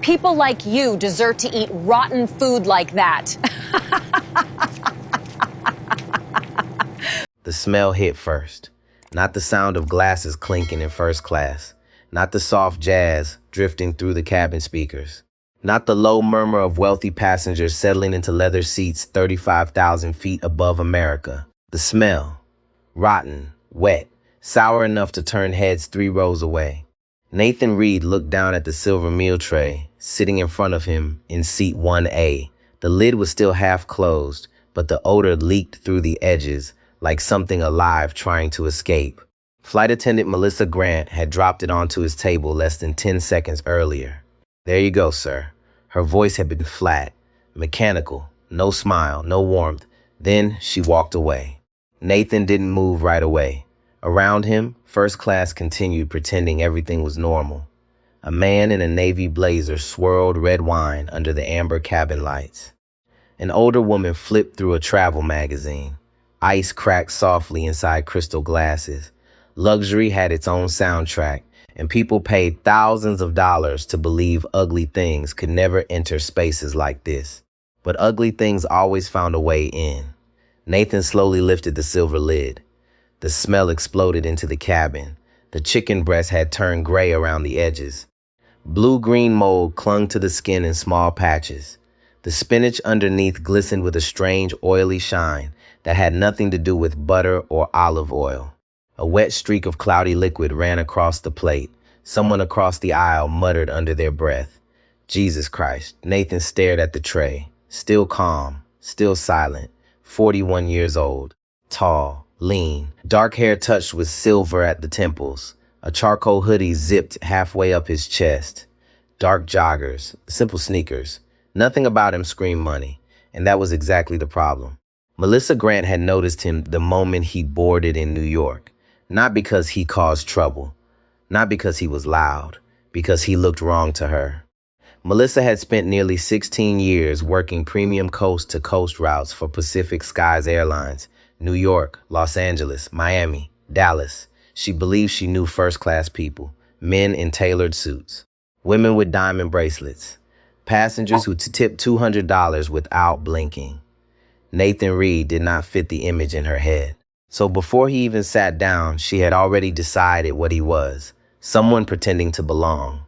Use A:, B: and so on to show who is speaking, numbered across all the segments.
A: People like you deserve to eat rotten food like that.
B: The smell hit first. Not the sound of glasses clinking in first class. Not the soft jazz drifting through the cabin speakers. Not the low murmur of wealthy passengers settling into leather seats 35,000 feet above America. The smell. Rotten, wet, sour enough to turn heads 3 rows away. Nathan Reed looked down at the silver meal tray, sitting in front of him in seat 1A. The lid was still half closed, but the odor leaked through the edges like something alive trying to escape. Flight attendant Melissa Grant had dropped it onto his table less than 10 seconds earlier. "There you go, sir." Her voice had been flat, mechanical, no smile, no warmth. Then she walked away. Nathan didn't move right away. Around him, first class continued pretending everything was normal. A man in a navy blazer swirled red wine under the amber cabin lights. An older woman flipped through a travel magazine. Ice cracked softly inside crystal glasses. Luxury had its own soundtrack, and people paid thousands of dollars to believe ugly things could never enter spaces like this. But ugly things always found a way in. Nathan slowly lifted the silver lid. The smell exploded into the cabin. The chicken breast had turned gray around the edges. Blue-green mold clung to the skin in small patches. The spinach underneath glistened with a strange oily shine that had nothing to do with butter or olive oil. A wet streak of cloudy liquid ran across the plate. Someone across the aisle muttered under their breath. Jesus Christ. Nathan stared at the tray. Still calm, still silent. 41 years old. Tall, lean, dark hair touched with silver at the temples. A charcoal hoodie zipped halfway up his chest. Dark joggers, simple sneakers. Nothing about him screamed money, and that was exactly the problem. Melissa Grant had noticed him the moment he boarded in New York. Not because he caused trouble. Not because he was loud. Because he looked wrong to her. Melissa had spent nearly 16 years working premium coast-to-coast routes for Pacific Skies Airlines. New York, Los Angeles, Miami, Dallas. She believed she knew first-class people. Men in tailored suits. Women with diamond bracelets. Passengers who tipped $200 without blinking. Nathan Reed did not fit the image in her head. So before he even sat down, she had already decided what he was. Someone pretending to belong.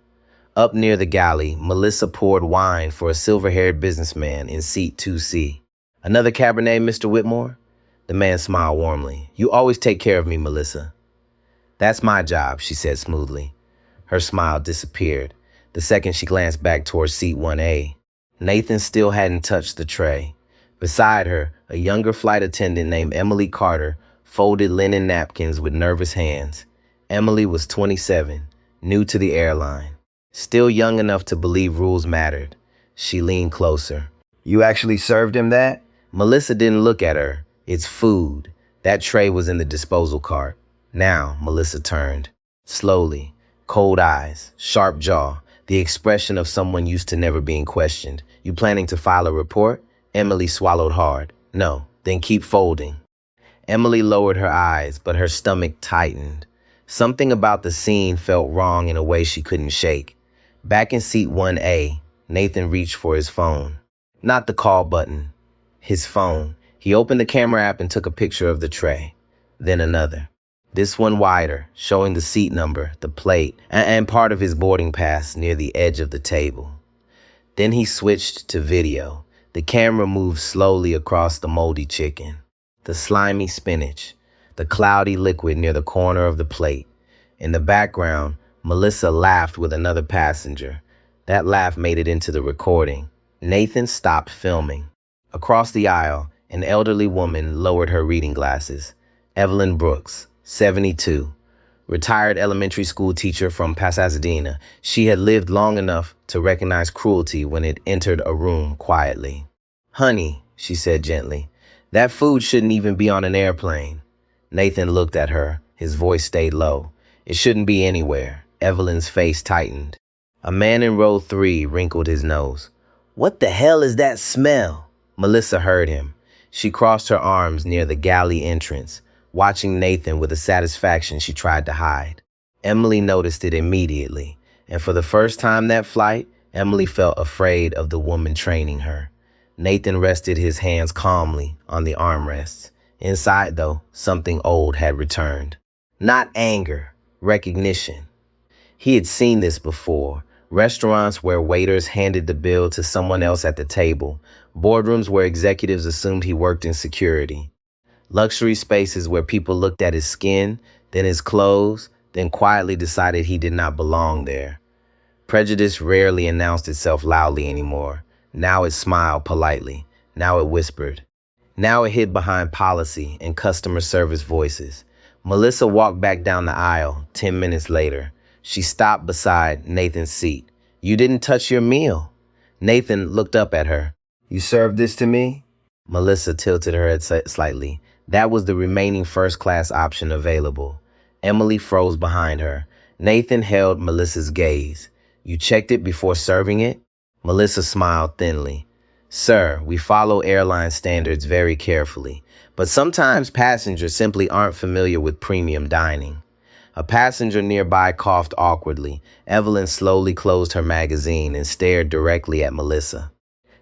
B: Up near the galley, Melissa poured wine for a silver-haired businessman in seat 2C. "Another Cabernet, Mr. Whitmore?" The man smiled warmly. "You always take care of me, Melissa." "That's my job," she said smoothly. Her smile disappeared the second she glanced back towards seat 1A. Nathan still hadn't touched the tray. Beside her, a younger flight attendant named Emily Carter folded linen napkins with nervous hands. Emily was 27, new to the airline. Still young enough to believe rules mattered. She leaned closer. "You actually served him that?" Melissa didn't look at her. "It's food." That tray was in the disposal cart. Now, Melissa turned. Slowly, cold eyes, sharp jaw, the expression of someone used to never being questioned. "You planning to file a report?" Emily swallowed hard. "No, then keep folding." Emily lowered her eyes, but her stomach tightened. Something about the scene felt wrong in a way she couldn't shake. Back in seat 1A, Nathan reached for his phone. Not the call button. His phone. He opened the camera app and took a picture of the tray. Then another. This one wider, showing the seat number, the plate, and part of his boarding pass near the edge of the table. Then he switched to video. The camera moved slowly across the moldy chicken, the slimy spinach, the cloudy liquid near the corner of the plate. In the background, Melissa laughed with another passenger. That laugh made it into the recording. Nathan stopped filming. Across the aisle, an elderly woman lowered her reading glasses. Evelyn Brooks, 72, retired elementary school teacher from Pasadena. She had lived long enough to recognize cruelty when it entered a room quietly. "Honey," she said gently, "that food shouldn't even be on an airplane." Nathan looked at her. His voice stayed low. "It shouldn't be anywhere." Evelyn's face tightened. A man in row 3 wrinkled his nose. "What the hell is that smell?" Melissa heard him. She crossed her arms near the galley entrance, watching Nathan with a satisfaction she tried to hide. Emily noticed it immediately, and for the first time that flight, Emily felt afraid of the woman training her. Nathan rested his hands calmly on the armrests. Inside, though, something old had returned. Not anger, recognition. He had seen this before. Restaurants where waiters handed the bill to someone else at the table. Boardrooms where executives assumed he worked in security. Luxury spaces where people looked at his skin, then his clothes, then quietly decided he did not belong there. Prejudice rarely announced itself loudly anymore. Now it smiled politely. Now it whispered. Now it hid behind policy and customer service voices. Melissa walked back down the aisle 10 minutes later. She stopped beside Nathan's seat. "You didn't touch your meal." Nathan looked up at her. "You served this to me?" Melissa tilted her head slightly. That was the remaining first-class option available. Emily froze behind her. Nathan held Melissa's gaze. "You checked it before serving it?" Melissa smiled thinly. "Sir, we follow airline standards very carefully, but sometimes passengers simply aren't familiar with premium dining." A passenger nearby coughed awkwardly. Evelyn slowly closed her magazine and stared directly at Melissa.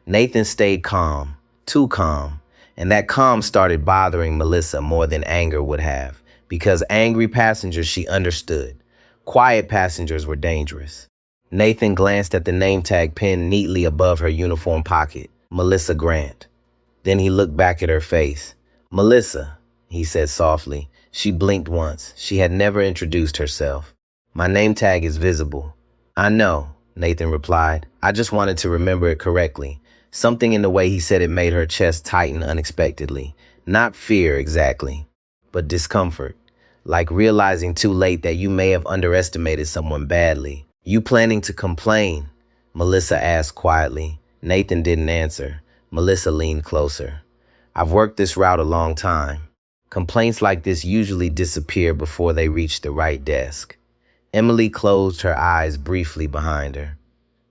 B: Nathan stayed calm, too calm, and that calm started bothering Melissa more than anger would have, because angry passengers she understood. Quiet passengers were dangerous. Nathan glanced at the name tag pinned neatly above her uniform pocket, Melissa Grant. Then he looked back at her face. "Melissa," he said softly. She blinked once. She had never introduced herself. "My name tag is visible." "I know," Nathan replied. "I just wanted to remember it correctly." Something in the way he said it made her chest tighten unexpectedly. Not fear exactly, but discomfort. Like realizing too late that you may have underestimated someone badly. "You planning to complain?" Melissa asked quietly. Nathan didn't answer. Melissa leaned closer. "I've worked this route a long time. Complaints like this usually disappear before they reach the right desk." Emily closed her eyes briefly behind her.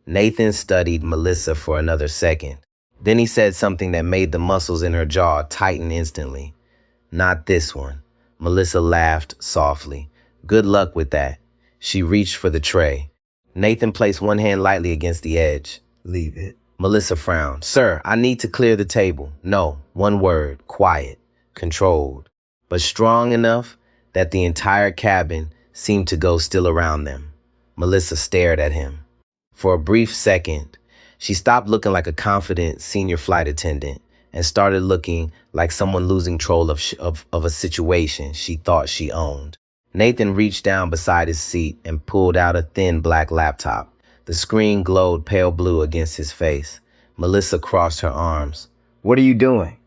B: Nathan studied Melissa for another second. Then he said something that made the muscles in her jaw tighten instantly. "Not this one." Melissa laughed softly. "Good luck with that." She reached for the tray. Nathan placed one hand lightly against the edge. "Leave it." Melissa frowned. "Sir, I need to clear the table." No, one word, quiet, controlled, but strong enough that the entire cabin seemed to go still around them. Melissa stared at him. For a brief second, she stopped looking like a confident senior flight attendant and started looking like someone losing control of a situation she thought she owned. Nathan reached down beside his seat and pulled out a thin black laptop. The screen glowed pale blue against his face. Melissa crossed her arms. "What are you doing?"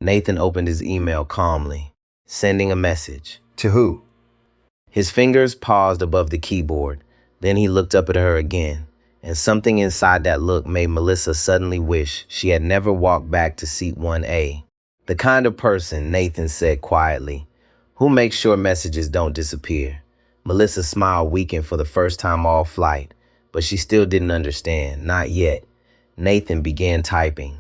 B: Nathan opened his email calmly. "Sending a message." "To who?" His fingers paused above the keyboard. Then he looked up at her again, and something inside that look made Melissa suddenly wish she had never walked back to seat 1A. "The kind of person," Nathan said quietly, "who makes sure messages don't disappear." Melissa's smile weakened for the first time all flight, but she still didn't understand, not yet. Nathan began typing.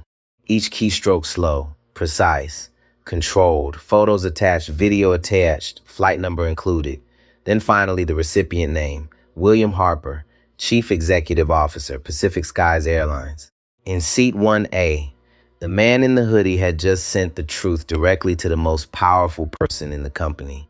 B: Each keystroke slow, precise, controlled, photos attached, video attached, flight number included. Then finally the recipient name, William Harper, Chief Executive Officer, Pacific Skies Airlines. In seat 1A, the man in the hoodie had just sent the truth directly to the most powerful person in the company.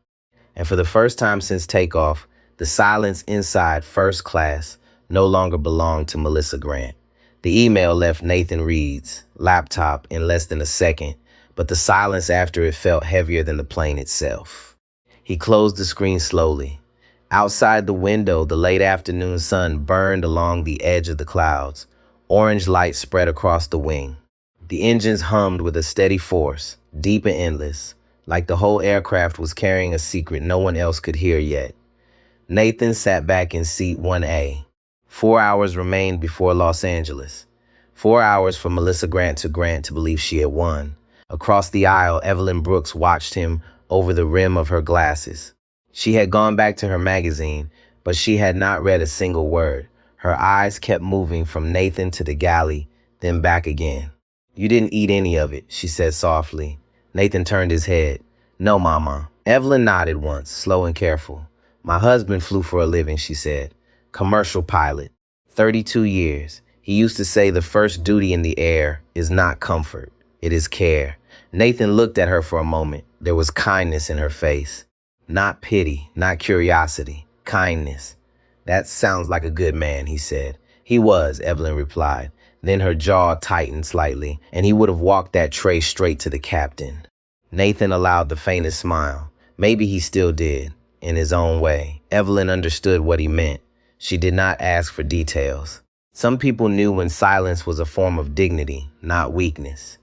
B: And for the first time since takeoff, the silence inside first class no longer belonged to Melissa Grant. The email left Nathan Reed's laptop in less than a second, but the silence after it felt heavier than the plane itself. He closed the screen slowly. Outside the window, the late afternoon sun burned along the edge of the clouds. Orange light spread across the wing. The engines hummed with a steady force, deep and endless, like the whole aircraft was carrying a secret no one else could hear yet. Nathan sat back in seat 1A. 4 hours remained before Los Angeles. 4 hours for Melissa Grant to believe she had won. Across the aisle, Evelyn Brooks watched him over the rim of her glasses. She had gone back to her magazine, but she had not read a single word. Her eyes kept moving from Nathan to the galley, then back again. "You didn't eat any of it," she said softly. Nathan turned his head. "No, Mama." Evelyn nodded once, slow and careful. "My husband flew for a living," she said. "Commercial pilot. 32 years. He used to say the first duty in the air is not comfort, it is care. Nathan looked at her for a moment. There was kindness in her face. Not pity, not curiosity, kindness. That sounds like a good man, he said. He was, Evelyn replied. Then her jaw tightened slightly, and he would have walked that tray straight to the captain. Nathan allowed the faintest smile. Maybe he still did, in his own way. Evelyn understood what he meant. She did not ask for details. Some people knew when silence was a form of dignity, not weakness.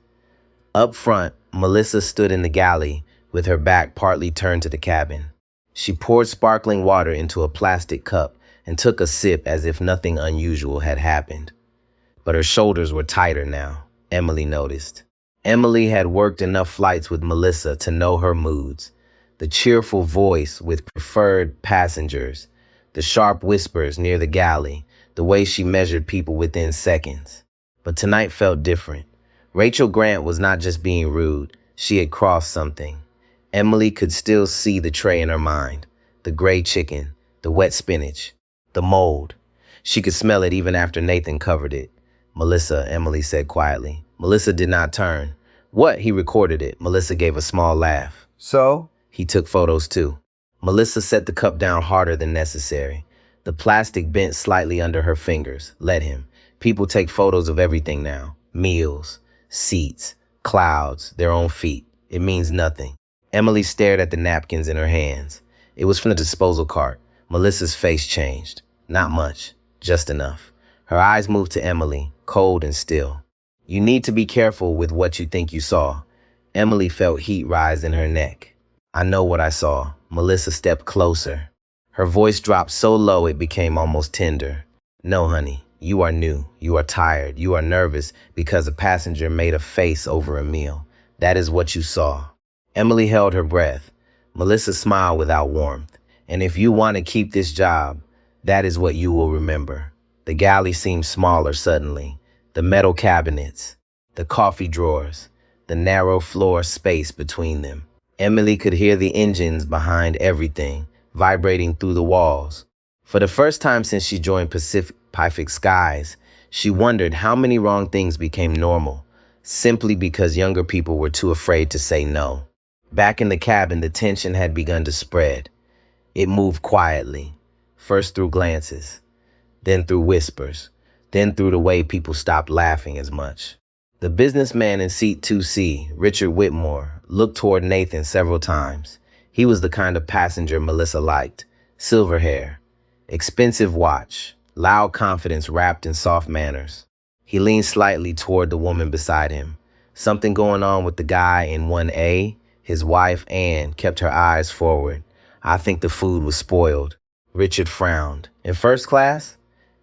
B: Up front, Melissa stood in the galley with her back partly turned to the cabin. She poured sparkling water into a plastic cup and took a sip as if nothing unusual had happened. But her shoulders were tighter now, Emily noticed. Emily had worked enough flights with Melissa to know her moods. The cheerful voice with preferred passengers, the sharp whispers near the galley, the way she measured people within seconds. But tonight felt different. Rachel Grant was not just being rude, she had crossed something. Emily could still see the tray in her mind, the gray chicken, the wet spinach, the mold. She could smell it even after Nathan covered it. Melissa, Emily said quietly. Melissa did not turn. What? He recorded it. Melissa gave a small laugh.
C: So?
B: He took photos too. Melissa set the cup down harder than necessary. The plastic bent slightly under her fingers. Let him. People take photos of everything now. Meals, seats, clouds, their own feet. It means nothing. Emily stared at the napkins in her hands. It was from the disposal cart. Melissa's face changed. Not much, just enough. Her eyes moved to Emily, cold and still. You need to be careful with what you think you saw. Emily felt heat rise in her neck. I know what I saw. Melissa stepped closer. Her voice dropped so low it became almost tender. No, honey, you are new. You are tired. You are nervous because a passenger made a face over a meal. That is what you saw. Emily held her breath. Melissa smiled without warmth. And if you want to keep this job, that is what you will remember. The galley seemed smaller suddenly. The metal cabinets, the coffee drawers, the narrow floor space between them. Emily could hear the engines behind everything, vibrating through the walls. For the first time since she joined Pacific Skies, she wondered how many wrong things became normal, simply because younger people were too afraid to say no. Back in the cabin, the tension had begun to spread. It moved quietly, first through glances, then through whispers, then through the way people stopped laughing as much. The businessman in seat 2C, Richard Whitmore, looked toward Nathan several times. He was the kind of passenger Melissa liked. Silver hair, expensive watch, loud confidence wrapped in soft manners. He leaned slightly toward the woman beside him. Something going on with the guy in 1A, his wife, Anne, kept her eyes forward. I think the food was spoiled. Richard frowned. In first class?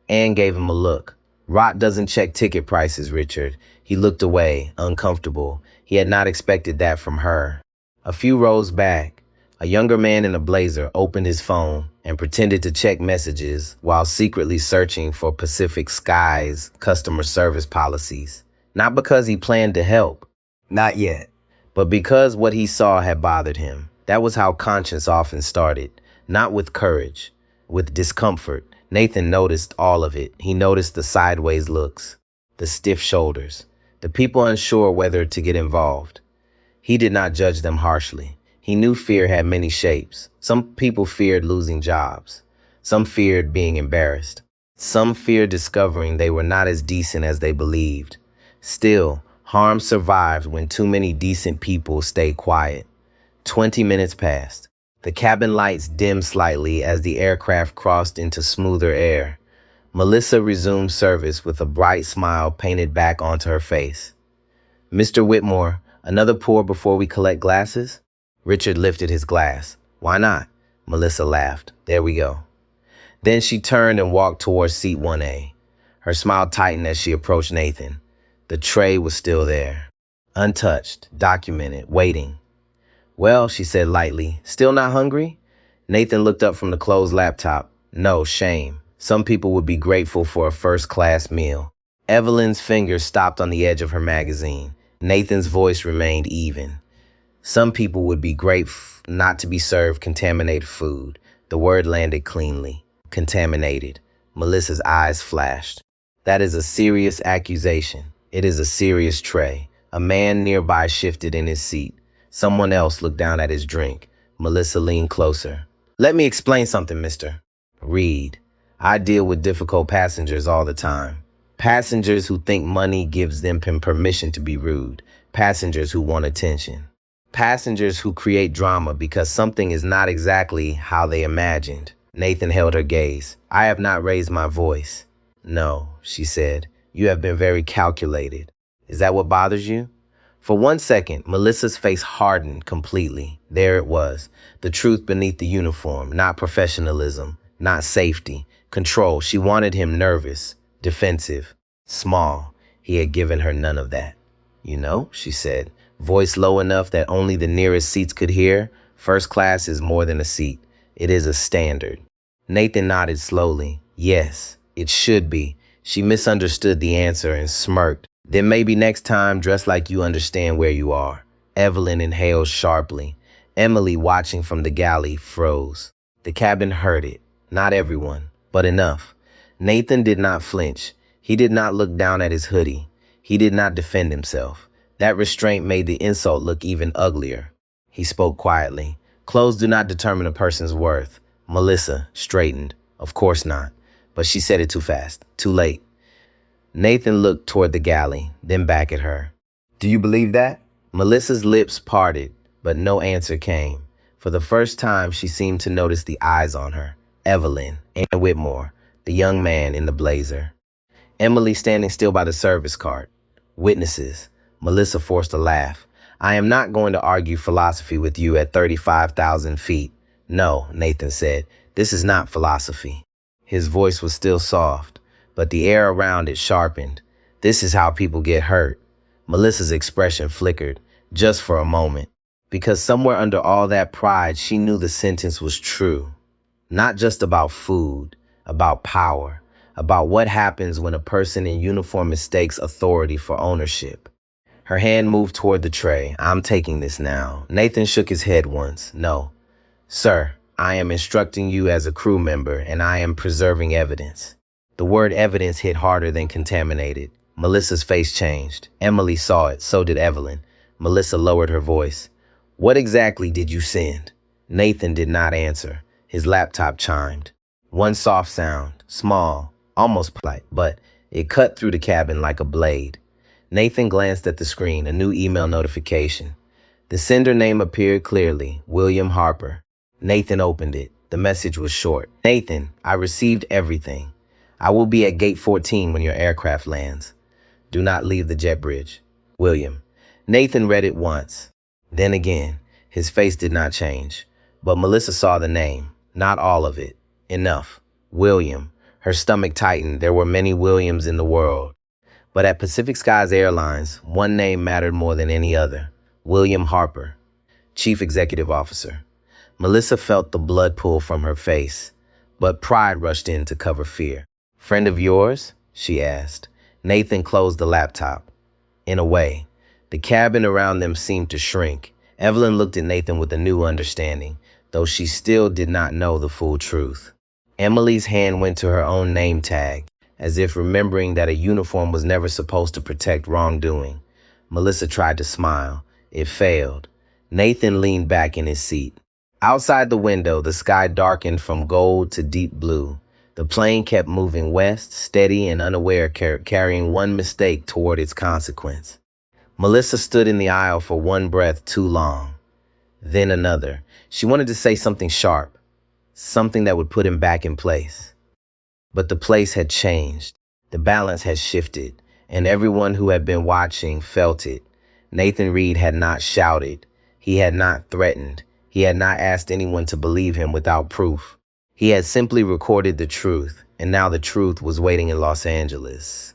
B: Anne gave him a look. Rot doesn't check ticket prices, Richard. He looked away, uncomfortable. He had not expected that from her. A few rows back, a younger man in a blazer opened his phone and pretended to check messages while secretly searching for Pacific Skies customer service policies. Not because he planned to help.
C: Not yet.
B: But because what he saw had bothered him. That was how conscience often started. Not with courage, with discomfort. Nathan noticed all of it. He noticed the sideways looks, the stiff shoulders, the people unsure whether to get involved. He did not judge them harshly. He knew fear had many shapes. Some people feared losing jobs. Some feared being embarrassed. Some feared discovering they were not as decent as they believed. Still, harm survived when too many decent people stayed quiet. 20 minutes passed. The cabin lights dimmed slightly as the aircraft crossed into smoother air. Melissa resumed service with a bright smile painted back onto her face. Mr. Whitmore, another pour before we collect glasses? Richard lifted his glass. Why not? Melissa laughed. There we go. Then she turned and walked towards seat 1A. Her smile tightened as she approached Nathan. The tray was still there, untouched, documented, waiting. Well, she said lightly, still not hungry? Nathan looked up from the closed laptop. No, shame. Some people would be grateful for a first-class meal. Evelyn's fingers stopped on the edge of her magazine. Nathan's voice remained even. Some people would be grateful not to be served contaminated food. The word landed cleanly. Contaminated. Melissa's eyes flashed. That is a serious accusation. It is a serious tray. A man nearby shifted in his seat. Someone else looked down at his drink. Melissa leaned closer. Let me explain something, mister. Reed. I deal with difficult passengers all the time. Passengers who think money gives them permission to be rude. Passengers who want attention. Passengers who create drama because something is not exactly how they imagined. Nathan held her gaze. I have not raised my voice. No, she said. You have been very calculated. Is that what bothers you? For 1 second, Melissa's face hardened completely. There it was, the truth beneath the uniform, not professionalism, not safety, control. She wanted him nervous, defensive, small. He had given her none of that. You know, she said, voice low enough that only the nearest seats could hear, first class is more than a seat. It is a standard. Nathan nodded slowly. Yes, it should be. She misunderstood the answer and smirked. Then maybe next time dress like you understand where you are. Evelyn inhaled sharply. Emily, watching from the galley, froze. The cabin heard it. Not everyone, but enough. Nathan did not flinch. He did not look down at his hoodie. He did not defend himself. That restraint made the insult look even uglier. He spoke quietly. Clothes do not determine a person's worth. Melissa straightened. Of course not. But she said it too fast, too late. Nathan looked toward the galley, then back at her. Do you believe that? Melissa's lips parted, but no answer came. For the first time, she seemed to notice the eyes on her. Evelyn and Whitmore, the young man in the blazer. Emily standing still by the service cart. Witnesses. Melissa forced a laugh. I am not going to argue philosophy with you at 35,000 feet. No, Nathan said. This is not philosophy. His voice was still soft, but the air around it sharpened. This is how people get hurt. Melissa's expression flickered, just for a moment, because somewhere under all that pride, she knew the sentence was true. Not just about food, about power, about what happens when a person in uniform mistakes authority for ownership. Her hand moved toward the tray. I'm taking this now. Nathan shook his head once. No. Sir, I am instructing you as a crew member, and I am preserving evidence. The word evidence hit harder than contaminated. Melissa's face changed. Emily saw it, so did Evelyn. Melissa lowered her voice. What exactly did you send? Nathan did not answer. His laptop chimed. One soft sound, small, almost polite, but it cut through the cabin like a blade. Nathan glanced at the screen, a new email notification. The sender name appeared clearly, William Harper. Nathan opened it. The message was short. Nathan, I received everything. I will be at gate 14 when your aircraft lands. Do not leave the jet bridge. William. Nathan read it once. Then again. His face did not change. But Melissa saw the name. Not all of it. Enough. William. Her stomach tightened. There were many Williams in the world. But at Pacific Skies Airlines, one name mattered more than any other. William Harper, Chief Executive Officer. Melissa felt the blood pool from her face, but pride rushed in to cover fear. Friend of yours? She asked. Nathan closed the laptop. In a way, the cabin around them seemed to shrink. Evelyn looked at Nathan with a new understanding, though she still did not know the full truth. Emily's hand went to her own name tag, as if remembering that a uniform was never supposed to protect wrongdoing. Melissa tried to smile. It failed. Nathan leaned back in his seat. Outside the window, the sky darkened from gold to deep blue. The plane kept moving west, steady and unaware, carrying one mistake toward its consequence. Melissa stood in the aisle for one breath too long. Then another. She wanted to say something sharp, something that would put him back in place. But the place had changed. The balance had shifted, and everyone who had been watching felt it. Nathan Reed had not shouted. He had not threatened. He had not asked anyone to believe him without proof. He had simply recorded the truth, and now the truth was waiting in Los Angeles.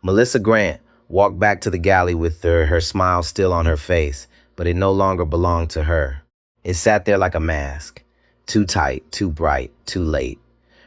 B: Melissa Grant walked back to the galley with her smile still on her face, but it no longer belonged to her. It sat there like a mask, too tight, too bright, too late.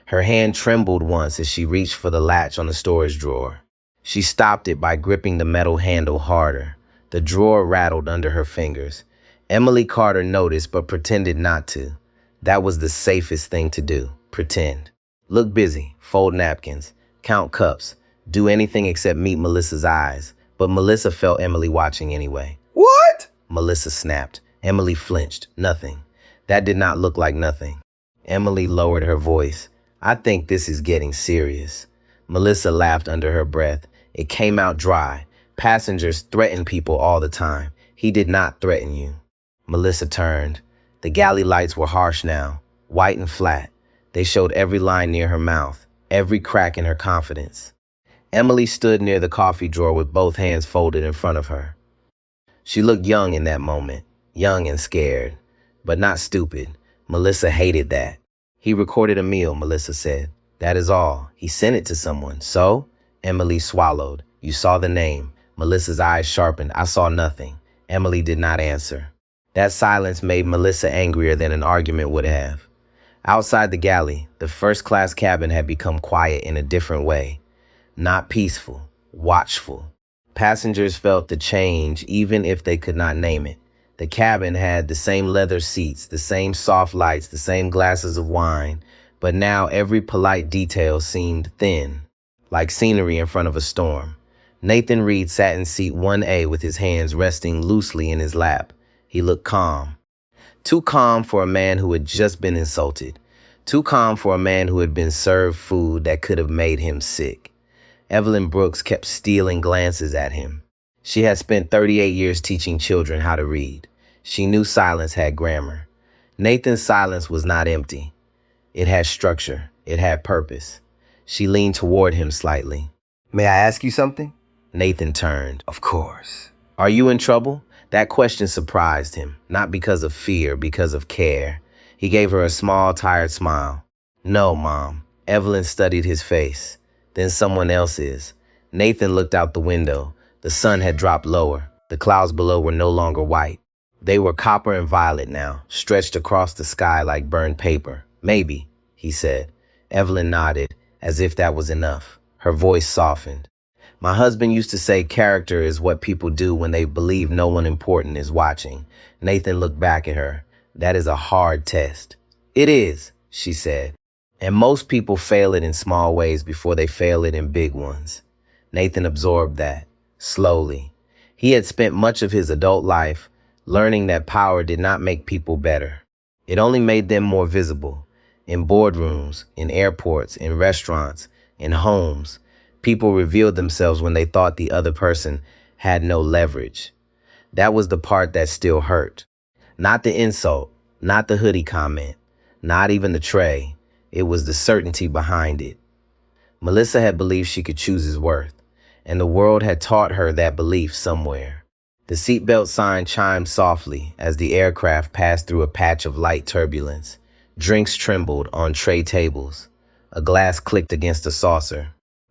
B: Her hand trembled once as she reached for the latch on the storage drawer. She stopped it by gripping the metal handle harder. The drawer rattled under her fingers. Emily Carter noticed but pretended not to. That was the safest thing to do, pretend. Look busy, fold napkins, count cups, do anything except meet Melissa's eyes. But Melissa felt Emily watching anyway.
C: What?
B: Melissa snapped. Emily flinched. Nothing. That did not look like nothing. Emily lowered her voice. I think this is getting serious. Melissa laughed under her breath. It came out dry. Passengers threaten people all the time. He did not threaten you. Melissa turned. The galley lights were harsh now, white and flat. They showed every line near her mouth, every crack in her confidence. Emily stood near the coffee drawer with both hands folded in front of her. She looked young in that moment, young and scared, but not stupid. Melissa hated that. He recorded a meal, Melissa said. That is all. He sent it to someone. So? Emily swallowed. You saw the name. Melissa's eyes sharpened. I saw nothing. Emily did not answer. That silence made Melissa angrier than an argument would have. Outside the galley, the first-class cabin had become quiet in a different way. Not peaceful, watchful. Passengers felt the change even if they could not name it. The cabin had the same leather seats, the same soft lights, the same glasses of wine, but now every polite detail seemed thin, like scenery in front of a storm. Nathan Reed sat in seat 1A with his hands resting loosely in his lap. He looked calm. Too calm for a man who had just been insulted. Too calm for a man who had been served food that could have made him sick. Evelyn Brooks kept stealing glances at him. She had spent 38 years teaching children how to read. She knew silence had grammar. Nathan's silence was not empty. It had structure. It had purpose. She leaned toward him slightly.
C: May I ask you something?
B: Nathan turned.
C: Of course.
B: Are you in trouble? That question surprised him, not because of fear, because of care. He gave her a small, tired smile. No, Mom. Evelyn studied his face. Then someone else's. Nathan looked out the window. The sun had dropped lower. The clouds below were no longer white. They were copper and violet now, stretched across the sky like burned paper. Maybe, he said. Evelyn nodded, as if that was enough. Her voice softened. My husband used to say character is what people do when they believe no one important is watching. Nathan looked back at her. That is a hard test. It is, she said. And most people fail it in small ways before they fail it in big ones. Nathan absorbed that, slowly. He had spent much of his adult life learning that power did not make people better. It only made them more visible. In boardrooms, in airports, in restaurants, in homes, people revealed themselves when they thought the other person had no leverage. That was the part that still hurt. Not the insult, not the hoodie comment, not even the tray. It was the certainty behind it. Melissa had believed she could choose his worth, and the world had taught her that belief somewhere. The seatbelt sign chimed softly as the aircraft passed through a patch of light turbulence. Drinks trembled on tray tables. A glass clicked against a saucer.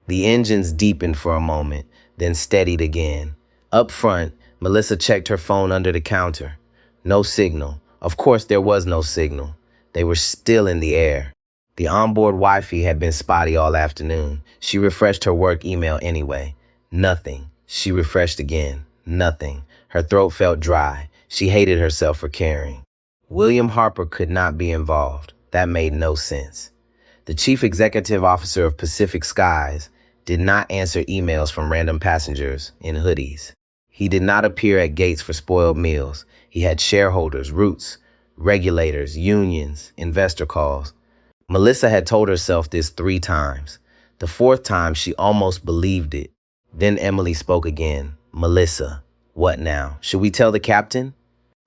B: The engines deepened for a moment, then steadied again. Up front, Melissa checked her phone under the counter. No signal. Of course there was no signal. They were still in the air. The onboard Wi-Fi had been spotty all afternoon. She refreshed her work email anyway. Nothing. She refreshed again. Nothing. Her throat felt dry. She hated herself for caring. William Harper could not be involved. That made no sense. The chief executive officer of Pacific Skies did not answer emails from random passengers in hoodies. He did not appear at gates for spoiled meals. He had shareholders, roots, regulators, unions, investor calls. Melissa had told herself this 3 times. The 4th time, she almost believed it. Then Emily spoke again. Melissa, what now? Should we tell the captain?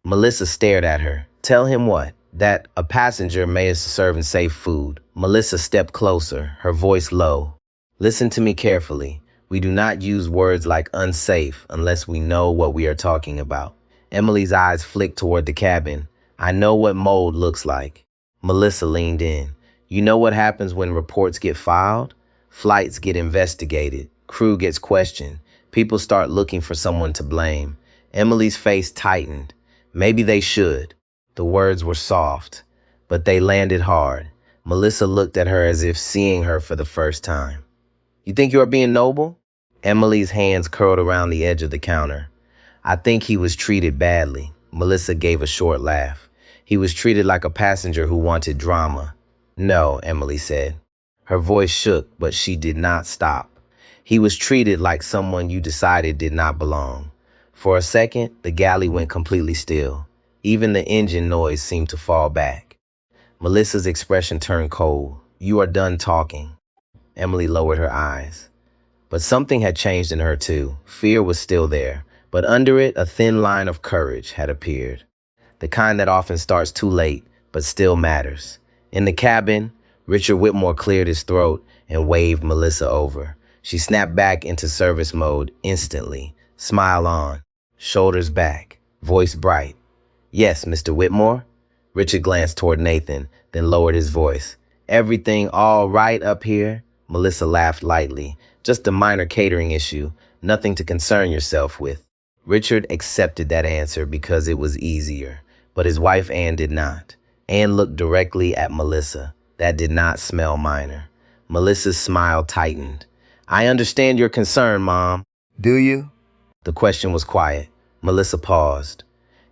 B: Melissa stared at her. Tell him what? That a passenger may serve and safe food. Melissa stepped closer, her voice low. Listen to me carefully. We do not use words like unsafe unless we know what we are talking about. Emily's eyes flicked toward the cabin. I know what mold looks like. Melissa leaned in. You know what happens when reports get filed? Flights get investigated. Crew gets questioned. People start looking for someone to blame. Emily's face tightened. Maybe they should. The words were soft, but they landed hard. Melissa looked at her as if seeing her for the first time. You think you are being noble? Emily's hands curled around the edge of the counter. I think he was treated badly. Melissa gave a short laugh. He was treated like a passenger who wanted drama. No, Emily said. Her voice shook, but she did not stop. He was treated like someone you decided did not belong. For a second, the galley went completely still. Even the engine noise seemed to fall back. Melissa's expression turned cold. "You are done talking." Emily lowered her eyes. But something had changed in her too. Fear was still there, but under it, a thin line of courage had appeared. The kind that often starts too late, but still matters. In the cabin, Richard Whitmore cleared his throat and waved Melissa over. She snapped back into service mode instantly, smile on, shoulders back, voice bright. "Yes, Mr. Whitmore?" Richard glanced toward Nathan, then lowered his voice. "Everything all right up here?" Melissa laughed lightly. "Just a minor catering issue, nothing to concern yourself with." Richard accepted that answer because it was easier, but his wife Anne did not. Anne looked directly at Melissa. That did not smell minor. Melissa's smile tightened. "I understand your concern, Mom."
C: Do you?
B: The question was quiet. Melissa paused.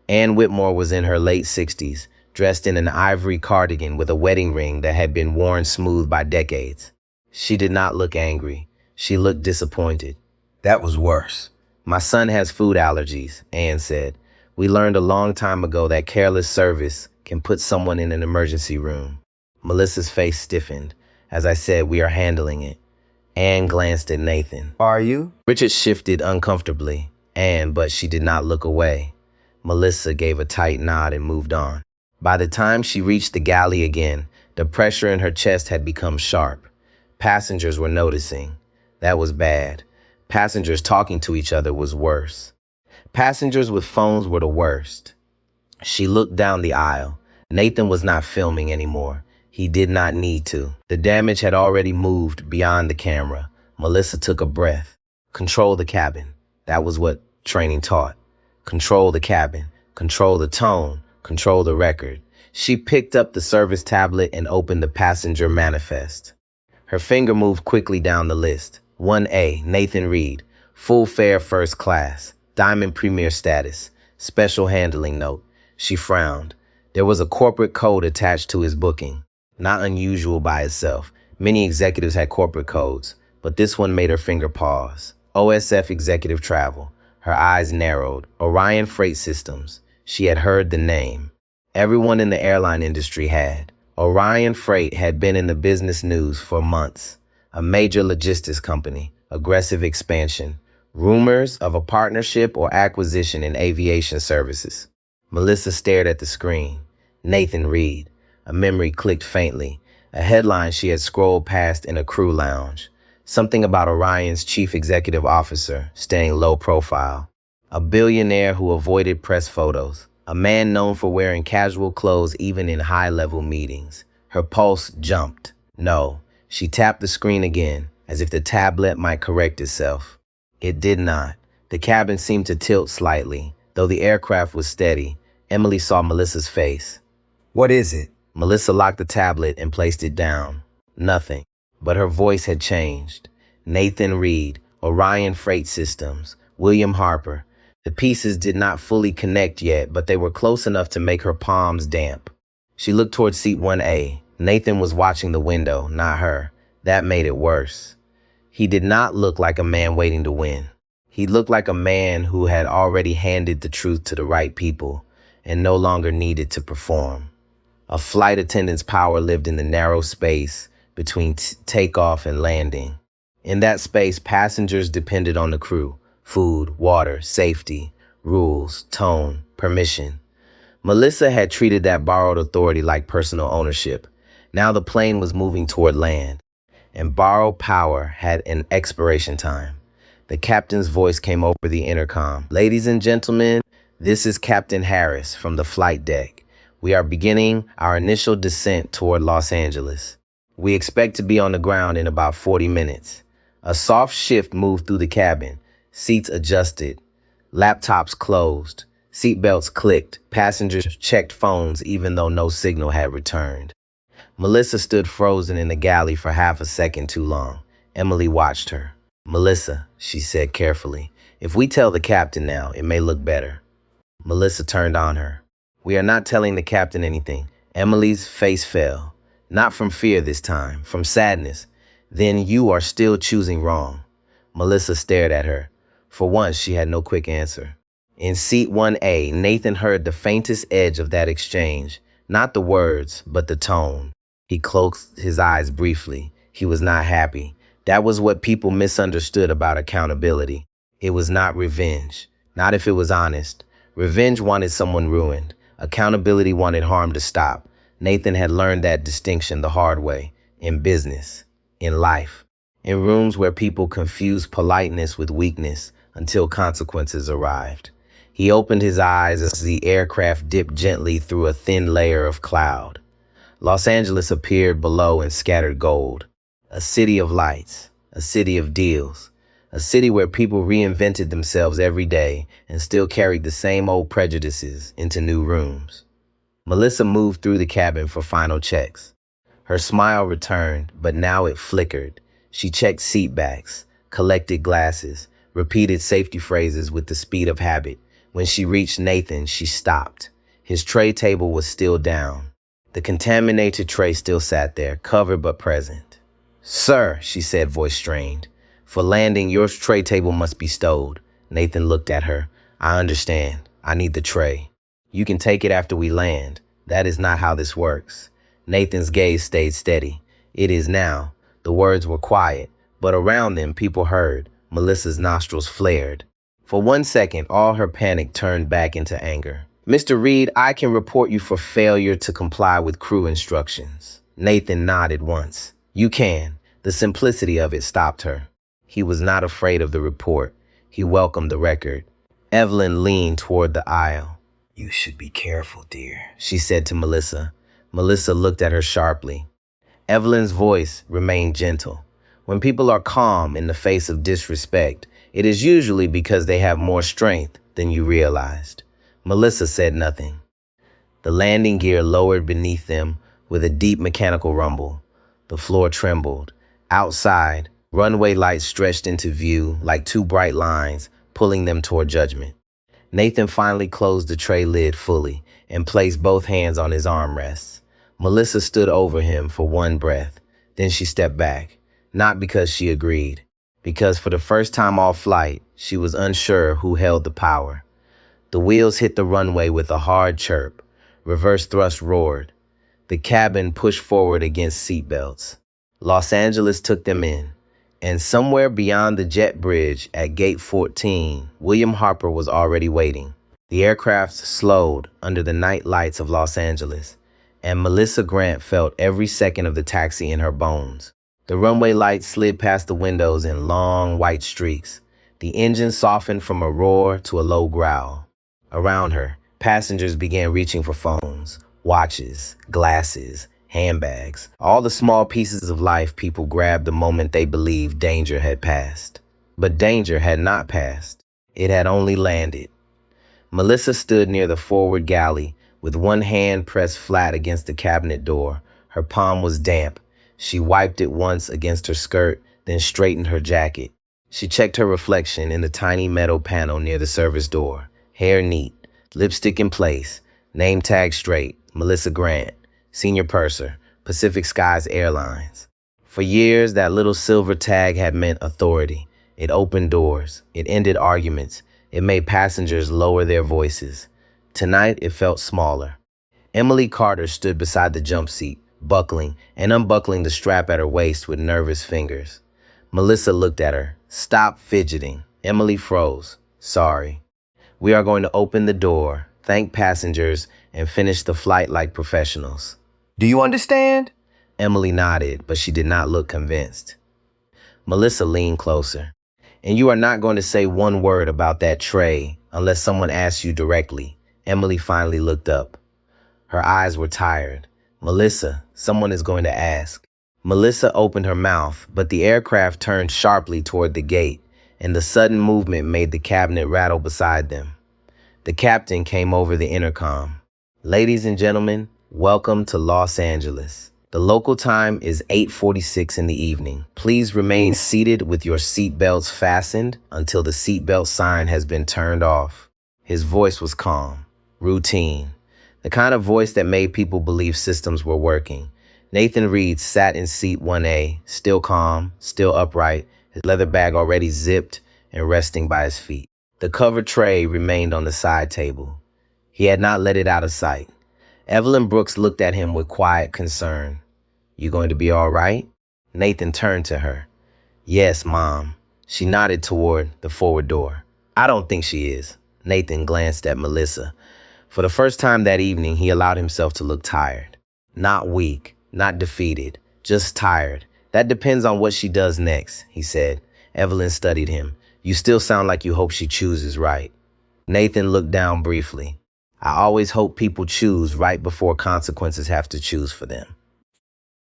B: Anne Whitmore was in her late 60s, dressed in an ivory cardigan with a wedding ring that had been worn smooth by decades. She did not look angry. She looked disappointed.
C: That was worse.
B: "My son has food allergies," Anne said. "We learned a long time ago that careless service can put someone in an emergency room." Melissa's face stiffened. "As I said, we are handling it." Anne glanced at Nathan.
C: Are you?
B: Richard shifted uncomfortably. But she did not look away. Melissa gave a tight nod and moved on. By the time she reached the galley again, the pressure in her chest had become sharp. Passengers were noticing. That was bad. Passengers talking to each other was worse. Passengers with phones were the worst. She looked down the aisle. Nathan was not filming anymore. He did not need to. The damage had already moved beyond the camera. Melissa took a breath. Control the cabin. That was what training taught. Control the cabin. Control the tone. Control the record. She picked up the service tablet and opened the passenger manifest. Her finger moved quickly down the list. 1A, Nathan Reed. Full fare first class. Diamond Premier status. Special handling note. She frowned. There was a corporate code attached to his booking. Not unusual by itself. Many executives had corporate codes, but this one made her finger pause. OSF Executive Travel. Her eyes narrowed. Orion Freight Systems. She had heard the name. Everyone in the airline industry had. Orion Freight had been in the business news for months. A major logistics company. Aggressive expansion. Rumors of a partnership or acquisition in aviation services. Melissa stared at the screen. Nathan Reed. A memory clicked faintly. A headline she had scrolled past in a crew lounge. Something about Orion's chief executive officer staying low profile. A billionaire who avoided press photos. A man known for wearing casual clothes even in high-level meetings. Her pulse jumped. No. She tapped the screen again, as if the tablet might correct itself. It did not. The cabin seemed to tilt slightly. Though the aircraft was steady, Emily saw Melissa's face.
C: What is it?
B: Melissa locked the tablet and placed it down. Nothing. But her voice had changed. Nathan Reed, Orion Freight Systems, William Harper. The pieces did not fully connect yet, but they were close enough to make her palms damp. She looked toward seat 1A. Nathan was watching the window, not her. That made it worse. He did not look like a man waiting to win. He looked like a man who had already handed the truth to the right people and no longer needed to perform. A flight attendant's power lived in the narrow space between takeoff and landing. In that space, passengers depended on the crew. Food, water, safety, rules, tone, permission. Melissa had treated that borrowed authority like personal ownership. Now the plane was moving toward land, and borrowed power had an expiration time. The captain's voice came over the intercom. "Ladies and gentlemen, this is Captain Harris from the flight deck. We are beginning our initial descent toward Los Angeles. We expect to be on the ground in about 40 minutes. A soft shift moved through the cabin. Seats adjusted. Laptops closed. Seatbelts clicked. Passengers checked phones even though no signal had returned. Melissa stood frozen in the galley for half a second too long. Emily watched her. "Melissa," she said carefully, "if we tell the captain now, it may look better." Melissa turned on her. "We are not telling the captain anything." Emily's face fell. Not from fear this time, from sadness. "Then you are still choosing wrong." Melissa stared at her. For once, she had no quick answer. In seat 1A, Nathan heard the faintest edge of that exchange. Not the words, but the tone. He closed his eyes briefly. He was not happy. That was what people misunderstood about accountability. It was not revenge. Not if it was honest. Revenge wanted someone ruined. Accountability wanted harm to stop. Nathan had learned that distinction the hard way. In business. In life. In rooms where people confused politeness with weakness until consequences arrived. He opened his eyes as the aircraft dipped gently through a thin layer of cloud. Los Angeles appeared below in scattered gold. A city of lights, a city of deals, a city where people reinvented themselves every day and still carried the same old prejudices into new rooms. Melissa moved through the cabin for final checks. Her smile returned, but now it flickered. She checked seat backs, collected glasses, repeated safety phrases with the speed of habit. When she reached Nathan, she stopped. His tray table was still down. The contaminated tray still sat there, covered but present. "Sir," she said, voice strained. "For landing, your tray table must be stowed." Nathan looked at her. "I understand. I need the tray. You can take it after we land. That is not how this works." Nathan's gaze stayed steady. "It is now." The words were quiet, but around them people heard. Melissa's nostrils flared. For 1 second, all her panic turned back into anger. "Mr. Reed, I can report you for failure to comply with crew instructions." Nathan nodded once. "You can." The simplicity of it stopped her. He was not afraid of the report. He welcomed the record. Evelyn leaned toward the aisle.
C: You should be careful, dear,
B: she said to Melissa. Melissa looked at her sharply. Evelyn's voice remained gentle. When people are calm in the face of disrespect, it is usually because they have more strength than you realized. Melissa said nothing. The landing gear lowered beneath them with a deep mechanical rumble. The floor trembled. Outside, runway lights stretched into view like two bright lines, pulling them toward judgment. Nathan finally closed the tray lid fully and placed both hands on his armrests. Melissa stood over him for one breath. Then she stepped back, not because she agreed, because for the first time all flight, she was unsure who held the power. The wheels hit the runway with a hard chirp. Reverse thrust roared. The cabin pushed forward against seatbelts. Los Angeles took them in. And somewhere beyond the jet bridge at Gate 14, William Harper was already waiting. The aircraft slowed under the night lights of Los Angeles, and Melissa Grant felt every second of the taxi in her bones. The runway lights slid past the windows in long white streaks. The engine softened from a roar to a low growl. Around her, passengers began reaching for phones, watches, glasses, handbags, all the small pieces of life people grabbed the moment they believed danger had passed. But danger had not passed. It had only landed. Melissa stood near the forward galley with one hand pressed flat against the cabinet door. Her palm was damp. She wiped it once against her skirt, then straightened her jacket. She checked her reflection in the tiny metal panel near the service door. Hair neat, lipstick in place, name tag straight, Melissa Grant, senior purser, Pacific Skies Airlines. For years, that little silver tag had meant authority. It opened doors. It ended arguments. It made passengers lower their voices. Tonight, it felt smaller. Emily Carter stood beside the jump seat, buckling and unbuckling the strap at her waist with nervous fingers. Melissa looked at her. "Stop fidgeting." Emily froze. "Sorry." "We are going to open the door, thank passengers, and finish the flight like professionals."
C: Do you understand?
B: Emily nodded, but she did not look convinced. Melissa leaned closer. "And you are not going to say one word about that tray unless someone asks you directly." Emily finally looked up. Her eyes were tired. "Melissa, someone is going to ask." Melissa opened her mouth, but the aircraft turned sharply toward the gate, and the sudden movement made the cabinet rattle beside them. The captain came over the intercom. "Ladies and gentlemen, welcome to Los Angeles. The local time is 8:46 in the evening. Please remain seated with your seatbelts fastened until the seatbelt sign has been turned off." His voice was calm, routine, the kind of voice that made people believe systems were working. Nathan Reed sat in seat 1A, still calm, still upright, his leather bag already zipped and resting by his feet. The covered tray remained on the side table. He had not let it out of sight. Evelyn Brooks looked at him with quiet concern. "You going to be all right?" Nathan turned to her. "Yes, Mom." She nodded toward the forward door. "I don't think she is." Nathan glanced at Melissa. For the first time that evening, he allowed himself to look tired. Not weak, not defeated, just tired. "That depends on what she does next," he said. Evelyn studied him. "You still sound like you hope she chooses right." Nathan looked down briefly. "I always hope people choose right before consequences have to choose for them."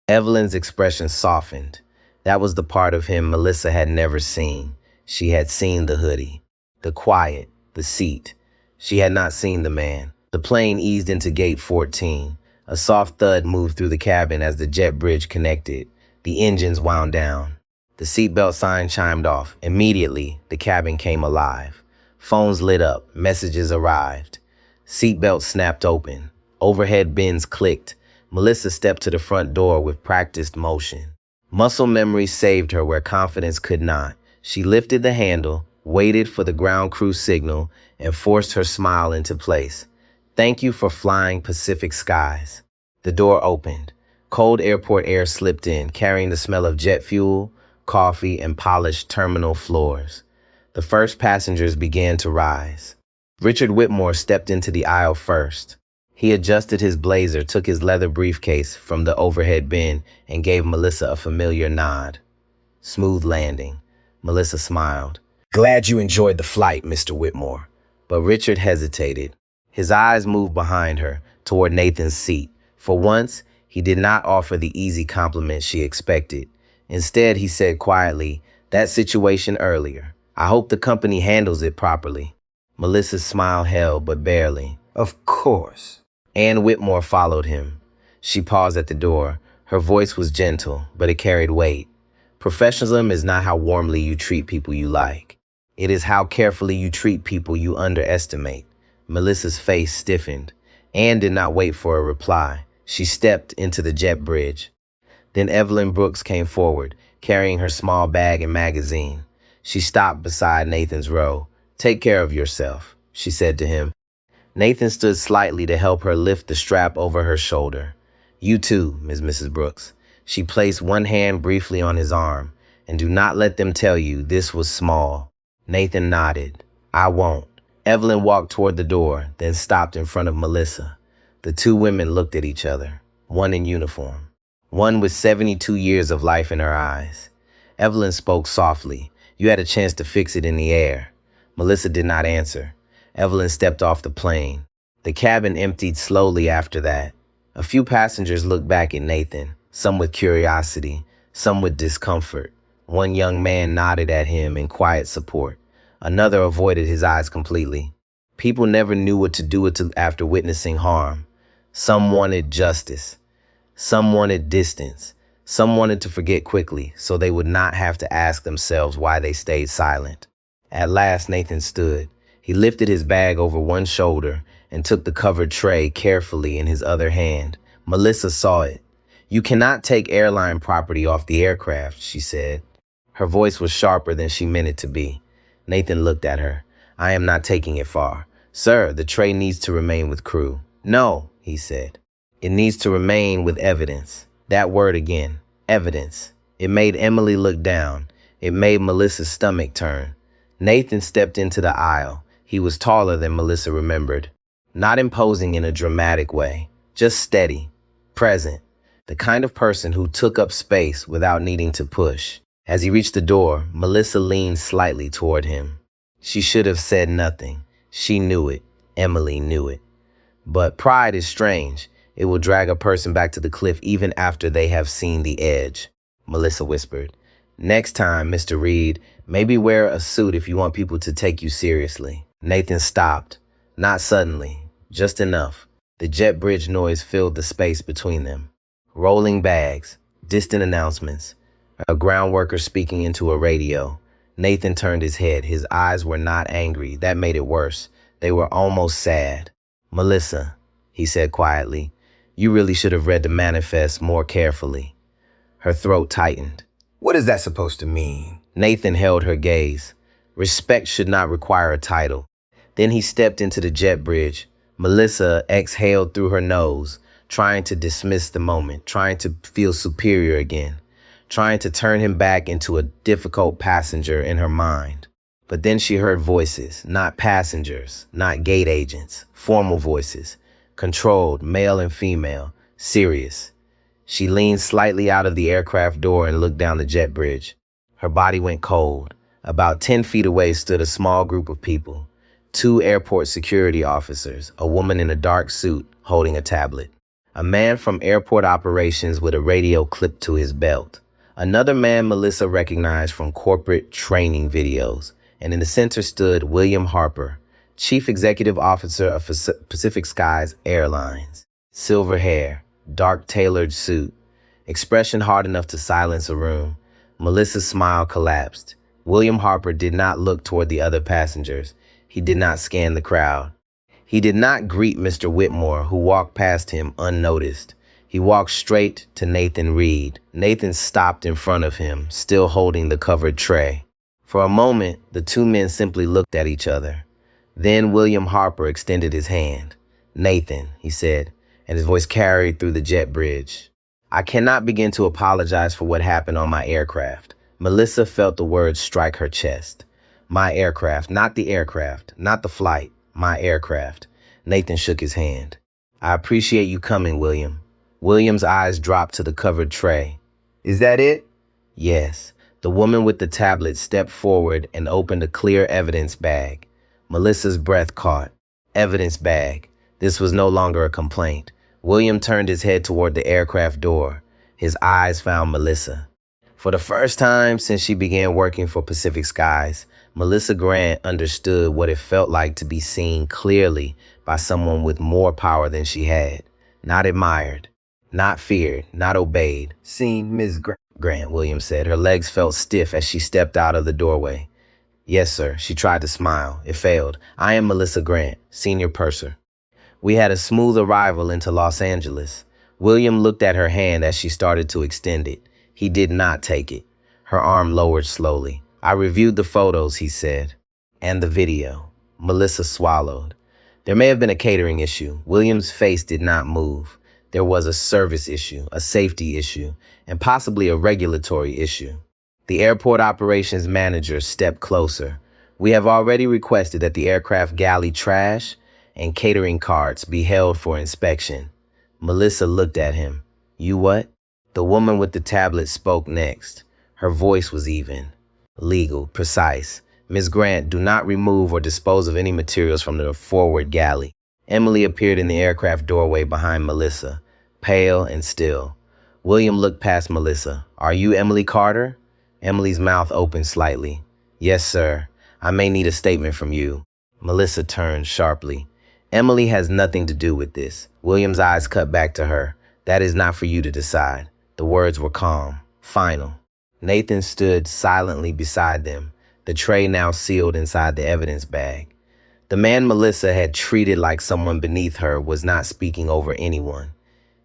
B: Evelyn's expression softened. That was the part of him Melissa had never seen. She had seen the hoodie, the quiet, the seat. She had not seen the man. The plane eased into gate 14. A soft thud moved through the cabin as the jet bridge connected. The engines wound down. The seatbelt sign chimed off. Immediately, the cabin came alive. Phones lit up. Messages arrived. Seatbelts snapped open. Overhead bins clicked. Melissa stepped to the front door with practiced motion. Muscle memory saved her where confidence could not. She lifted the handle, waited for the ground crew signal, and forced her smile into place. "Thank you for flying Pacific skies." The door opened. Cold airport air slipped in, carrying the smell of jet fuel, coffee, and polished terminal floors. The first passengers began to rise. Richard Whitmore stepped into the aisle first. He adjusted his blazer, took his leather briefcase from the overhead bin, and gave Melissa a familiar nod. "Smooth landing." Melissa smiled. "Glad you enjoyed the flight, Mr. Whitmore." But Richard hesitated. His eyes moved behind her, toward Nathan's seat. For once, he did not offer the easy compliment she expected. Instead, he said quietly, "That situation earlier. I hope the company handles it properly." Melissa's smile held, but barely.
C: Of course.
B: Ann Whitmore followed him. She paused at the door. Her voice was gentle, but it carried weight. "Professionalism is not how warmly you treat people you like. It is how carefully you treat people you underestimate." Melissa's face stiffened. Ann did not wait for a reply. She stepped into the jet bridge. Then Evelyn Brooks came forward, carrying her small bag and magazine. She stopped beside Nathan's row. "Take care of yourself," she said to him. Nathan stood slightly to help her lift the strap over her shoulder. "You too, Mrs. Brooks." She placed one hand briefly on his arm. "And do not let them tell you this was small." Nathan nodded. "I won't." Evelyn walked toward the door, then stopped in front of Melissa. The two women looked at each other, one in uniform, one with 72 years of life in her eyes. Evelyn spoke softly. "You had a chance to fix it in the air." Melissa did not answer. Evelyn stepped off the plane. The cabin emptied slowly after that. A few passengers looked back at Nathan, some with curiosity, some with discomfort. One young man nodded at him in quiet support. Another avoided his eyes completely. People never knew what to do after witnessing harm. Some wanted justice. Some wanted distance. Some wanted to forget quickly so they would not have to ask themselves why they stayed silent. At last, Nathan stood. He lifted his bag over one shoulder and took the covered tray carefully in his other hand. Melissa saw it. "You cannot take airline property off the aircraft," she said. Her voice was sharper than she meant it to be. Nathan looked at her. "I am not taking it far." "Sir, the tray needs to remain with crew." "No," he said. "It needs to remain with evidence." That word again, evidence. It made Emily look down. It made Melissa's stomach turn. Nathan stepped into the aisle. He was taller than Melissa remembered. Not imposing in a dramatic way, just steady, present. The kind of person who took up space without needing to push. As he reached the door, Melissa leaned slightly toward him. She should have said nothing. She knew it. Emily knew it. But pride is strange. It will drag a person back to the cliff even after they have seen the edge. Melissa whispered. "Next time, Mr. Reed, maybe wear a suit if you want people to take you seriously." Nathan stopped. Not suddenly, just enough. The jet bridge noise filled the space between them. Rolling bags, distant announcements, a ground worker speaking into a radio. Nathan turned his head. His eyes were not angry. That made it worse. They were almost sad. "Melissa," he said quietly, "you really should have read the manifest more carefully." Her throat tightened.
C: What is that supposed to mean?
B: Nathan held her gaze. Respect should not require a title. Then he stepped into the jet bridge. Melissa exhaled through her nose, trying to dismiss the moment, trying to feel superior again, trying to turn him back into a difficult passenger in her mind. But then she heard voices, not passengers, not gate agents, formal voices, controlled, male and female, serious. She leaned slightly out of the aircraft door and looked down the jet bridge. Her body went cold. About 10 feet away stood a small group of people. 2 airport security officers, a woman in a dark suit holding a tablet. A man from airport operations with a radio clipped to his belt. Another man Melissa recognized from corporate training videos. And in the center stood William Harper, Chief Executive Officer of Pacific Skies Airlines. Silver hair, dark tailored suit, expression hard enough to silence a room. Melissa's smile collapsed. William Harper did not look toward the other passengers. He did not scan the crowd. He did not greet Mr. Whitmore, who walked past him unnoticed. He walked straight to Nathan Reed. Nathan stopped in front of him, still holding the covered tray. For a moment, the 2 men simply looked at each other. Then William Harper extended his hand. "Nathan," he said, and his voice carried through the jet bridge. "I cannot begin to apologize for what happened on my aircraft." Melissa felt the words strike her chest. "My aircraft, not the aircraft, not the flight, my aircraft." Nathan shook his hand. "I appreciate you coming, William." William's eyes dropped to the covered tray.
C: Is that it?
B: "Yes." The woman with the tablet stepped forward and opened a clear evidence bag. Melissa's breath caught. Evidence bag. This was no longer a complaint. William turned his head toward the aircraft door. His eyes found Melissa. For the first time since she began working for Pacific Skies, Melissa Grant understood what it felt like to be seen clearly by someone with more power than she had. Not admired, not feared, not obeyed.
C: Seen Ms.
B: Grant, Williams said. Her legs felt stiff as she stepped out of the doorway. "Yes, sir." She tried to smile. It failed. "I am Melissa Grant, senior purser. We had a smooth arrival into Los Angeles." William looked at her hand as she started to extend it. He did not take it. Her arm lowered slowly. "I reviewed the photos," he said. "And the video." Melissa swallowed. There may have been a catering issue. William's face did not move. There was a service issue, a safety issue, and possibly a regulatory issue. The airport operations manager stepped closer. "We have already requested that the aircraft galley trash and catering carts be held for inspection." Melissa looked at him. "You what?" The woman with the tablet spoke next. Her voice was even, legal, precise. "Ms. Grant, do not remove or dispose of any materials from the forward galley." Emily appeared in the aircraft doorway behind Melissa, pale and still. William looked past Melissa. "Are you Emily Carter?" Emily's mouth opened slightly. "Yes, sir. I may need a statement from you." Melissa turned sharply. "Emily has nothing to do with this." William's eyes cut back to her. "That is not for you to decide." The words were calm, final. Nathan stood silently beside them, the tray now sealed inside the evidence bag. The man Melissa had treated like someone beneath her was not speaking over anyone.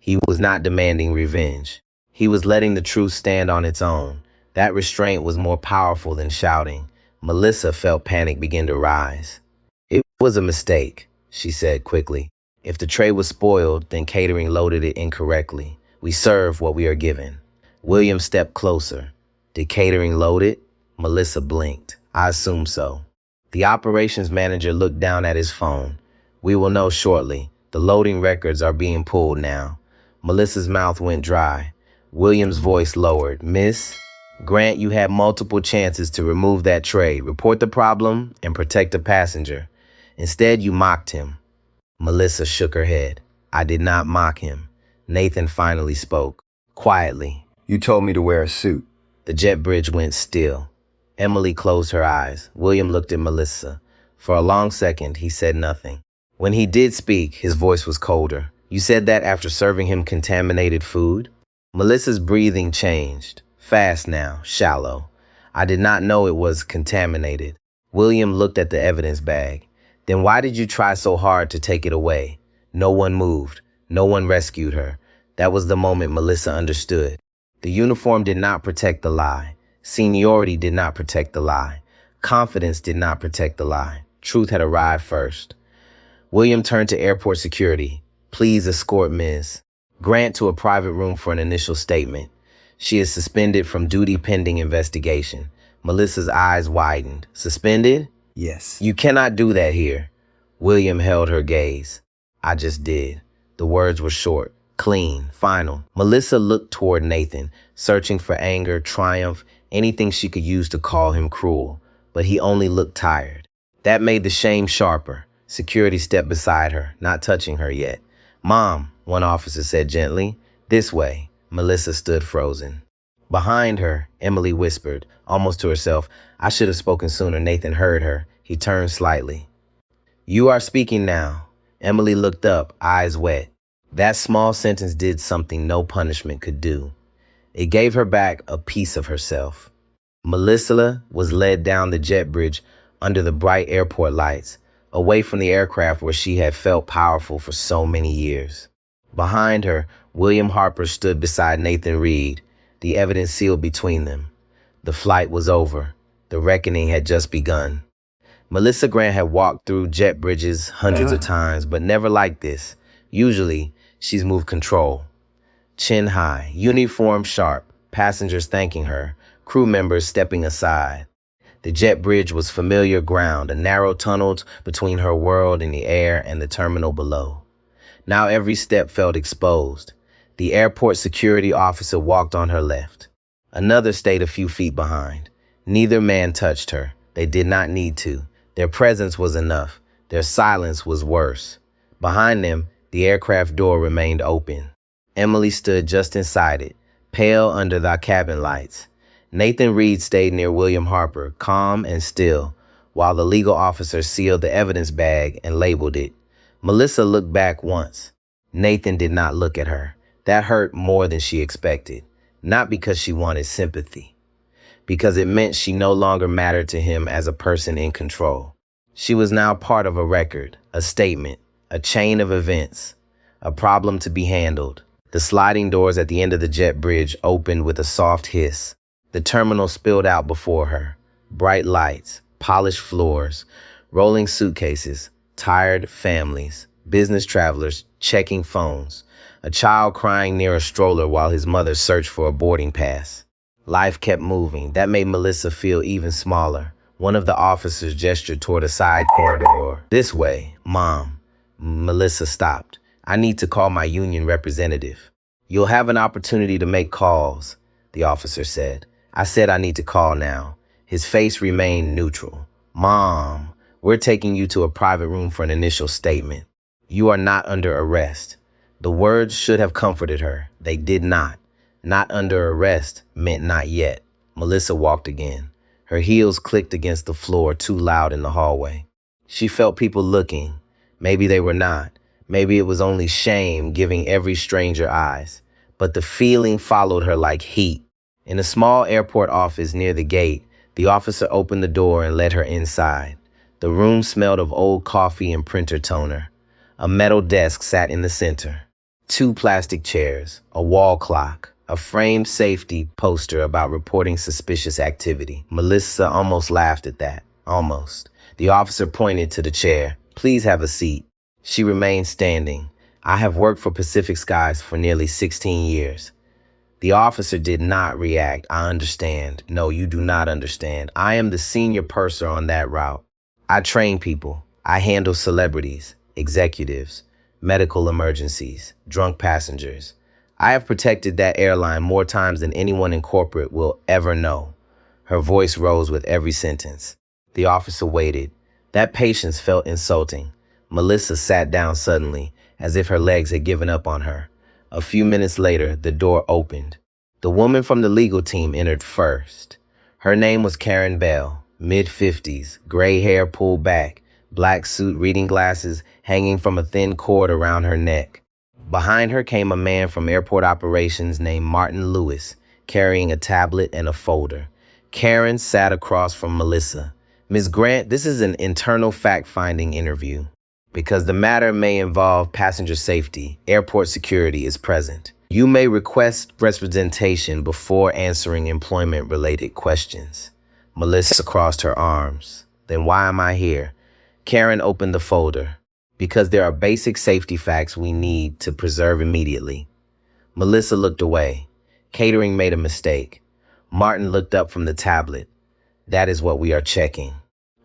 B: He was not demanding revenge. He was letting the truth stand on its own. That restraint was more powerful than shouting. Melissa felt panic begin to rise. "It was a mistake," she said quickly. "If the tray was spoiled, then catering loaded it incorrectly. We serve what we are given." William stepped closer. "Did catering load it?" Melissa blinked. "I assume so." The operations manager looked down at his phone. "We will know shortly. The loading records are being pulled now." Melissa's mouth went dry. William's voice lowered. "Miss Grant, you had multiple chances to remove that tray, report the problem, and protect the passenger. Instead, you mocked him." Melissa shook her head. "I did not mock him." Nathan finally spoke, quietly.
C: You told me to wear a suit.
B: The jet bridge went still. Emily closed her eyes. William looked at Melissa. For a long second, he said nothing. When he did speak, his voice was colder. "You said that after serving him contaminated food?" Melissa's breathing changed. Fast now, shallow. "I did not know it was contaminated." William looked at the evidence bag. "Then why did you try so hard to take it away?" No one moved. No one rescued her. That was the moment Melissa understood. The uniform did not protect the lie. Seniority did not protect the lie. Confidence did not protect the lie. Truth had arrived first. William turned to airport security. Please escort Ms. Grant to a private room for an initial statement. She is suspended from duty pending investigation. Melissa's eyes widened. Suspended?
C: Yes.
B: You cannot do that here. William held her gaze. I just did. The words were short, clean, final. Melissa looked toward Nathan, searching for anger, triumph, anything she could use to call him cruel. But he only looked tired. That made the shame sharper. Security stepped beside her, not touching her yet. Mom, one officer said gently. This way. Melissa stood frozen. Behind her, Emily whispered, almost to herself. I should have spoken sooner. Nathan heard her. He turned slightly. You are speaking now. Emily looked up, eyes wet. That small sentence did something no punishment could do. It gave her back a piece of herself. Melissa was led down the jet bridge under the bright airport lights, away from the aircraft where she had felt powerful for so many years. Behind her, William Harper stood beside Nathan Reed, the evidence sealed between them. The flight was over. The reckoning had just begun. Melissa Grant had walked through jet bridges hundreds of times, but never like this. Usually, she's moved control. Chin high, uniform sharp, passengers thanking her, crew members stepping aside. The jet bridge was familiar ground, a narrow tunnel between her world in the air and the terminal below. Now every step felt exposed. The airport security officer walked on her left. Another stayed a few feet behind. Neither man touched her. They did not need to. Their presence was enough. Their silence was worse. Behind them, the aircraft door remained open. Emily stood just inside it, pale under the cabin lights. Nathan Reed stayed near William Harper, calm and still, while the legal officer sealed the evidence bag and labeled it. Melissa looked back once. Nathan did not look at her. That hurt more than she expected, not because she wanted sympathy, because it meant she no longer mattered to him as a person in control. She was now part of a record, a statement, a chain of events, a problem to be handled. The sliding doors at the end of the jet bridge opened with a soft hiss. The terminal spilled out before her. Bright lights, polished floors, rolling suitcases, tired families, business travelers checking phones, a child crying near a stroller while his mother searched for a boarding pass. Life kept moving. That made Melissa feel even smaller. One of the officers gestured toward a side corridor. This way, Mom. Melissa stopped. I need to call my union representative. You'll have an opportunity to make calls, the officer said. I said I need to call now. His face remained neutral. Mom, we're taking you to a private room for an initial statement. You are not under arrest. The words should have comforted her. They did not. Not under arrest meant not yet. Melissa walked again. Her heels clicked against the floor too loud in the hallway. She felt people looking. Maybe they were not. Maybe it was only shame giving every stranger eyes. But the feeling followed her like heat. In a small airport office near the gate, the officer opened the door and led her inside. The room smelled of old coffee and printer toner. A metal desk sat in the center. 2 plastic chairs, a wall clock, a framed safety poster about reporting suspicious activity. Melissa almost laughed at that. Almost. The officer pointed to the chair. Please have a seat. She remained standing. I have worked for Pacific Skies for nearly 16 years. The officer did not react. I understand. No, you do not understand. I am the senior purser on that route. I train people. I handle celebrities, executives, medical emergencies, drunk passengers. I have protected that airline more times than anyone in corporate will ever know. Her voice rose with every sentence. The officer waited. That patience felt insulting. Melissa sat down suddenly, as if her legs had given up on her. A few minutes later, the door opened. The woman from the legal team entered first. Her name was Karen Bell, mid-50s, gray hair pulled back, black suit, reading glasses hanging from a thin cord around her neck. Behind her came a man from airport operations named Martin Lewis, carrying a tablet and a folder. Karen sat across from Melissa. Ms. Grant, this is an internal fact-finding interview. Because the matter may involve passenger safety, airport security is present. You may request representation before answering employment-related questions. Melissa crossed her arms. Then why am I here? Karen opened the folder. Because there are basic safety facts we need to preserve immediately. Melissa looked away. Catering made a mistake. Martin looked up from the tablet. That is what we are checking.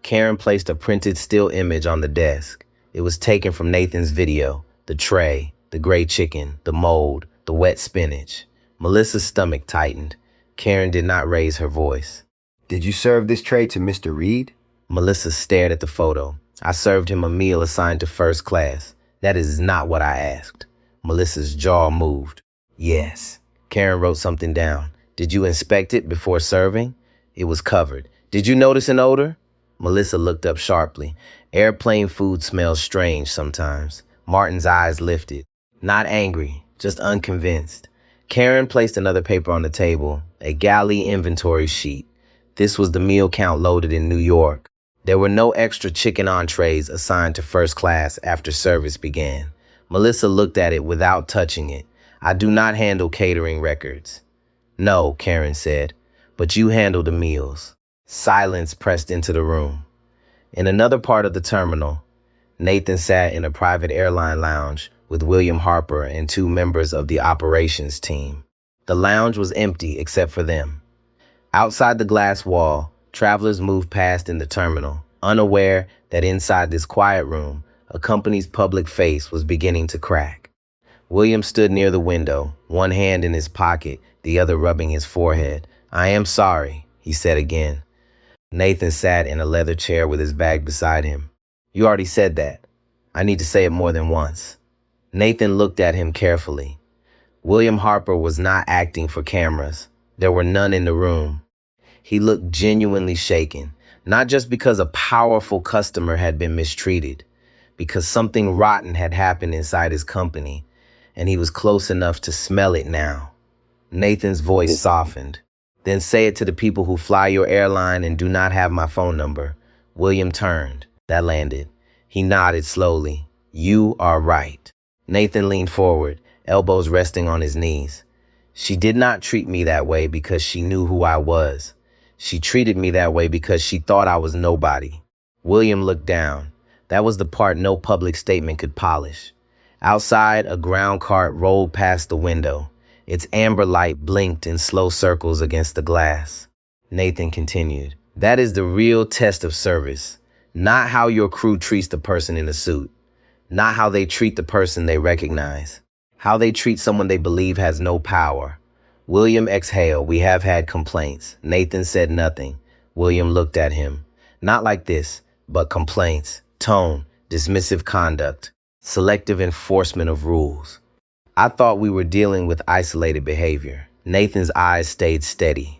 B: Karen placed a printed still image on the desk. It was taken from Nathan's video. The tray, the gray chicken, the mold, the wet spinach. Melissa's stomach tightened. Karen did not raise her voice.
C: Did you serve this tray to Mr. Reed?
B: Melissa stared at the photo. I served him a meal assigned to first class. That is not what I asked. Melissa's jaw moved. Yes. Karen wrote something down. Did you inspect it before serving? It was covered. Did you notice an odor? Melissa looked up sharply. Airplane food smells strange sometimes. Martin's eyes lifted. Not angry, just unconvinced. Karen placed another paper on the table, a galley inventory sheet. This was the meal count loaded in New York. There were no extra chicken entrees assigned to first class after service began. Melissa looked at it without touching it. I do not handle catering records. No, Karen said, but you handle the meals. Silence pressed into the room. In another part of the terminal, Nathan sat in a private airline lounge with William Harper and two members of the operations team. The lounge was empty except for them. Outside the glass wall, travelers moved past in the terminal, unaware that inside this quiet room, a company's public face was beginning to crack. William stood near the window, one hand in his pocket, the other rubbing his forehead. I am sorry, he said again. Nathan sat in a leather chair with his bag beside him. You already said that. I need to say it more than once. Nathan looked at him carefully. William Harper was not acting for cameras. There were none in the room. He looked genuinely shaken, not just because a powerful customer had been mistreated, because something rotten had happened inside his company, and he was close enough to smell it now. Nathan's voice softened. Then say it to the people who fly your airline and do not have my phone number. William turned. That landed. He nodded slowly. You are right. Nathan leaned forward, elbows resting on his knees. She did not treat me that way because she knew who I was. She treated me that way because she thought I was nobody. William looked down. That was the part no public statement could polish. Outside, a ground cart rolled past the window. Its amber light blinked in slow circles against the glass. Nathan continued. That is the real test of service. Not how your crew treats the person in the suit. Not how they treat the person they recognize. How they treat someone they believe has no power. William exhaled. We have had complaints. Nathan said nothing. William looked at him. Not like this, but complaints. Tone, dismissive conduct, selective enforcement of rules. I thought we were dealing with isolated behavior. Nathan's eyes stayed steady.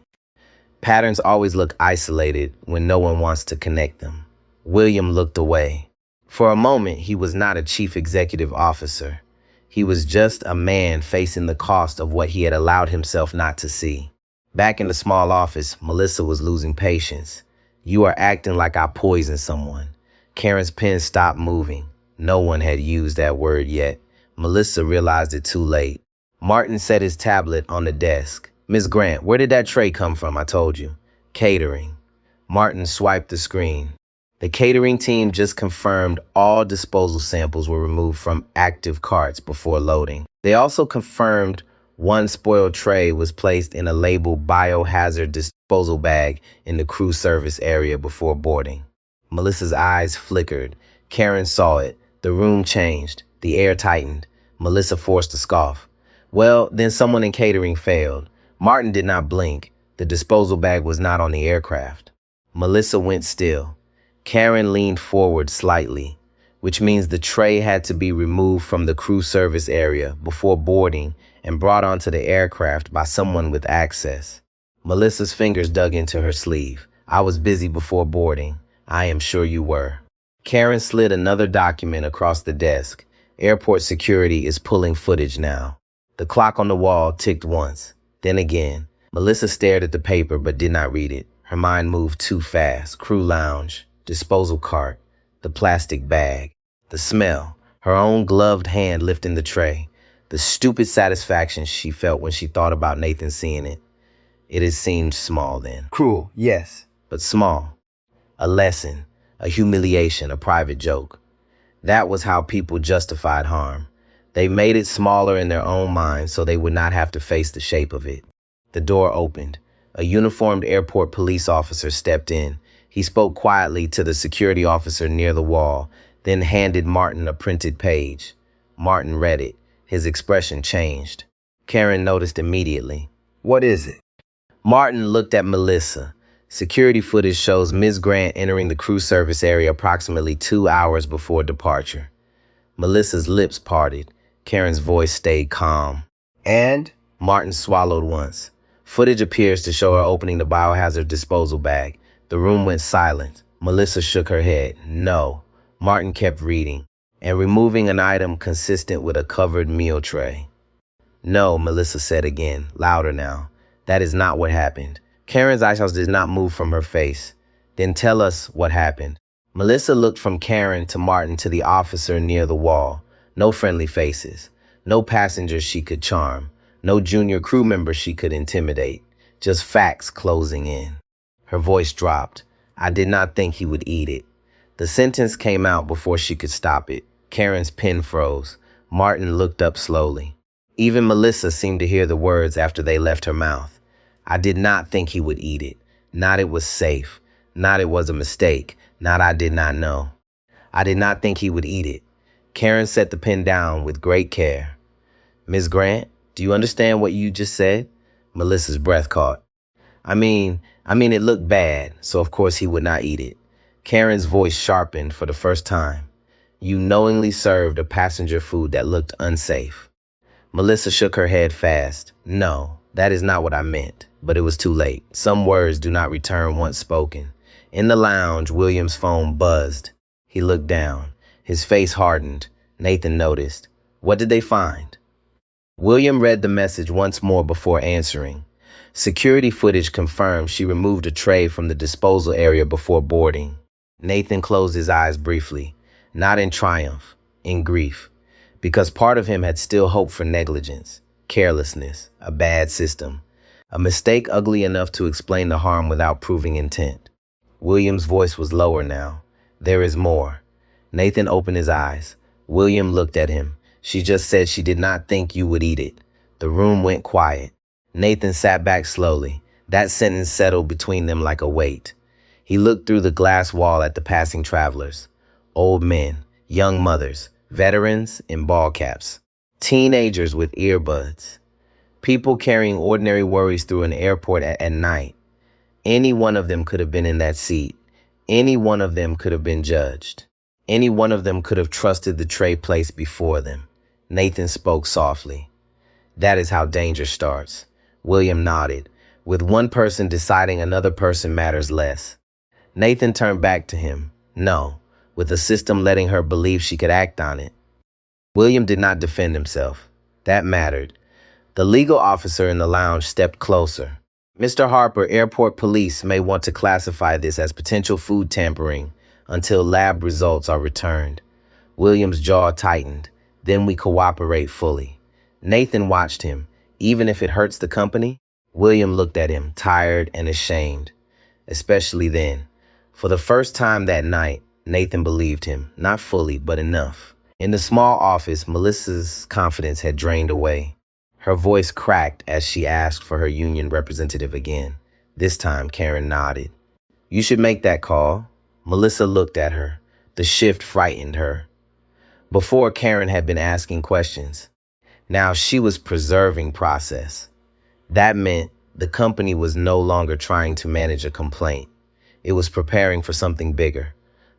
B: Patterns always look isolated when no one wants to connect them. William looked away. For a moment, he was not a chief executive officer. He was just a man facing the cost of what he had allowed himself not to see. Back in the small office, Melissa was losing patience. You are acting like I poisoned someone. Karen's pen stopped moving. No one had used that word yet. Melissa realized it too late. Martin set his tablet on the desk. Miss Grant, where did that tray come from? I told you. Catering. Martin swiped the screen. The catering team just confirmed all disposal samples were removed from active carts before loading. They also confirmed one spoiled tray was placed in a labeled biohazard disposal bag in the crew service area before boarding. Melissa's eyes flickered. Karen saw it. The room changed. The air tightened. Melissa forced a scoff. Well, then someone in catering failed. Martin did not blink. The disposal bag was not on the aircraft. Melissa went still. Karen leaned forward slightly, which means the tray had to be removed from the crew service area before boarding and brought onto the aircraft by someone with access. Melissa's fingers dug into her sleeve. I was busy before boarding. I am sure you were. Karen slid another document across the desk. Airport security is pulling footage now. The clock on the wall ticked once, then again. Melissa stared at the paper but did not read it. Her mind moved too fast. Crew lounge, disposal cart, the plastic bag, the smell, her own gloved hand lifting the tray, The stupid satisfaction she felt when she thought about Nathan seeing it. It had seemed small then.
C: Cruel, yes.
B: But small. A lesson, a humiliation, a private joke. That was how people justified harm. They made it smaller in their own minds so they would not have to face the shape of it. The door opened. A uniformed airport police officer stepped in. He spoke quietly to the security officer near the wall, then handed Martin a printed page. Martin read it. His expression changed. Karen noticed immediately.
C: What is it?
B: Martin looked at Melissa. Security footage shows Ms. Grant entering the crew service area approximately 2 hours before departure. Melissa's lips parted. Karen's voice stayed calm.
C: And?
B: Martin swallowed once. Footage appears to show her opening the biohazard disposal bag. The room went silent. Melissa shook her head. No. Martin kept reading and removing an item consistent with a covered meal tray. No, Melissa said again, louder now. That is not what happened. Karen's eyebrows did not move from her face. Then tell us what happened. Melissa looked from Karen to Martin to the officer near the wall. No friendly faces. No passengers she could charm. No junior crew member she could intimidate. Just facts closing in. Her voice dropped. I did not think he would eat it. The sentence came out before she could stop it. Karen's pen froze. Martin looked up slowly. Even Melissa seemed to hear the words after they left her mouth. I did not think he would eat it. Not it was safe. Not it was a mistake. Not I did not know. I did not think he would eat it. Karen set the pen down with great care. Ms. Grant, do you understand what you just said? Melissa's breath caught. I mean, it looked bad, so of course he would not eat it. Karen's voice sharpened for the first time. You knowingly served a passenger food that looked unsafe. Melissa shook her head fast. No, that is not what I meant. But it was too late. Some words do not return once spoken. In the lounge, William's phone buzzed. He looked down. His face hardened. Nathan noticed. What did they find? William read the message once more before answering. Security footage confirmed she removed a tray from the disposal area before boarding. Nathan closed his eyes briefly, not in triumph, in grief, because part of him had still hoped for negligence, carelessness, a bad system, a mistake ugly enough to explain the harm without proving intent. William's voice was lower now. There is more. Nathan opened his eyes. William looked at him. She just said she did not think you would eat it. The room went quiet. Nathan sat back slowly. That sentence settled between them like a weight. He looked through the glass wall at the passing travelers. Old men, young mothers, veterans in ball caps, teenagers with earbuds, people carrying ordinary worries through an airport at night. Any one of them could have been in that seat. Any one of them could have been judged. Any one of them could have trusted the tray placed before them. Nathan spoke softly. That is how danger starts. William nodded. With one person deciding another person matters less. Nathan turned back to him. No, with the system letting her believe she could act on it. William did not defend himself. That mattered. The legal officer in the lounge stepped closer. Mr. Harper, airport police may want to classify this as potential food tampering until lab results are returned. William's jaw tightened. Then we cooperate fully. Nathan watched him. Even if it hurts the company? William looked at him, tired and ashamed. Especially then. For the first time that night, Nathan believed him. Not fully, but enough. In the small office, Melissa's confidence had drained away. Her voice cracked as she asked for her union representative again. This time, Karen nodded. You should make that call. Melissa looked at her. The shift frightened her. Before, Karen had been asking questions. Now she was preserving process. That meant the company was no longer trying to manage a complaint. It was preparing for something bigger.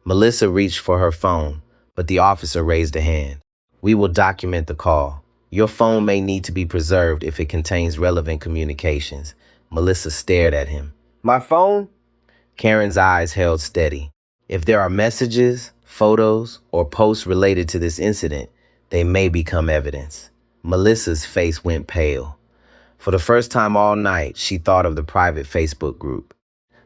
B: Melissa reached for her phone, but the officer raised a hand. We will document the call. Your phone may need to be preserved if it contains relevant communications. Melissa stared at him.
C: My phone?
B: Karen's eyes held steady. If there are messages, photos, or posts related to this incident, they may become evidence. Melissa's face went pale. For the first time all night, she thought of the private Facebook group.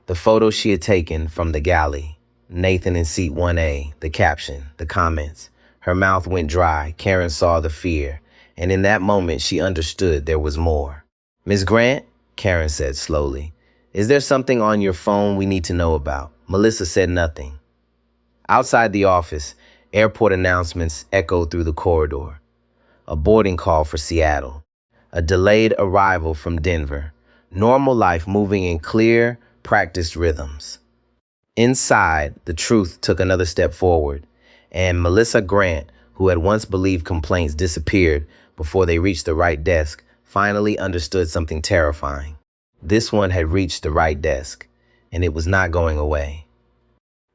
B: The photo she had taken from the galley. Nathan in seat 1A, the caption, the comments. Her mouth went dry. Karen saw the fear, And in that moment, she understood there was more. "Miss Grant," Karen said slowly, "is there something on your phone we need to know about?" Melissa said nothing. Outside the office, airport announcements echoed through the corridor. A boarding call for Seattle. A delayed arrival from Denver. Normal life moving in clear, practiced rhythms. Inside, the truth took another step forward, and Melissa Grant, who had once believed complaints disappeared before they reached the right desk, finally understood something terrifying. This one had reached the right desk, and it was not going away.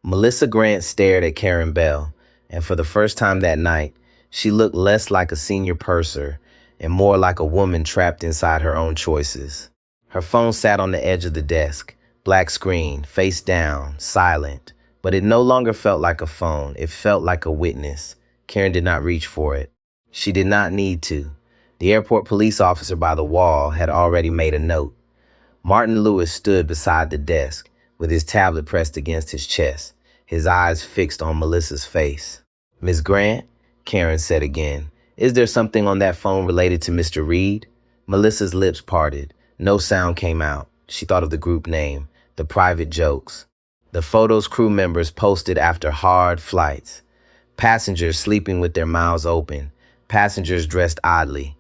B: Melissa Grant stared at Karen Bell, and for the first time that night, she looked less like a senior purser and more like a woman trapped inside her own choices. Her phone sat on the edge of the desk, black screen, face down, silent, but it no longer felt like a phone. It felt like a witness. Karen did not reach for it. She did not need to. The airport police officer by the wall had already made a note. Martin Lewis stood beside the desk, with his tablet pressed against his chest, his eyes fixed on Melissa's face. "Miss Grant," Karen said again, "is there something on that phone related to Mr. Reed?" Melissa's lips parted. No sound came out. She thought of the group name, the private jokes, the photos crew members posted after hard flights, passengers sleeping with their mouths open, passengers dressed oddly,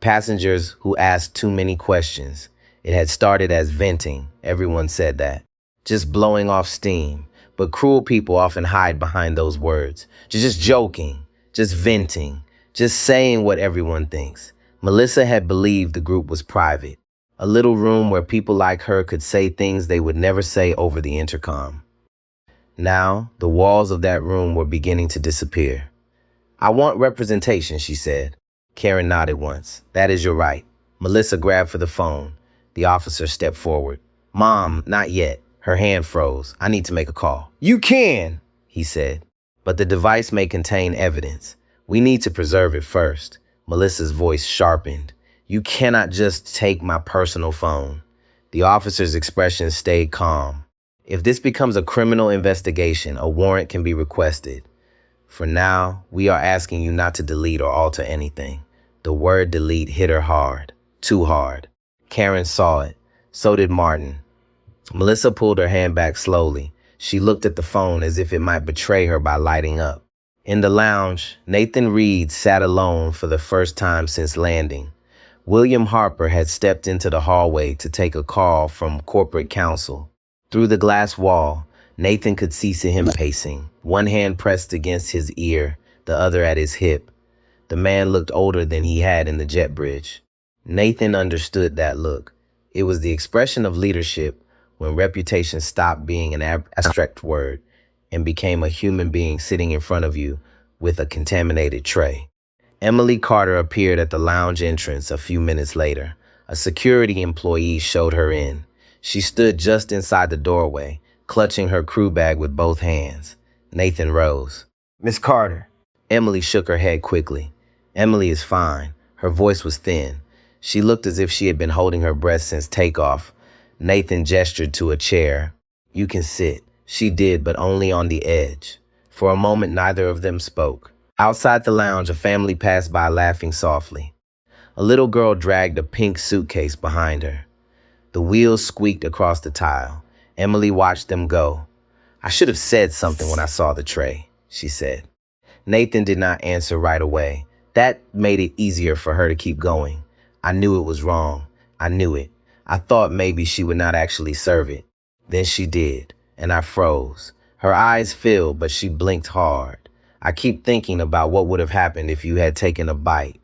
B: passengers who asked too many questions. It had started as venting, everyone said that, just blowing off steam, but cruel people often hide behind those words. Just joking, just venting, just saying what everyone thinks. Melissa had believed the group was private, a little room where people like her could say things they would never say over the intercom. Now, the walls of that room were beginning to disappear. "I want representation," she said. Karen nodded once. "That is your right." Melissa grabbed for the phone. The officer stepped forward. "Mom, not yet." Her hand froze. "I need to make a call." "You can," he said. "But the device may contain evidence. We need to preserve it first." Melissa's voice sharpened. "You cannot just take my personal phone." The officer's expression stayed calm. "If this becomes a criminal investigation, a warrant can be requested. For now, we are asking you not to delete or alter anything." The word delete hit her hard. Too hard. Karen saw it. So did Martin. Melissa pulled her hand back slowly. She looked at the phone as if it might betray her by lighting up. In the lounge, Nathan Reed sat alone for the first time since landing. William Harper had stepped into the hallway to take a call from corporate counsel. Through the glass wall, Nathan could see him pacing, one hand pressed against his ear, the other at his hip. The man looked older than he had in the jet bridge. Nathan understood that look. It was the expression of leadership when reputation stopped being an abstract word and became a human being sitting in front of you with a contaminated tray. Emily Carter appeared at the lounge entrance a few minutes later. A security employee showed her in. She stood just inside the doorway, clutching her crew bag with both hands. Nathan rose.
C: "Miss Carter."
B: Emily shook her head quickly. "Emily is fine." Her voice was thin. She looked as if she had been holding her breath since takeoff. Nathan gestured to a chair. "You can sit." She did, but only on the edge. For a moment, neither of them spoke. Outside the lounge, a family passed by laughing softly. A little girl dragged a pink suitcase behind her. The wheels squeaked across the tile. Emily watched them go. "I should have said something when I saw the tray," she said. Nathan did not answer right away. That made it easier for her to keep going. "I knew it was wrong. I knew it. I thought maybe she would not actually serve it. Then she did, and I froze." Her eyes filled, but she blinked hard. "I keep thinking about what would have happened if you had taken a bite."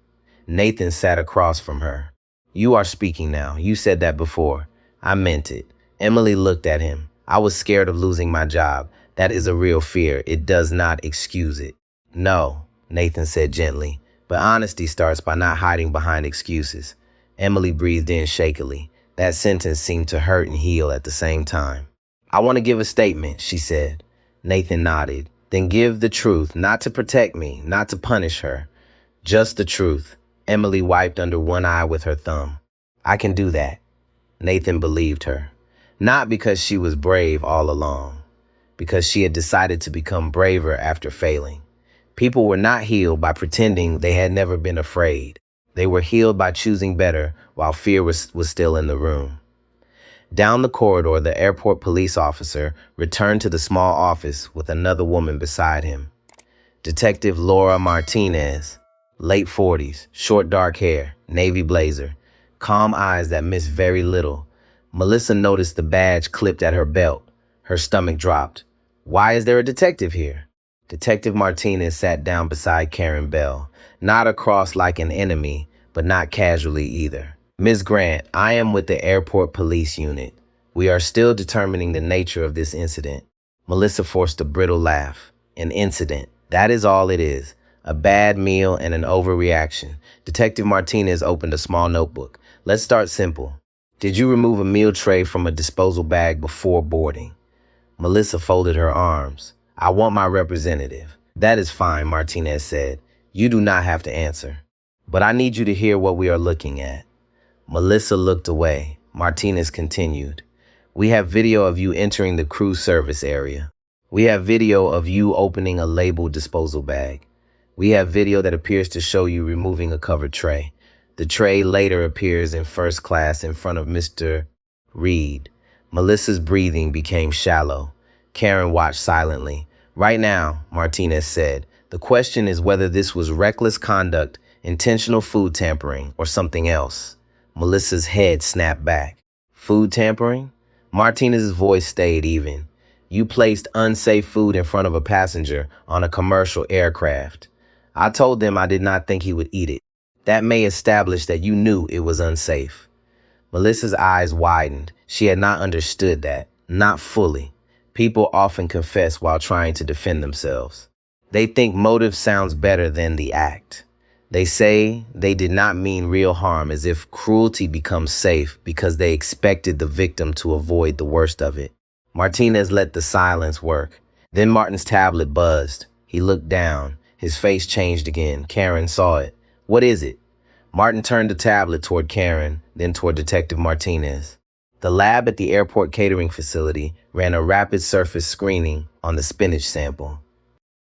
B: Nathan sat across from her. "You are speaking now. You said that before." "I meant it." Emily looked at him. "I was scared of losing my job. That is a real fear. It does not excuse it." "No," Nathan said gently, "but honesty starts by not hiding behind excuses." Emily breathed in shakily. That sentence seemed to hurt and heal at the same time. "I want to give a statement," she said. Nathan nodded. "Then give the truth, not to protect me, not to punish her. Just the truth." Emily wiped under one eye with her thumb. "I can do that." Nathan believed her. Not because she was brave all along, because she had decided to become braver after failing. People were not healed by pretending they had never been afraid. They were healed by choosing better while fear was still in the room. Down the corridor, the airport police officer returned to the small office with another woman beside him. Detective Laura Martinez, late 40s, short dark hair, navy blazer, calm eyes that missed very little. Melissa noticed the badge clipped at her belt. Her stomach dropped. Why is there a detective here? Detective Martinez sat down beside Karen Bell, not across like an enemy, but not casually either. Ms. Grant, I am with the airport police unit. We are still determining the nature of this incident. Melissa forced a brittle laugh. An incident. That is all it is. A bad meal and an overreaction. Detective Martinez opened a small notebook. Let's start simple. Did you remove a meal tray from a disposal bag before boarding? Melissa folded her arms. I want my representative. That is fine, Martinez said. You do not have to answer. But I need you to hear what we are looking at. Melissa looked away. Martinez continued. We have video of you entering the crew service area. We have video of you opening a labeled disposal bag. We have video that appears to show you removing a covered tray. The tray later appears in first class in front of Mr. Reed. Melissa's breathing became shallow. Karen watched silently. Right now, Martinez said, the question is whether this was reckless conduct, intentional food tampering, or something else. Melissa's head snapped back. Food tampering? Martinez's voice stayed even. You placed unsafe food in front of a passenger on a commercial aircraft. I told them I did not think he would eat it. That may establish that you knew it was unsafe. Melissa's eyes widened. She had not understood that. Not fully. People often confess while trying to defend themselves. They think motive sounds better than the act. They say they did not mean real harm, as if cruelty becomes safe because they expected the victim to avoid the worst of it. Martinez let the silence work. Then Martin's tablet buzzed. He looked down. His face changed again. Karen saw it. What is it? Martin turned the tablet toward Karen, then toward Detective Martinez. The lab at the airport catering facility ran a rapid surface screening on the spinach sample.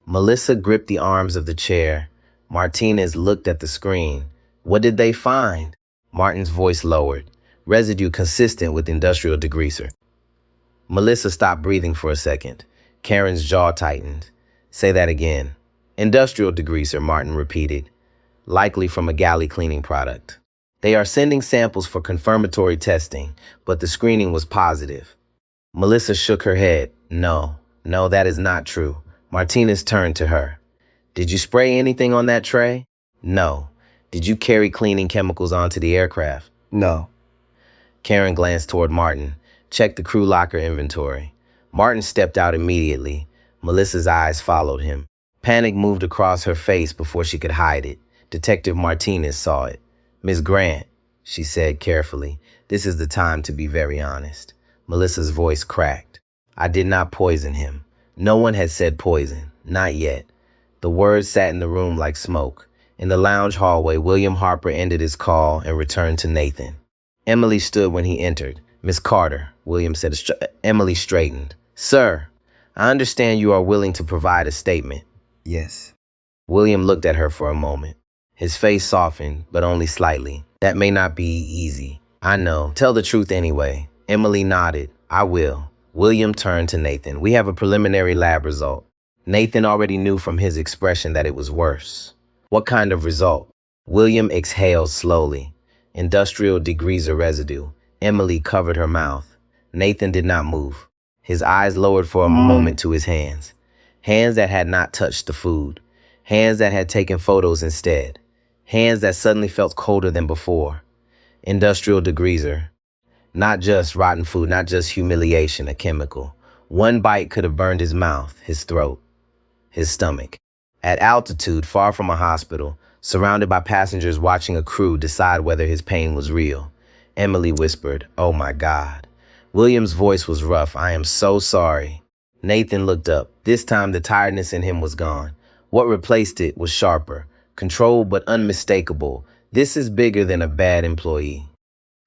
B: Melissa gripped the arms of the chair. Martinez looked at the screen. What did they find? Martin's voice lowered. Residue consistent with industrial degreaser. Melissa stopped breathing for a second. Karen's jaw tightened. Say that again. Industrial degreaser, Martin repeated. Likely from a galley cleaning product. They are sending samples for confirmatory testing, but the screening was positive. Melissa shook her head. No, that is not true. Martinez turned to her. Did you spray anything on that tray? No. Did you carry cleaning chemicals onto the aircraft?
C: No.
B: Karen glanced toward Martin, checked the crew locker inventory. Martin stepped out immediately. Melissa's eyes followed him. Panic moved across her face before she could hide it. Detective Martinez saw it. Miss Grant, she said carefully, this is the time to be very honest. Melissa's voice cracked. I did not poison him. No one had said poison. Not yet. The words sat in the room like smoke. In the lounge hallway, William Harper ended his call and returned to Nathan. Emily stood when he entered. Miss Carter, William said. Emily straightened. Sir, I understand you are willing to provide a statement.
C: Yes.
B: William looked at her for a moment. His face softened, but only slightly. That may not be easy. I know. Tell the truth anyway. Emily nodded. I will. William turned to Nathan. We have a preliminary lab result. Nathan already knew from his expression that it was worse. What kind of result? William exhaled slowly. Industrial degreaser residue. Emily covered her mouth. Nathan did not move. His eyes lowered for a moment to his hands. Hands that had not touched the food. Hands that had taken photos instead. Hands that suddenly felt colder than before. Industrial degreaser. Not just rotten food, not just humiliation, a chemical. One bite could have burned his mouth, his throat, his stomach. At altitude, far from a hospital, surrounded by passengers watching a crew decide whether his pain was real, Emily whispered, "Oh my God." William's voice was rough. "I am so sorry." Nathan looked up. This time the tiredness in him was gone. What replaced it was sharper, controlled but unmistakable. This is bigger than a bad employee.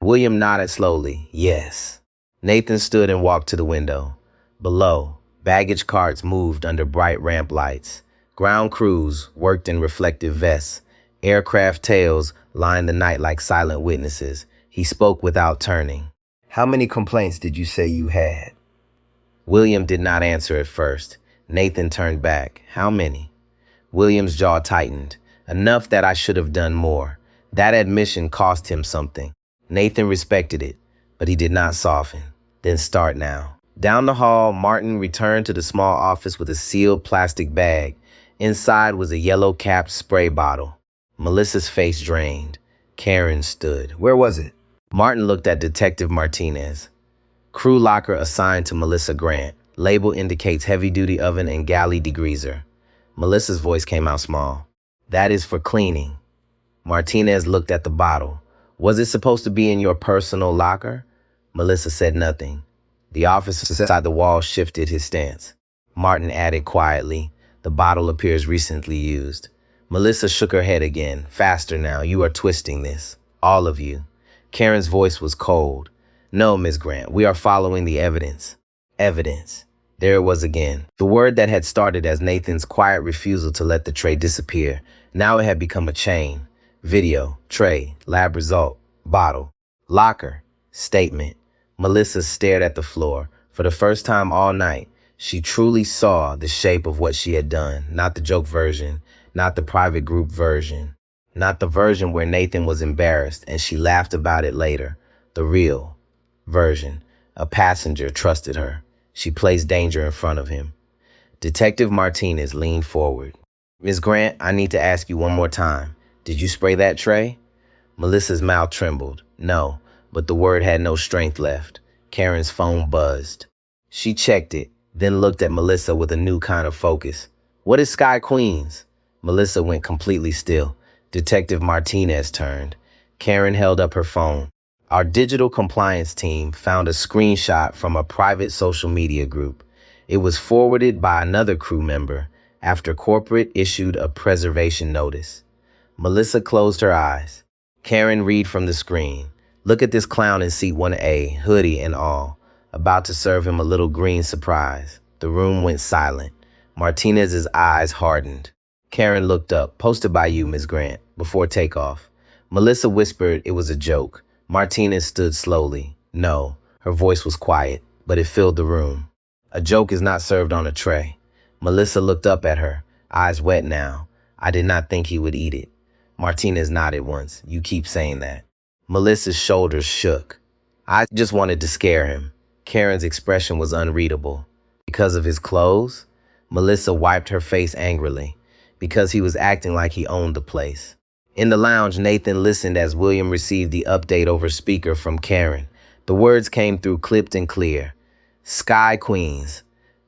B: William nodded slowly. Yes. Nathan stood and walked to the window. Below, baggage carts moved under bright ramp lights. Ground crews worked in reflective vests. Aircraft tails lined the night like silent witnesses. He spoke without turning.
C: How many complaints did you say you had?
B: William did not answer at first. Nathan turned back. How many? William's jaw tightened. Enough that I should have done more. That admission cost him something. Nathan respected it, but he did not soften. Then start now. Down the hall, Martin returned to the small office with a sealed plastic bag. Inside was a yellow-capped spray bottle. Melissa's face drained. Karen stood.
C: Where was it?
B: Martin looked at Detective Martinez. Crew locker assigned to Melissa Grant. Label indicates heavy-duty oven and galley degreaser. Melissa's voice came out small. That is for cleaning. Martinez looked at the bottle. Was it supposed to be in your personal locker? Melissa said nothing. The officer inside the wall shifted his stance. Martin added quietly, the bottle appears recently used. Melissa shook her head again. Faster now, you are twisting this. All of you. Karen's voice was cold. No, Miss Grant, we are following the evidence. Evidence. There it was again. The word that had started as Nathan's quiet refusal to let the tray disappear. Now it had become a chain. Video, tray, lab result, bottle, locker, statement. Melissa stared at the floor. For the first time all night, she truly saw the shape of what she had done. Not the joke version, not the private group version, not the version where Nathan was embarrassed and she laughed about it later. The real version. A passenger trusted her. She placed danger in front of him. Detective Martinez leaned forward. Ms. Grant, I need to ask you one more time. Did you spray that tray? Melissa's mouth trembled. No, but the word had no strength left. Karen's phone buzzed. She checked it, then looked at Melissa with a new kind of focus. What is Sky Queens? Melissa went completely still. Detective Martinez turned. Karen held up her phone. Our digital compliance team found a screenshot from a private social media group. It was forwarded by another crew member after corporate issued a preservation notice. Melissa closed her eyes. Karen read from the screen. Look at this clown in seat 1A, hoodie and all, about to serve him a little green surprise. The room went silent. Martinez's eyes hardened. Karen looked up. Posted by you, Ms. Grant, before takeoff. Melissa whispered it was a joke. Martinez stood slowly. No, her voice was quiet, but it filled the room. A joke is not served on a tray. Melissa looked up at her, eyes wet now. I did not think he would eat it. Martinez nodded once. You keep saying that. Melissa's shoulders shook. I just wanted to scare him. Karen's expression was unreadable. Because of his clothes? Melissa wiped her face angrily. Because he was acting like he owned the place. In the lounge, Nathan listened as William received the update over speaker from Karen. The words came through clipped and clear. Sky Queens.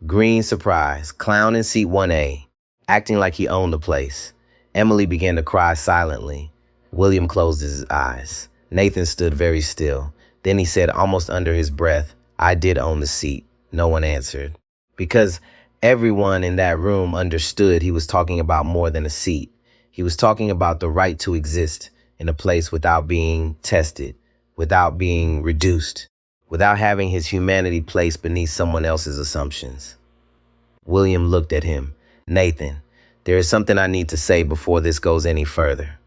B: Green surprise. Clown in seat 1A. Acting like he owned the place. Emily began to cry silently. William closed his eyes. Nathan stood very still. Then he said almost under his breath, I did own the seat. No one answered. Because everyone in that room understood he was talking about more than a seat. He was talking about the right to exist in a place without being tested, without being reduced, without having his humanity placed beneath someone else's assumptions. William looked at him. Nathan, there is something I need to say before this goes any further.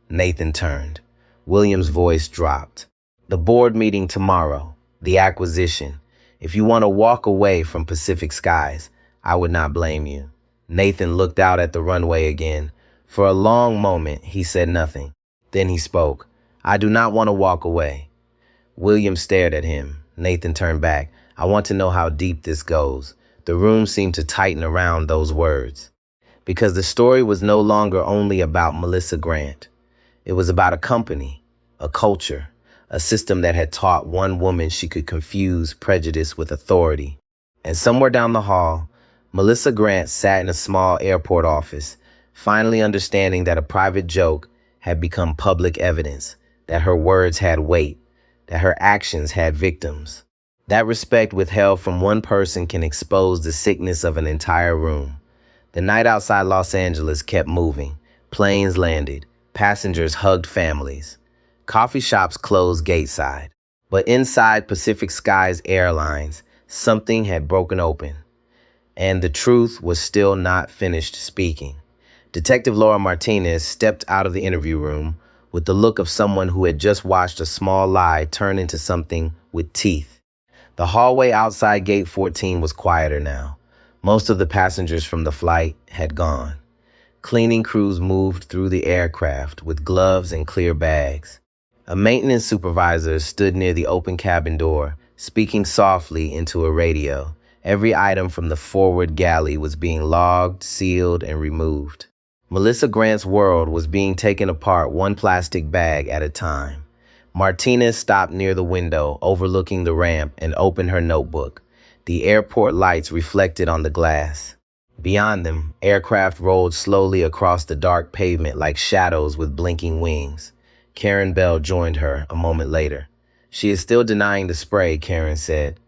B: Nathan turned. William's voice dropped. The board meeting tomorrow, the acquisition. If you want to walk away from Pacific Skies, I would not blame you. Nathan looked out at the runway again. For a long moment, he said nothing. Then he spoke. I do not want to walk away. William stared at him. Nathan turned back. I want to know how deep this goes. The room seemed to tighten around those words. Because the story was no longer only about Melissa Grant. It was about a company, a culture, a system that had taught one woman she could confuse prejudice with authority. And somewhere down the hall, Melissa Grant sat in a small airport office, finally understanding that a private joke had become public evidence, that her words had weight, that her actions had victims. That respect withheld from one person can expose the sickness of an entire room. The night outside Los Angeles kept moving. Planes landed. Passengers hugged families. Coffee shops closed gateside. But inside Pacific Skies Airlines, something had broken open. And the truth was still not finished speaking. Detective Laura Martinez stepped out of the interview room with the look of someone who had just watched a small lie turn into something with teeth. The hallway outside Gate 14 was quieter now. Most of the passengers from the flight had gone. Cleaning crews moved through the aircraft with gloves and clear bags. A maintenance supervisor stood near the open cabin door, speaking softly into a radio. Every item from the forward galley was being logged, sealed, and removed. Melissa Grant's world was being taken apart one plastic bag at a time. Martinez stopped near the window overlooking the ramp and opened her notebook. The airport lights reflected on the glass. Beyond them, aircraft rolled slowly across the dark pavement like shadows with blinking wings. Karen Bell joined her a moment later. "She is still denying the spray," Karen said.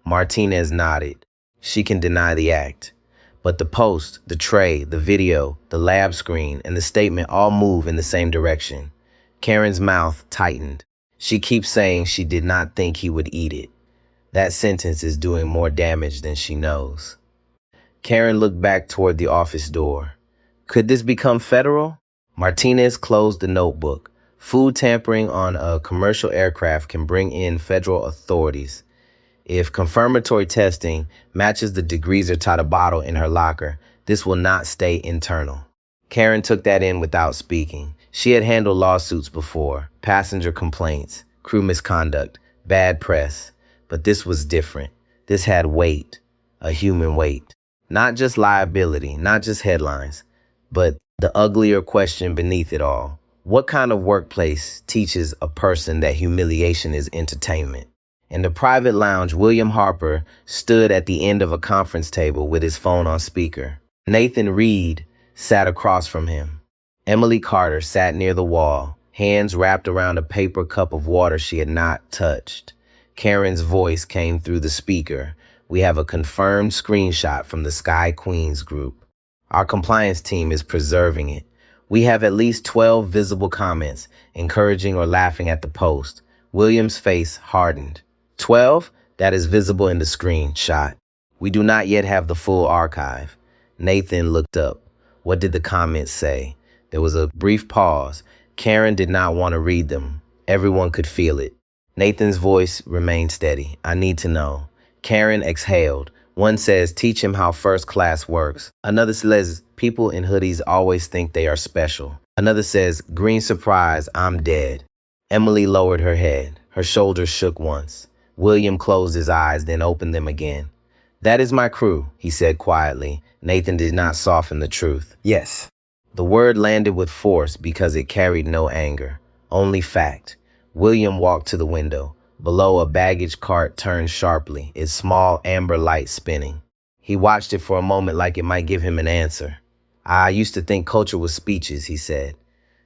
B: Martinez nodded. "She can deny the act. But the post, the tray, the video, the lab screen, and the statement all move in the same direction." Karen's mouth tightened. "She keeps saying she did not think he would eat it. That sentence is doing more damage than she knows." Karen looked back toward the office door. Could this become federal? Martinez closed the notebook. Food tampering on a commercial aircraft can bring in federal authorities. If confirmatory testing matches the degreaser tata bottle in her locker, this will not stay internal. Karen took that in without speaking. She had handled lawsuits before, passenger complaints, crew misconduct, bad press. But this was different. This had weight, a human weight. Not just liability, not just headlines, but the uglier question beneath it all. What kind of workplace teaches a person that humiliation is entertainment? In the private lounge, William Harper stood at the end of a conference table with his phone on speaker. Nathan Reed sat across from him. Emily Carter sat near the wall, hands wrapped around a paper cup of water she had not touched. Karen's voice came through the speaker. "We have a confirmed screenshot from the Sky Queens group. Our compliance team is preserving it. We have at least 12 visible comments, encouraging or laughing at the post." William's face hardened. 12? That is visible in the screenshot. We do not yet have the full archive. Nathan looked up. What did the comments say? There was a brief pause. Karen did not want to read them. Everyone could feel it. Nathan's voice remained steady. "I need to know." Karen exhaled. One says, "Teach him how first class works." Another says, "People in hoodies always think they are special." Another says, "Green surprise, I'm dead." Emily lowered her head. Her shoulders shook once. William closed his eyes, then opened them again. "That is my crew," he said quietly. Nathan did not soften the truth.
C: Yes.
B: The word landed with force because it carried no anger, only fact. William walked to the window. Below, a baggage cart turned sharply, its small amber light spinning. He watched it for a moment like it might give him an answer. "I used to think culture was speeches," he said.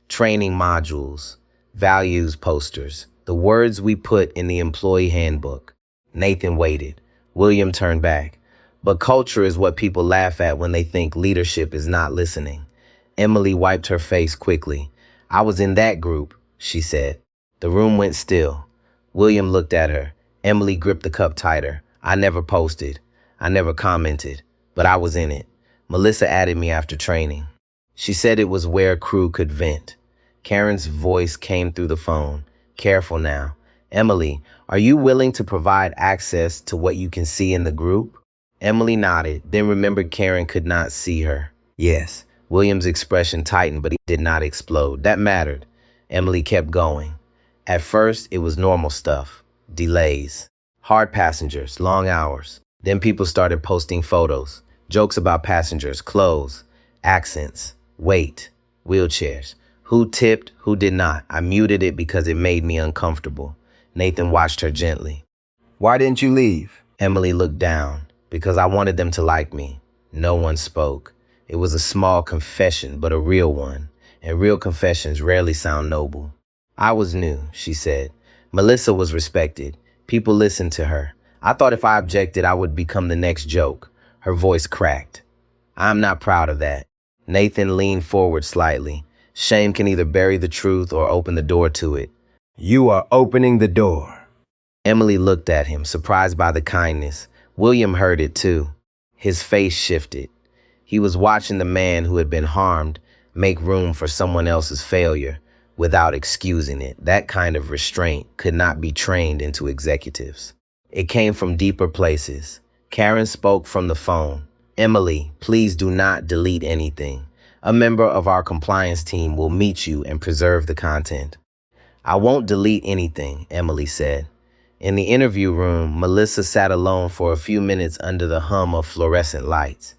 B: "Training modules, values posters, the words we put in the employee handbook." Nathan waited. William turned back. "But culture is what people laugh at when they think leadership is not listening." Emily wiped her face quickly. "I was in that group," she said. The room went still. William looked at her. Emily gripped the cup tighter. "I never posted. I never commented. But I was in it. Melissa added me after training. She said it was where crew could vent." Karen's voice came through the phone. "Careful now. Emily, are you willing to provide access to what you can see in the group?" Emily nodded, then remembered Karen could not see her.
C: Yes.
B: William's expression tightened, but he did not explode. That mattered. Emily kept going. At first, it was normal stuff. Delays. Hard passengers, long hours. Then people started posting photos. Jokes about passengers, clothes, accents, weight, wheelchairs. Who tipped, who did not. I muted it because it made me uncomfortable. Nathan watched her gently.
C: "Why didn't you leave?"
B: Emily looked down. "Because I wanted them to like me." No one spoke. It was a small confession, but a real one. And real confessions rarely sound noble. "I was new," she said. "Melissa was respected. People listened to her. I thought if I objected, I would become the next joke." Her voice cracked. "I'm not proud of that." Nathan leaned forward slightly. Shame can either bury the truth or open the door to it.
C: "You are opening the door."
B: Emily looked at him, surprised by the kindness. William heard it too. His face shifted. He was watching the man who had been harmed make room for someone else's failure without excusing it. That kind of restraint could not be trained into executives. It came from deeper places. Karen spoke from the phone. Emily, please do not delete anything. A member of our compliance team will meet you and preserve the content. I won't delete anything, Emily said. In the interview room, Melissa sat alone for a few minutes under the hum of fluorescent lights.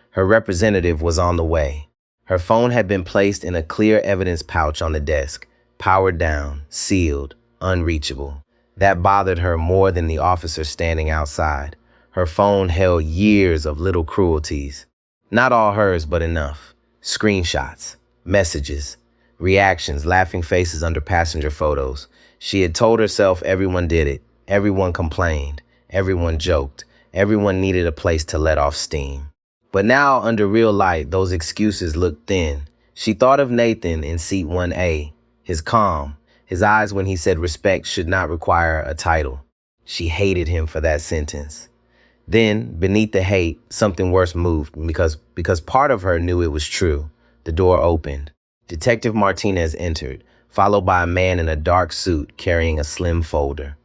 B: Her representative was on the way. Her phone had been placed in a clear evidence pouch on the desk, powered down, sealed, unreachable. That bothered her more than the officer standing outside. Her phone held years of little cruelties. Not all hers, but enough. Screenshots, messages, reactions, laughing faces under passenger photos. She had told herself everyone did it. Everyone complained. Everyone joked. Everyone needed a place to let off steam. But now, under real light, those excuses looked thin. She thought of Nathan in seat 1A, his calm, his eyes when he said respect should not require a title. She hated him for that sentence. Then, beneath the hate, something worse moved because part of her knew it was true. The door opened. Detective Martinez entered, followed by a man in a dark suit carrying a slim folder.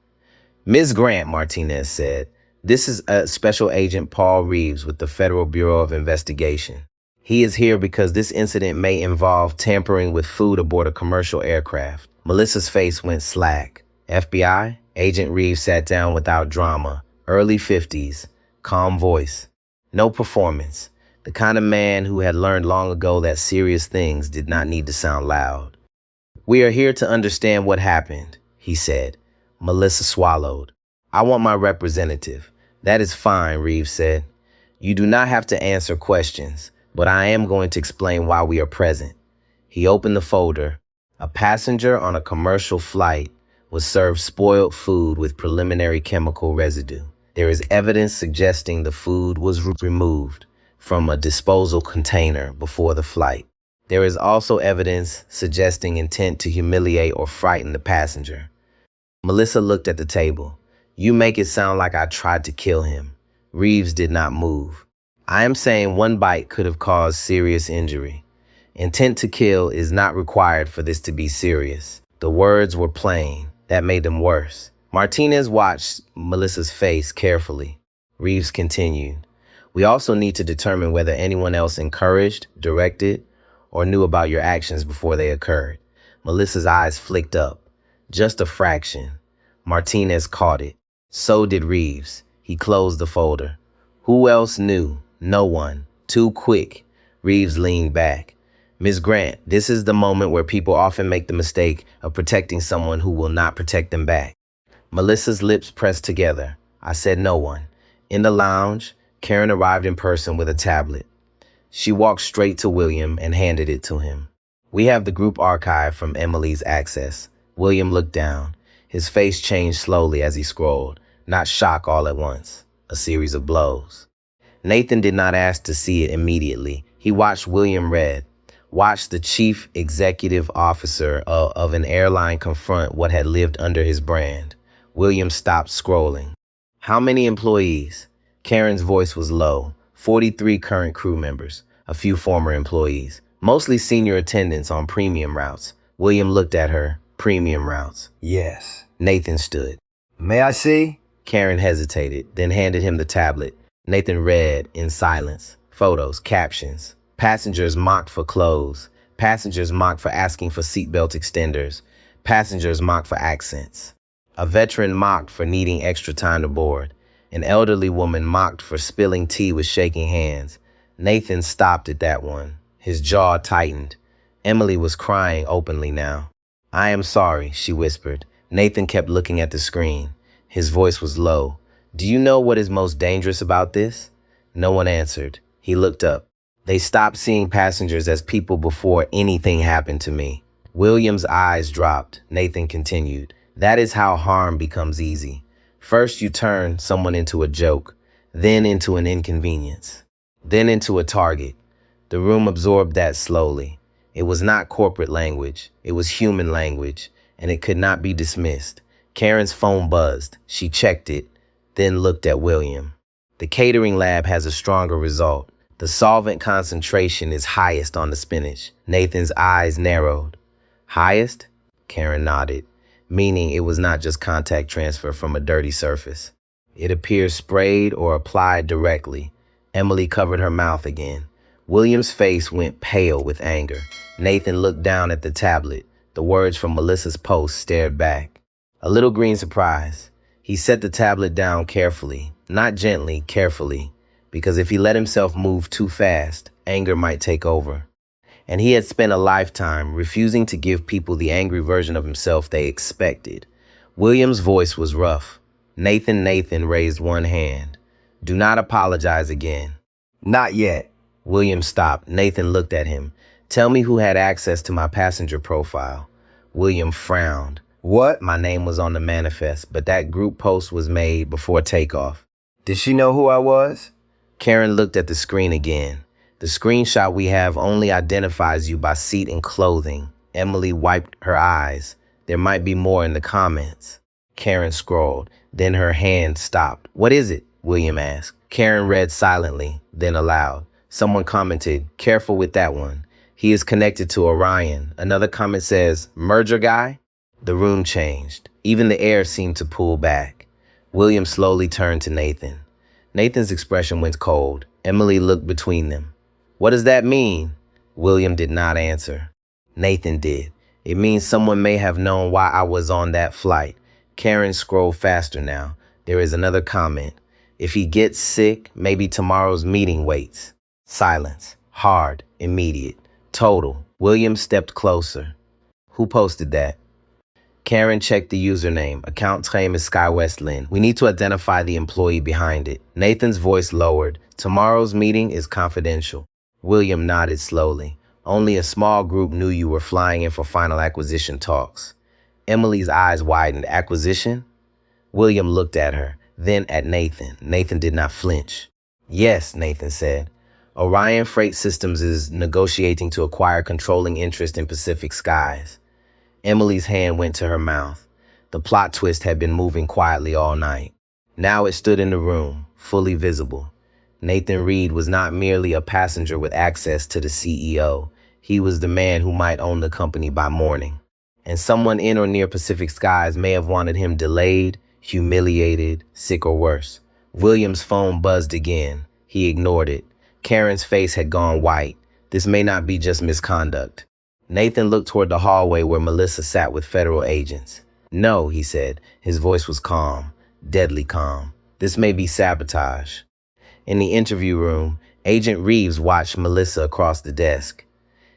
B: "Ms. Grant," Martinez said, "this is Special Agent Paul Reeves with the Federal Bureau of Investigation. He is here because this incident may involve tampering with food aboard a commercial aircraft." Melissa's face went slack. FBI? Agent Reeves sat down without drama. Early 50s, calm voice. No performance. The kind of man who had learned long ago that serious things did not need to sound loud. "We are here to understand what happened," he said. Melissa swallowed. "I want my representative." "That is fine," Reeves said. "You do not have to answer questions, but I am going to explain why we are present." He opened the folder. A passenger on a commercial flight was served spoiled food with preliminary chemical residue. There is evidence suggesting the food was removed from a disposal container before the flight. There is also evidence suggesting intent to humiliate or frighten the passenger. Melissa looked at the table. "You make it sound like I tried to kill him." Reeves did not move. "I am saying one bite could have caused serious injury. Intent to kill is not required for this to be serious." The words were plain. That made them worse. Martinez watched Melissa's face carefully. Reeves continued. "We also need to determine whether anyone else encouraged, directed, or knew about your actions before they occurred." Melissa's eyes flicked up. Just a fraction. Martinez caught it. So did Reeves. He closed the folder. "Who else knew?" "No one. Too quick." Reeves leaned back. "Ms. Grant, this is the moment where people often make the mistake of protecting someone who will not protect them back." Melissa's lips pressed together. "I said no one." In the lounge, Karen arrived in person with a tablet. She walked straight to William and handed it to him. "We have the group archive from Emily's access." William looked down. His face changed slowly as he scrolled, not shock all at once, a series of blows. Nathan did not ask to see it immediately. He watched William read, watched the chief executive officer of an airline confront what had lived under his brand. William stopped scrolling. "How many employees?" Karen's voice was low. 43 current crew members, a few former employees, mostly senior attendants on premium routes. William looked at her. "Premium routes."
C: Yes.
B: Nathan stood.
C: "May I see?"
B: Karen hesitated, then handed him the tablet. Nathan read in silence. Photos, captions. Passengers mocked for clothes. Passengers mocked for asking for seatbelt extenders. Passengers mocked for accents. A veteran mocked for needing extra time to board. An elderly woman mocked for spilling tea with shaking hands. Nathan stopped at that one. His jaw tightened. Emily was crying openly now. "I am sorry," she whispered. Nathan kept looking at the screen. His voice was low. "Do you know what is most dangerous about this?" No one answered. He looked up. "They stopped seeing passengers as people before anything happened to me." William's eyes dropped. Nathan continued. "That is how harm becomes easy. First you turn someone into a joke, then into an inconvenience, then into a target." The room absorbed that slowly. It was not corporate language. It was human language, and it could not be dismissed. Karen's phone buzzed. She checked it, then looked at William. "The catering lab has a stronger result. The solvent concentration is highest on the spinach. Nathan's eyes narrowed. Highest? Karen nodded, meaning it was not just contact transfer from a dirty surface. It appears sprayed or applied directly. Emily covered her mouth again. William's face went pale with anger. Nathan looked down at the tablet. The words from Melissa's post stared back. A little green surprise. He set the tablet down carefully, not gently, carefully, because if he let himself move too fast, anger might take over. And he had spent a lifetime refusing to give people the angry version of himself they expected. William's voice was rough. Nathan raised one hand. Do not apologize again.
C: Not yet.
B: William stopped. Nathan looked at him. Tell me who had access to my passenger profile. William frowned.
C: What?
B: My name was on the manifest, but that group post was made before takeoff.
C: Did she know who I was?
B: Karen looked at the screen again. The screenshot we have only identifies you by seat and clothing. Emily wiped her eyes. There might be more in the comments. Karen scrolled. Then her hand stopped. What is it? William asked. Karen read silently, then aloud. Someone commented, careful with that one. He is connected to Orion. Another comment says, merger guy? The room changed. Even the air seemed to pull back. William slowly turned to Nathan. Nathan's expression went cold. Emily looked between them. What does that mean? William did not answer. Nathan did. It means someone may have known why I was on that flight. Karen scrolled faster now. There is another comment. If he gets sick, maybe tomorrow's meeting waits. Silence. Hard. Immediate. Total. William stepped closer. Who posted that? Karen checked the username. Account name is Sky Westland. We need to identify the employee behind it. Nathan's voice lowered. Tomorrow's meeting is confidential. William nodded slowly. Only a small group knew you were flying in for final acquisition talks. Emily's eyes widened. Acquisition? William looked at her, then at Nathan. Nathan did not flinch. Yes, Nathan said. Orion Freight Systems is negotiating to acquire controlling interest in Pacific skies. Emily's hand went to her mouth. The plot twist had been moving quietly all night. Now it stood in the room, fully visible. Nathan Reed was not merely a passenger with access to the CEO. He was the man who might own the company by morning. And someone in or near Pacific skies may have wanted him delayed, humiliated, sick or worse. William's phone buzzed again. He ignored it. Karen's face had gone white. This may not be just misconduct. Nathan looked toward the hallway where Melissa sat with federal agents. No, he said. His voice was calm, deadly calm. This may be sabotage. In the interview room, Agent Reeves watched Melissa across the desk.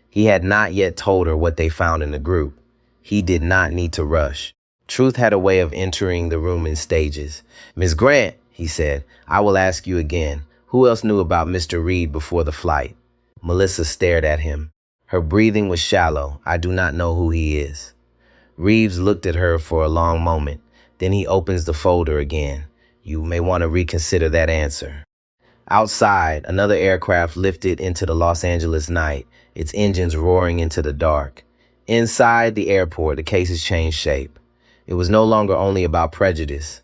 B: He had not yet told her what they found in the group. He did not need to rush. Truth had a way of entering the room in stages. Miss Grant, he said, I will ask you again. Who else knew about Mr. Reed before the flight? Melissa stared at him. Her breathing was shallow. I do not know who he is. Reeves looked at her for a long moment. Then he opens the folder again. You may want to reconsider that answer. Outside, another aircraft lifted into the Los Angeles night, its engines roaring into the dark. Inside the airport, the cases changed shape. It was no longer only about prejudice.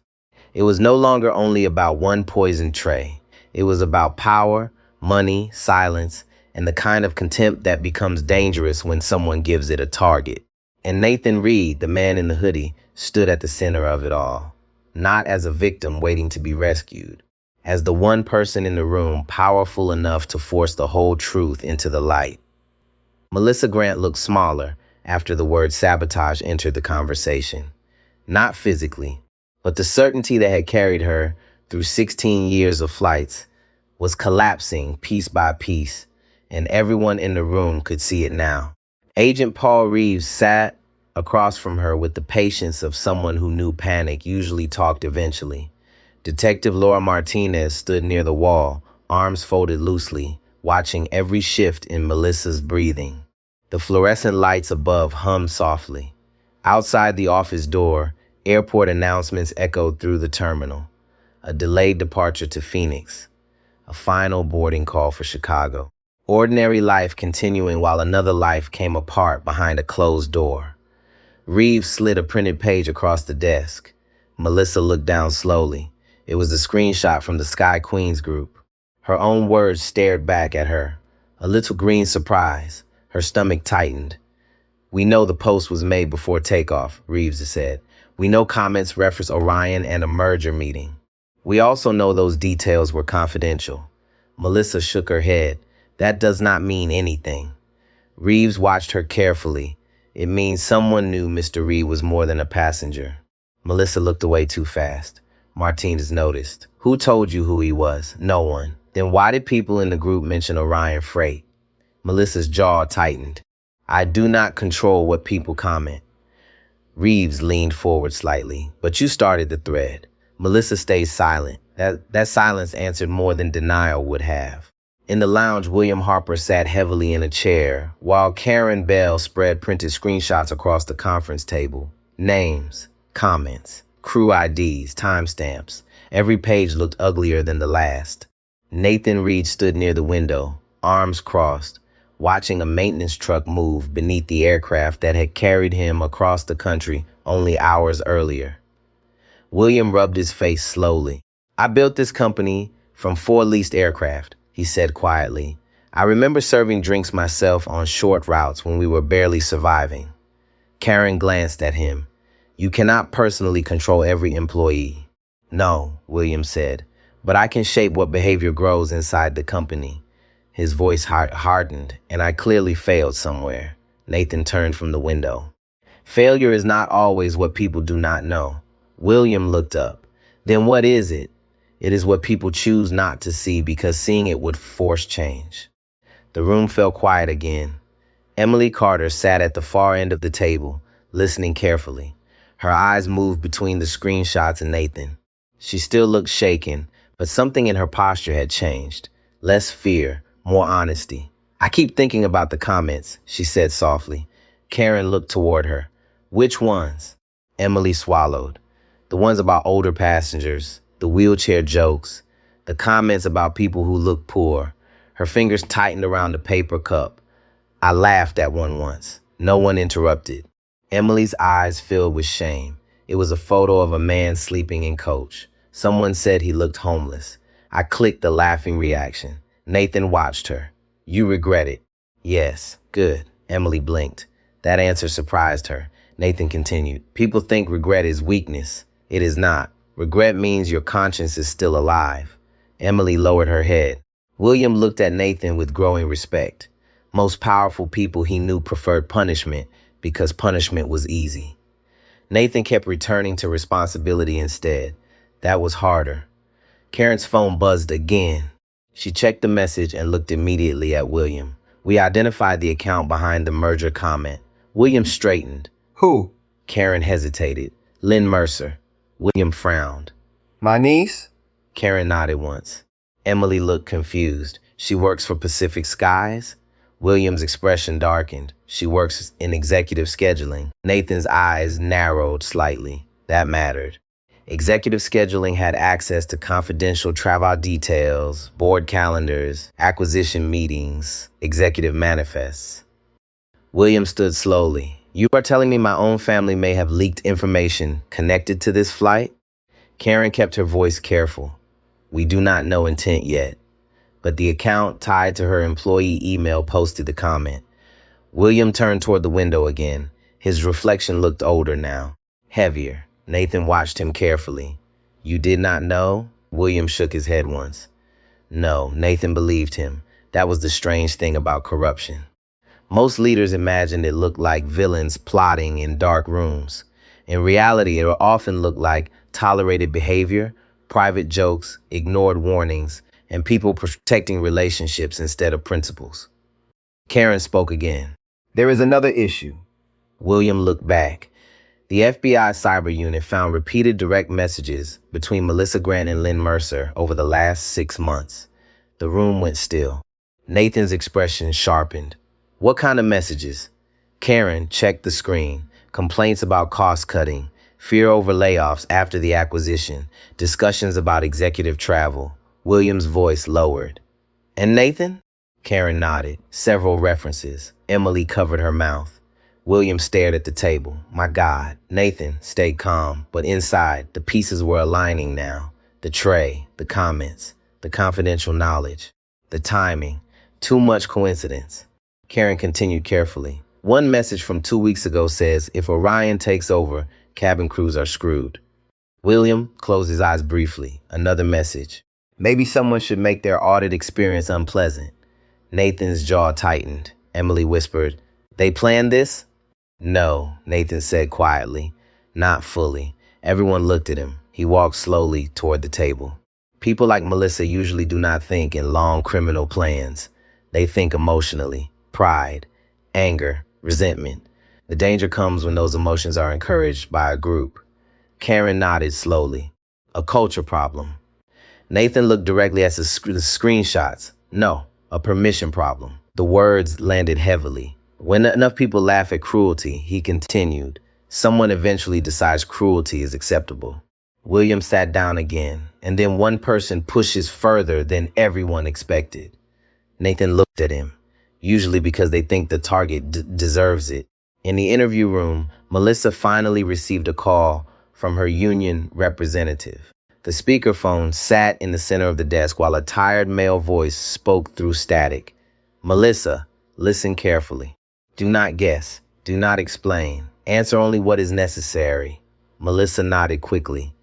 B: It was no longer only about one poisoned tray. It was about power, money, silence, and the kind of contempt that becomes dangerous when someone gives it a target. And Nathan Reed, the man in the hoodie, stood at the center of it all, not as a victim waiting to be rescued, as the one person in the room powerful enough to force the whole truth into the light. Melissa Grant looked smaller after the word sabotage entered the conversation. Not physically, but the certainty that had carried her through 16 years of flights was collapsing piece by piece, and everyone in the room could see it now. Agent Paul Reeves sat across from her with the patience of someone who knew panic usually talked eventually. Detective Laura Martinez stood near the wall, arms folded loosely, watching every shift in Melissa's breathing. The fluorescent lights above hummed softly. Outside the office door, airport announcements echoed through the terminal. A delayed departure to Phoenix. A final boarding call for Chicago. Ordinary life continuing while another life came apart behind a closed door. Reeves slid a printed page across the desk. Melissa looked down slowly. It was the screenshot from the Sky Queens group. Her own words stared back at her. A little green surprise. Her stomach tightened. "We know the post was made before takeoff," Reeves said. "We know comments reference Orion and a merger meeting. We also know those details were confidential." Melissa shook her head. "That does not mean anything." Reeves watched her carefully. "It means someone knew Mr. Reed was more than a passenger." Melissa looked away too fast. Martinez noticed. "Who told you who he was?" "No one." "Then why did people in the group mention Orion Freight?" Melissa's jaw tightened. "I do not control what people comment." Reeves leaned forward slightly. "But you started the thread." Melissa stayed silent. That silence answered more than denial would have. In the lounge, William Harper sat heavily in a chair, while Karen Bell spread printed screenshots across the conference table. Names, comments, crew IDs, timestamps. Every page looked uglier than the last. Nathan Reed stood near the window, arms crossed, watching a maintenance truck move beneath the aircraft that had carried him across the country only hours earlier. William rubbed his face slowly. "I built this company from 4 leased aircraft," he said quietly. "I remember serving drinks myself on short routes when we were barely surviving." Karen glanced at him. "You cannot personally control every employee." "No," William said, "but I can shape what behavior grows inside the company." His voice hardened, "And I clearly failed somewhere." Nathan turned from the window. "Failure is not always what people do not know." William looked up. "Then what is it?" "It is what people choose not to see because seeing it would force change." The room fell quiet again. Emily Carter sat at the far end of the table, listening carefully. Her eyes moved between the screenshots and Nathan. She still looked shaken, but something in her posture had changed. Less fear, more honesty. "I keep thinking about the comments," she said softly. Karen looked toward her. "Which ones?" Emily swallowed. "The ones about older passengers, the wheelchair jokes, the comments about people who look poor." Her fingers tightened around the paper cup. "I laughed at one once." No one interrupted. Emily's eyes filled with shame. It was a photo of a man sleeping in coach. Someone said he looked homeless. I clicked the laughing reaction. Nathan watched her. "You regret it?" "Yes." "Good." Emily blinked. That answer surprised her. Nathan continued. "People think regret is weakness. It is not. Regret means your conscience is still alive." Emily lowered her head. William looked at Nathan with growing respect. Most powerful people he knew preferred punishment because punishment was easy. Nathan kept returning to responsibility instead. That was harder. Karen's phone buzzed again. She checked the message and looked immediately at William. "We identified the account behind the merger comment." William straightened.
C: Who?
B: Karen hesitated. "Lynn Mercer." William frowned.
C: My niece?
B: Karen nodded once. Emily looked confused. "She works for Pacific Skies?" William's expression darkened. "She works in executive scheduling." Nathan's eyes narrowed slightly. That mattered. Executive scheduling had access to confidential travel details, board calendars, acquisition meetings, executive manifests. William stood slowly. "You are telling me my own family may have leaked information connected to this flight?" Karen kept her voice careful. "We do not know intent yet." But the account tied to her employee email posted the comment. William turned toward the window again. His reflection looked older now, heavier. Nathan watched him carefully. "You did not know?" William shook his head once. No, Nathan believed him. That was the strange thing about corruption. Most leaders imagined it looked like villains plotting in dark rooms. In reality, it often looked like tolerated behavior, private jokes, ignored warnings, and people protecting relationships instead of principles. Karen spoke again.
C: There is another issue.
B: William looked back. The FBI cyber unit found repeated direct messages between Melissa Grant and Lynn Mercer over the last 6 months. The room went still. Nathan's expression sharpened. "What kind of messages?" Karen checked the screen. Complaints about cost cutting, fear over layoffs after the acquisition, discussions about executive travel. William's voice lowered. "And Nathan?" Karen nodded. Several references. Emily covered her mouth. William stared at the table. My God. Nathan stayed calm, but inside, the pieces were aligning now. The tray, the comments, the confidential knowledge, the timing, too much coincidence. Karen continued carefully. One message from 2 weeks ago says, if Orion takes over, cabin crews are screwed. William closed his eyes briefly. Another message. Maybe someone should make their audit experience unpleasant. Nathan's jaw tightened. Emily whispered, they planned this? No, Nathan said quietly. Not fully. Everyone looked at him. He walked slowly toward the table. People like Melissa usually do not think in long criminal plans. They think emotionally. Pride, anger, resentment. The danger comes when those emotions are encouraged by a group. Karen nodded slowly. A culture problem. Nathan looked directly at the screenshots. No, a permission problem. The words landed heavily. When enough people laugh at cruelty, he continued, someone eventually decides cruelty is acceptable. William sat down again, and then one person pushes further than everyone expected. Nathan looked at him, usually because they think the target deserves it. In the interview room, Melissa finally received a call from her union representative. The speakerphone sat in the center of the desk while a tired male voice spoke through static. Melissa, listen carefully. Do not guess. Do not explain. Answer only what is necessary. Melissa nodded quickly.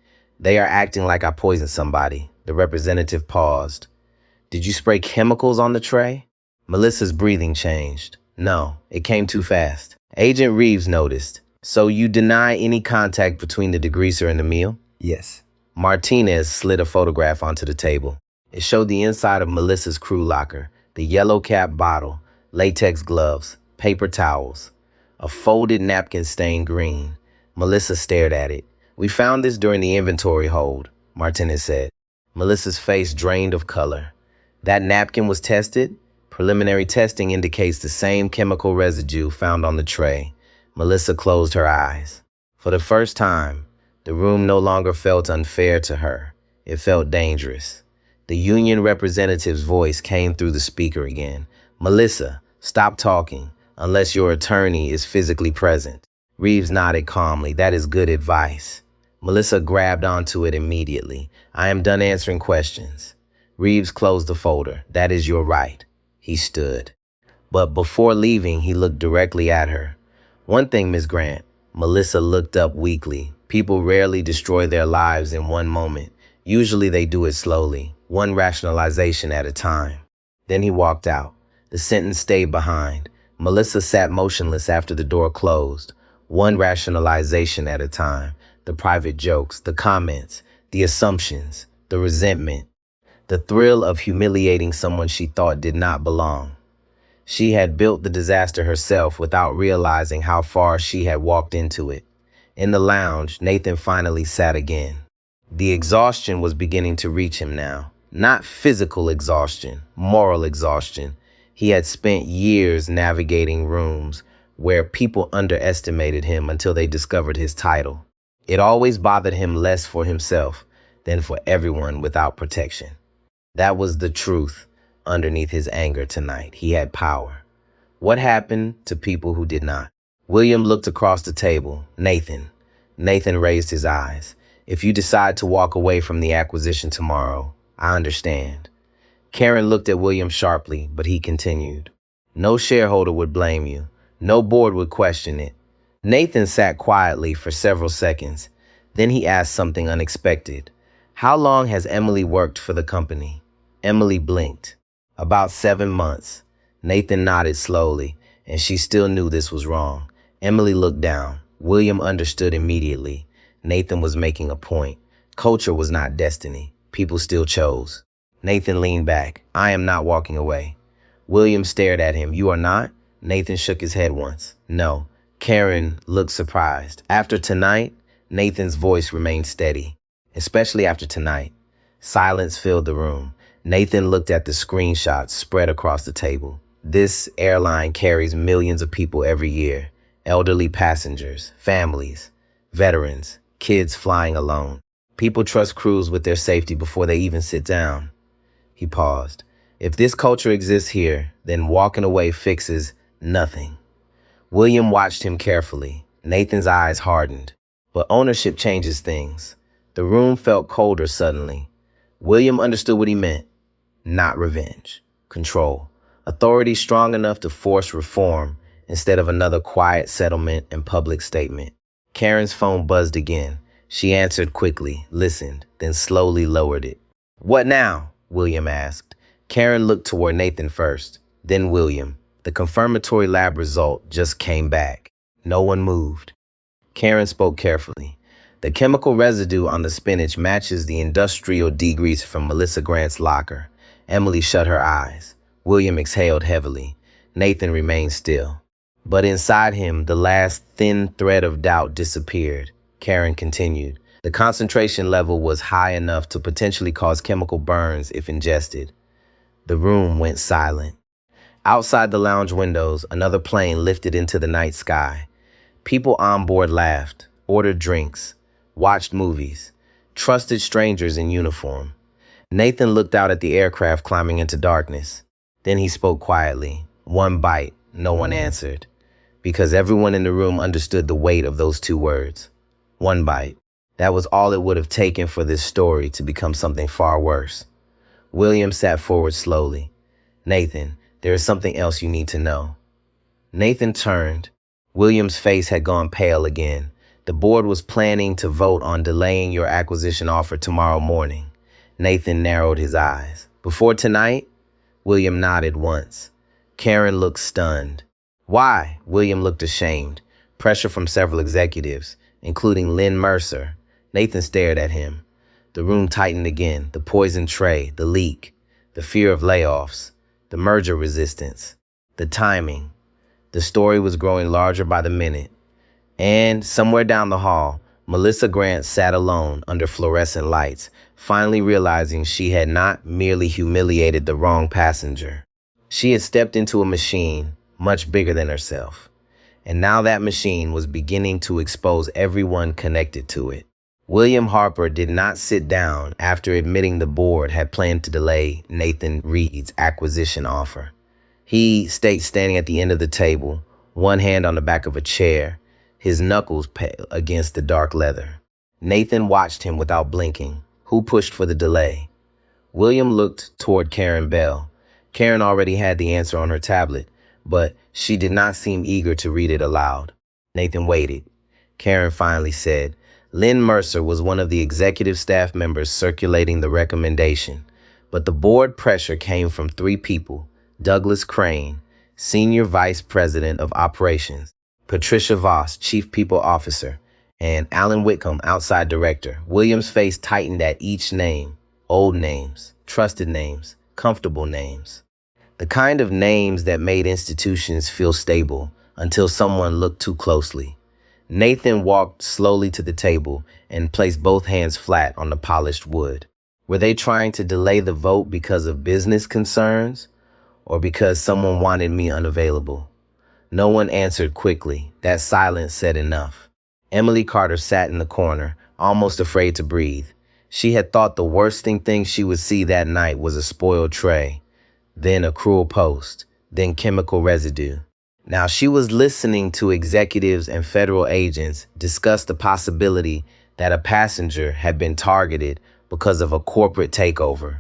B: They are acting like I poisoned somebody. The representative paused. Did you spray chemicals on the tray? Melissa's breathing changed. No, it came too fast. Agent Reeves noticed. So you deny any contact between the degreaser and the meal?
C: Yes.
B: Martinez slid a photograph onto the table. It showed the inside of Melissa's crew locker, the yellow cap bottle, latex gloves, paper towels, a folded napkin stained green. Melissa stared at it. We found this during the inventory hold, Martinez said. Melissa's face drained of color. That napkin was tested? Preliminary testing indicates the same chemical residue found on the tray. Melissa closed her eyes. For the first time, the room no longer felt unfair to her. It felt dangerous. The union representative's voice came through the speaker again. Melissa, stop talking, unless your attorney is physically present. Reeves nodded calmly. That is good advice. Melissa grabbed onto it immediately. I am done answering questions. Reeves closed the folder. That is your right. He stood. But before leaving, he looked directly at her. One thing, Miss Grant. Melissa looked up weakly. People rarely destroy their lives in one moment. Usually they do it slowly, one rationalization at a time. Then he walked out. The sentence stayed behind. Melissa sat motionless after the door closed, one rationalization at a time. The private jokes, the comments, the assumptions, the resentment, the thrill of humiliating someone she thought did not belong. She had built the disaster herself without realizing how far she had walked into it. In the lounge, Nathan finally sat again. The exhaustion was beginning to reach him now. Not physical exhaustion, moral exhaustion. He had spent years navigating rooms where people underestimated him until they discovered his title. It always bothered him less for himself than for everyone without protection. That was the truth underneath his anger tonight. He had power. What happened to people who did not? William looked across the table. Nathan. Nathan raised his eyes. If you decide to walk away from the acquisition tomorrow, I understand. Karen looked at William sharply, but he continued. No shareholder would blame you. No board would question it. Nathan sat quietly for several seconds. Then he asked something unexpected. How long has Emily worked for the company? Emily blinked. About 7 months. Nathan nodded slowly, and she still knew this was wrong. Emily looked down. William understood immediately. Nathan was making a point. Culture was not destiny. People still chose. Nathan leaned back. I am not walking away. William stared at him. You are not? Nathan shook his head once. No. Karen looked surprised. After tonight, Nathan's voice remained steady, especially after tonight. Silence filled the room. Nathan looked at the screenshots spread across the table. This airline carries millions of people every year. Elderly passengers, families, veterans, kids flying alone. People trust crews with their safety before they even sit down. He paused. If this culture exists here, then walking away fixes nothing. William watched him carefully. Nathan's eyes hardened. But ownership changes things. The room felt colder suddenly. William understood what he meant. not revenge. Control. Authority strong enough to force reform instead of another quiet settlement and public statement. Karen's phone buzzed again. She answered quickly, listened, then slowly lowered it. "What now?" William asked. Karen looked toward Nathan first, then William. The confirmatory lab result just came back. No one moved. Karen spoke carefully. "The chemical residue on the spinach matches the industrial degrease from Melissa Grant's locker." Emily shut her eyes. William exhaled heavily. Nathan remained still. But inside him, the last thin thread of doubt disappeared. Karen continued. "The concentration level was high enough to potentially cause chemical burns if ingested." The room went silent. Outside the lounge windows, another plane lifted into the night sky. People on board laughed, ordered drinks, watched movies, trusted strangers in uniform. Nathan looked out at the aircraft climbing into darkness. Then he spoke quietly. One bite, no one answered, because everyone in the room understood the weight of those two words. One bite. That was all it would have taken for this story to become something far worse. William sat forward slowly. "Nathan, there is something else you need to know." Nathan turned. William's face had gone pale again. "The board was planning to vote on delaying your acquisition offer tomorrow morning." Nathan narrowed his eyes. "Before tonight?" William nodded once. Karen looked stunned. "Why?" William looked ashamed. Pressure from several executives, including Lynn Mercer. Nathan stared at him. The room tightened again. The poison tray, the leak, the fear of layoffs, the merger resistance, the timing. The story was growing larger by the minute. And somewhere down the hall, Melissa Grant sat alone under fluorescent lights, finally realizing she had not merely humiliated the wrong passenger. She had stepped into a machine much bigger than herself. And now that machine was beginning to expose everyone connected to it. William Harper did not sit down after admitting the board had planned to delay Nathan Reed's acquisition offer. He stayed standing at the end of the table, one hand on the back of a chair, his knuckles pale against the dark leather. Nathan watched him without blinking. Who pushed for the delay? William looked toward Karen Bell. Karen already had the answer on her tablet, but she did not seem eager to read it aloud. Nathan waited. Karen finally said, "Lynn Mercer was one of the executive staff members circulating the recommendation, but the board pressure came from three people: Douglas Crane, Senior Vice President of Operations, Patricia Voss, Chief People Officer, and Alan Whitcomb, Outside Director." William's face tightened at each name. Old names, trusted names, comfortable names. The kind of names that made institutions feel stable until someone looked too closely. Nathan walked slowly to the table and placed both hands flat on the polished wood. Were they trying to delay the vote because of business concerns, or because someone wanted me unavailable? No one answered quickly. That silence said enough. Emily Carter sat in the corner, almost afraid to breathe. She had thought the worst thing she would see that night was a spoiled tray, then a cruel post, then chemical residue. Now she was listening to executives and federal agents discuss the possibility that a passenger had been targeted because of a corporate takeover.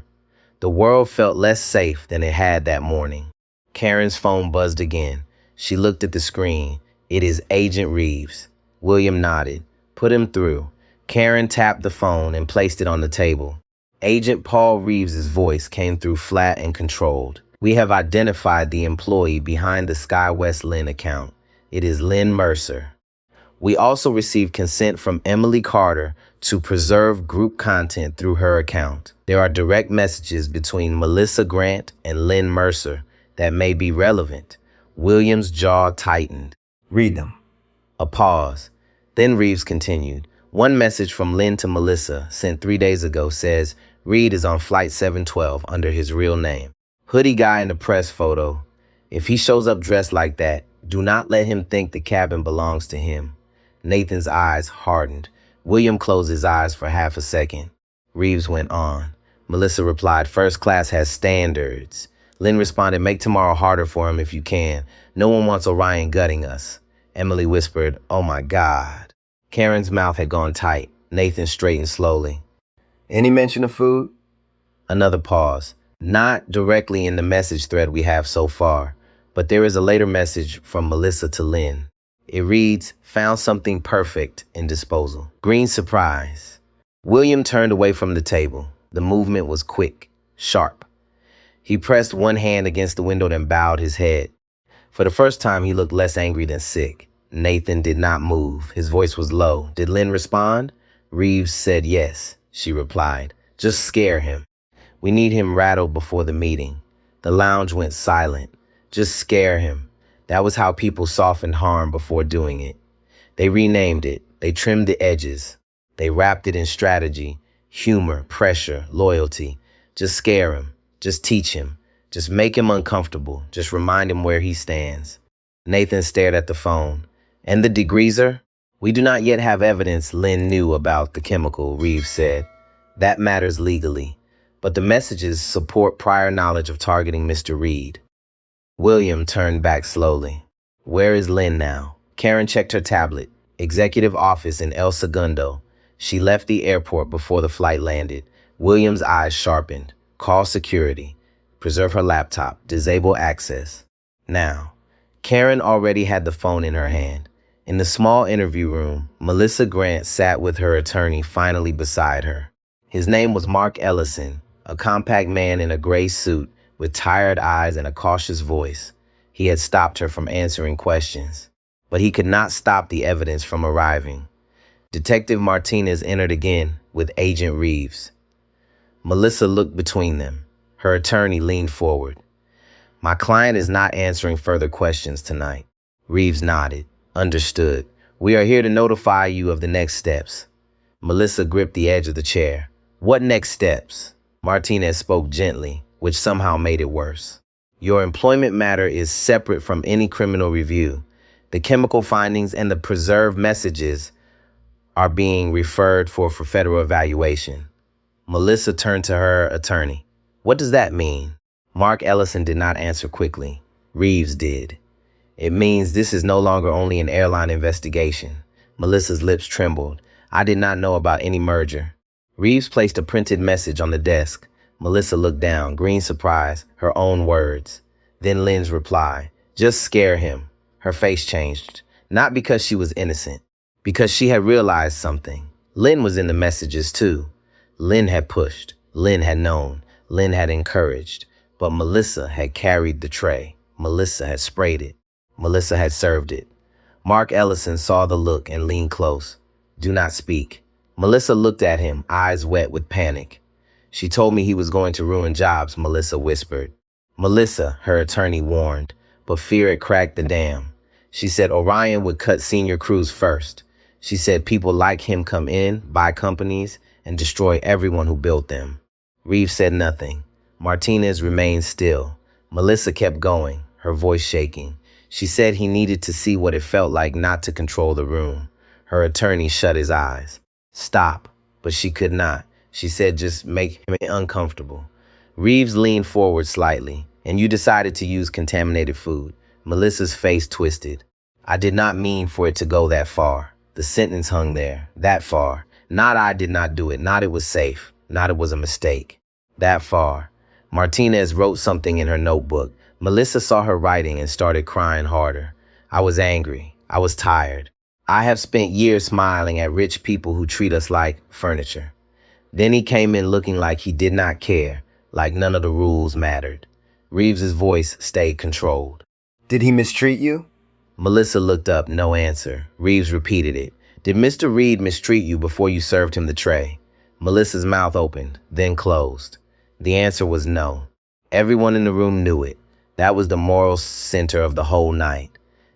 B: The world felt less safe than it had that morning. Karen's phone buzzed again. She looked at the screen. "It is Agent Reeves." William nodded. "Put him through." Karen tapped the phone and placed it on the table. Agent Paul Reeves's voice came through flat and controlled. "We have identified the employee behind the SkyWest Lynn account. It is Lynn Mercer. We also received consent from Emily Carter to preserve group content through her account. There are direct messages between Melissa Grant and Lynn Mercer that may be relevant." William's jaw tightened.
C: Read them.
B: A pause. Then Reeves continued. "One message from Lynn to Melissa, sent 3 days ago, says Reed is on Flight 712 under his real name. Hoodie guy in the press photo. If he shows up dressed like that, do not let him think the cabin belongs to him." Nathan's eyes hardened. William closed his eyes for half a second. Reeves went on. Melissa replied, "First class has standards." Lynn responded, "Make tomorrow harder for him if you can. No one wants Orion gutting us." Emily whispered, "Oh my God." Karen's mouth had gone tight. Nathan straightened slowly.
C: Any mention of food?
B: Another pause. Not directly in the message thread we have so far, but there is a later message from Melissa to Lynn. It reads, "Found something perfect in disposal." Green surprise. William turned away from the table. The movement was quick, sharp. He pressed one hand against the window and bowed his head. For the first time, he looked less angry than sick. Nathan did not move. His voice was low. Did Lynn respond? Reeves said yes, she replied. Just scare him. We need him rattled before the meeting. The lounge went silent. Just scare him. That was how people softened harm before doing it. They renamed it. They trimmed the edges. They wrapped it in strategy, humor, pressure, loyalty. Just scare him. Just teach him. Just make him uncomfortable. Just remind him where he stands. Nathan stared at the phone. And the degreaser? We do not yet have evidence Lynn knew about the chemical, Reeves said. That matters legally. But the messages support prior knowledge of targeting Mr. Reed. William turned back slowly. Where is Lynn now? Karen checked her tablet. Executive office in El Segundo. She left the airport before the flight landed. William's eyes sharpened. Call security. Preserve her laptop. Disable access. Now. Karen already had the phone in her hand. In the small interview room, Melissa Grant sat with her attorney finally beside her. His name was Mark Ellison, a compact man in a gray suit with tired eyes and a cautious voice. He had stopped her from answering questions, but he could not stop the evidence from arriving. Detective Martinez entered again with Agent Reeves. Melissa looked between them. Her attorney leaned forward. My client is not answering further questions tonight. Reeves nodded. Understood. We are here to notify you of the next steps. Melissa gripped the edge of the chair. What next steps? Martinez spoke gently, which somehow made it worse. Your employment matter is separate from any criminal review. The chemical findings and the preserved messages are being referred for federal evaluation. Melissa turned to her attorney. What does that mean? Mark Ellison did not answer quickly. Reeves did. It means this is no longer only an airline investigation. Melissa's lips trembled. I did not know about any merger. Reeves placed a printed message on the desk. Melissa looked down, green surprise, her own words. Then Lynn's reply. Just scare him. Her face changed. Not because she was innocent. Because she had realized something. Lynn was in the messages too. Lynn had pushed. Lynn had known. Lynn had encouraged. But Melissa had carried the tray. Melissa had sprayed it. Melissa had served it. Mark Ellison saw the look and leaned close. Do not speak. Melissa looked at him, eyes wet with panic. She told me he was going to ruin jobs, Melissa whispered. Melissa, her attorney warned, but fear had cracked the dam. She said Orion would cut senior crews first. She said people like him come in, buy companies, and destroy everyone who built them. Reeves said nothing. Martinez remained still. Melissa kept going, her voice shaking. She said he needed to see what it felt like not to control the room. Her attorney shut his eyes. Stop, but she could not. She said just make him uncomfortable. Reeves leaned forward slightly. And you decided to use contaminated food. Melissa's face twisted. I did not mean for it to go that far. The sentence hung there. That far. Not I did not do it. Not it was safe. Not it was a mistake. That far. Martinez wrote something in her notebook. Melissa saw her writing and started crying harder. I was angry. I was tired. I have spent years smiling at rich people who treat us like furniture. Then he came in looking like he did not care, like none of the rules mattered. Reeves's voice stayed controlled.
C: Did he mistreat you?
B: Melissa looked up, no answer. Reeves repeated it. Did Mr. Reed mistreat you before you served him the tray? Melissa's mouth opened, then closed. The answer was no. Everyone in the room knew it. That was the moral center of the whole night.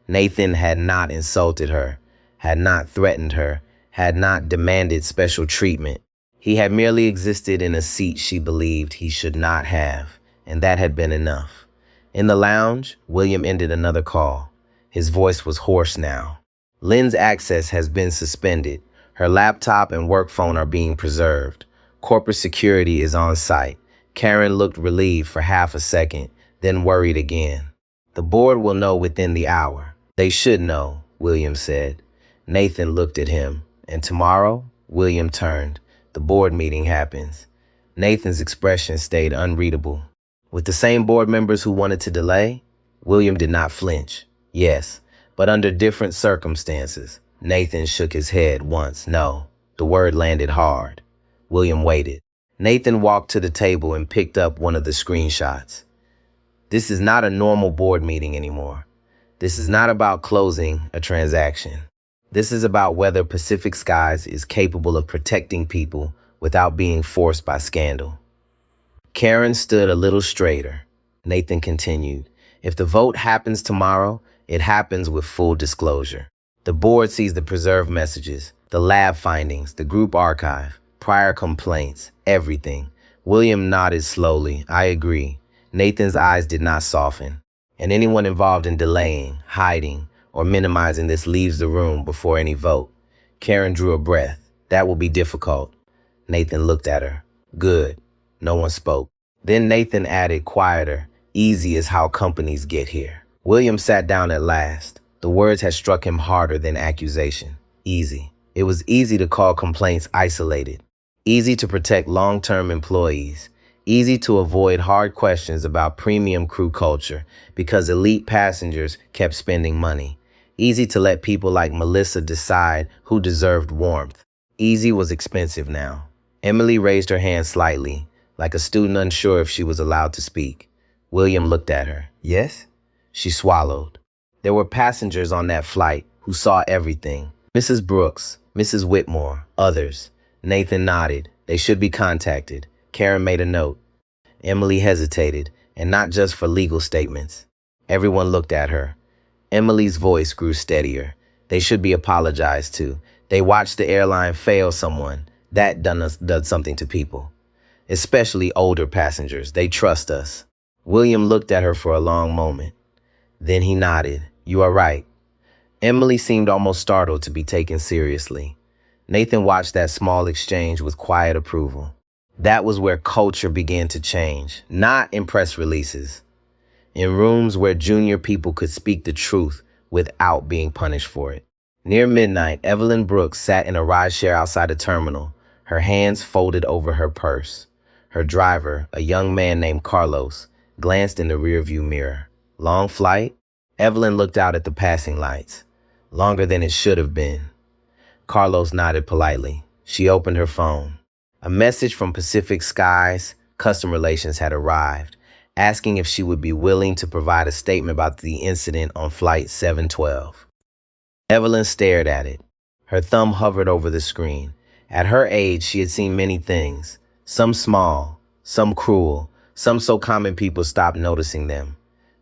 B: Nathan had not insulted her, had not threatened her, had not demanded special treatment. He had merely existed in a seat she believed he should not have, and that had been enough. In the lounge, William ended another call. His voice was hoarse now. Lynn's access has been suspended. Her laptop and work phone are being preserved. Corporate security is on site. Karen looked relieved for half a second, then worried again. The board will know within the hour. They should know, William said. Nathan looked at him. And tomorrow, William turned. The board meeting happens. Nathan's expression stayed unreadable. With the same board members who wanted to delay, William did not flinch. Yes, but under different circumstances. Nathan shook his head once. No, the word landed hard. William waited. Nathan walked to the table and picked up one of the screenshots. This is not a normal board meeting anymore. This is not about closing a transaction. This is about whether Pacific Skies is capable of protecting people without being forced by scandal. Karen stood a little straighter. Nathan continued, if the vote happens tomorrow, it happens with full disclosure. The board sees the preserved messages, the lab findings, the group archive, prior complaints, everything. William nodded slowly. I agree. Nathan's eyes did not soften. And anyone involved in delaying, hiding, or minimizing this leaves the room before any vote. Karen drew a breath. That will be difficult. Nathan looked at her. Good. No one spoke. Then Nathan added quieter, easy is how companies get here. William sat down at last. The words had struck him harder than accusation. Easy. It was easy to call complaints isolated. Easy to protect long-term employees. Easy to avoid hard questions about premium crew culture because elite passengers kept spending money. Easy to let people like Melissa decide who deserved warmth. Easy was expensive now. Emily raised her hand slightly, like a student unsure if she was allowed to speak. William looked at her.
C: Yes?
B: She swallowed. There were passengers on that flight who saw everything. Mrs. Brooks, Mrs. Whitmore, others. Nathan nodded. They should be contacted. Karen made a note. Emily hesitated, and not just for legal statements. Everyone looked at her. Emily's voice grew steadier. They should be apologized to. They watched the airline fail someone. That does something to people. Especially older passengers. They trust us. William looked at her for a long moment. Then he nodded. You are right. Emily seemed almost startled to be taken seriously. Nathan watched that small exchange with quiet approval. That was where culture began to change, not in press releases. In rooms where junior people could speak the truth without being punished for it. Near midnight, Evelyn Brooks sat in a rideshare outside the terminal, her hands folded over her purse. Her driver, a young man named Carlos, glanced in the rearview mirror. Long flight? Evelyn looked out at the passing lights. Longer than it should have been. Carlos nodded politely. She opened her phone. A message from Pacific Skies Customer Relations had arrived, asking if she would be willing to provide a statement about the incident on Flight 712. Evelyn stared at it. Her thumb hovered over the screen. At her age, she had seen many things. Some small, some cruel, some so common people stopped noticing them.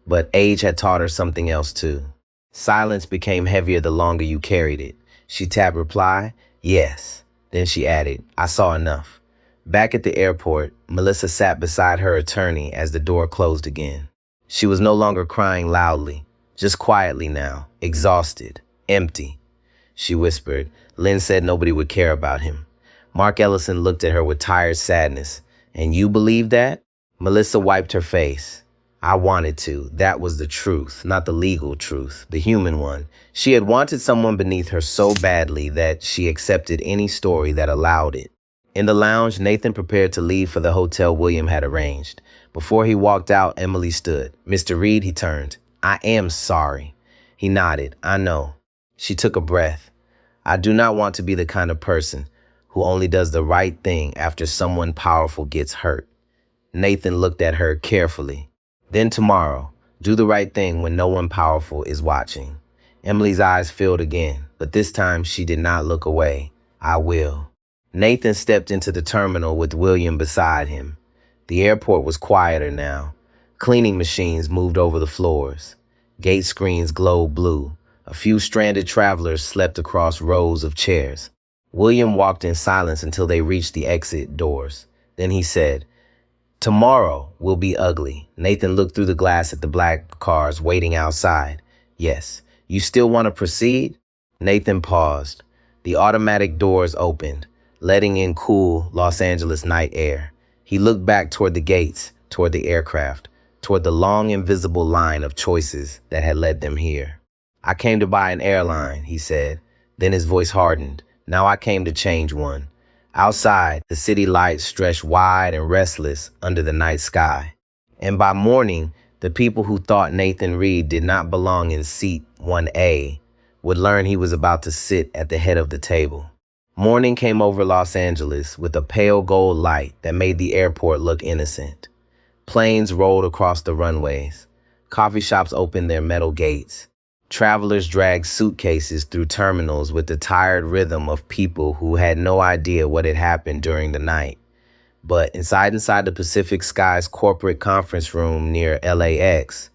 B: But age had taught her something else too. Silence became heavier the longer you carried it. She tapped reply, yes. Then she added, I saw enough. Back at the airport, Melissa sat beside her attorney as the door closed again. She was no longer crying loudly, just quietly now, exhausted, empty. She whispered, Lynn said nobody would care about him. Mark Ellison looked at her with tired sadness. And you believe that? Melissa wiped her face. I wanted to. That was the truth, not the legal truth, the human one. She had wanted someone beneath her so badly that she accepted any story that allowed it. In the lounge, Nathan prepared to leave for the hotel William had arranged. Before he walked out, Emily stood. Mr. Reed, he turned. I am sorry. He nodded. I know. She took a breath. I do not want to be the kind of person who only does the right thing after someone powerful gets hurt. Nathan looked at her carefully. Then tomorrow, do the right thing when no one powerful is watching. Emily's eyes filled again, but this time she did not look away. I will. Nathan stepped into the terminal with William beside him. The airport was quieter now. Cleaning machines moved over the floors. Gate screens glowed blue. A few stranded travelers slept across rows of chairs. William walked in silence until they reached the exit doors. Then he said, tomorrow will be ugly. Nathan looked through the glass at the black cars waiting outside. Yes. You still want to proceed? Nathan paused. The automatic doors opened, letting in cool Los Angeles night air. He looked back toward the gates, toward the aircraft, toward the long invisible line of choices that had led them here. I came to buy an airline, he said. Then his voice hardened. Now I came to change one. Outside, the city lights stretched wide and restless under the night sky. And by morning, the people who thought Nathan Reed did not belong in seat 1A would learn he was about to sit at the head of the table. Morning came over Los Angeles with a pale gold light that made the airport look innocent. Planes rolled across the runways. Coffee shops opened their metal gates. Travelers dragged suitcases through terminals with the tired rhythm of people who had no idea what had happened during the night. But inside the Pacific Skies corporate conference room near LAX,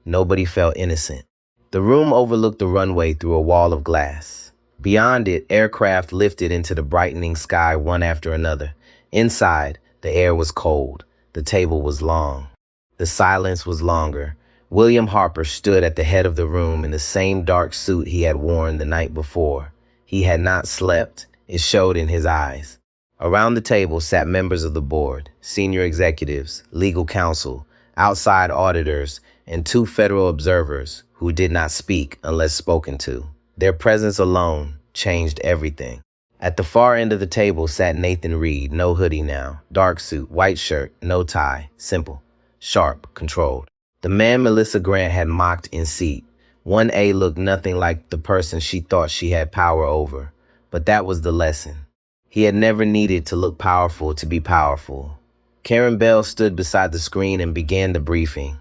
B: nobody felt innocent. The room overlooked the runway through a wall of glass. Beyond it, aircraft lifted into the brightening sky one after another. Inside, the air was cold. The table was long. The silence was longer. William Harper stood at the head of the room in the same dark suit he had worn the night before. He had not slept. It showed in his eyes. Around the table sat members of the board, senior executives, legal counsel, outside auditors, and 2 federal observers who did not speak unless spoken to. Their presence alone changed everything. At the far end of the table sat Nathan Reed, no hoodie now, dark suit, white shirt, no tie, simple, sharp, controlled. The man Melissa Grant had mocked in seat 1A looked nothing like the person she thought she had power over, but that was the lesson. He had never needed to look powerful to be powerful. Karen Bell stood beside the screen and began the briefing.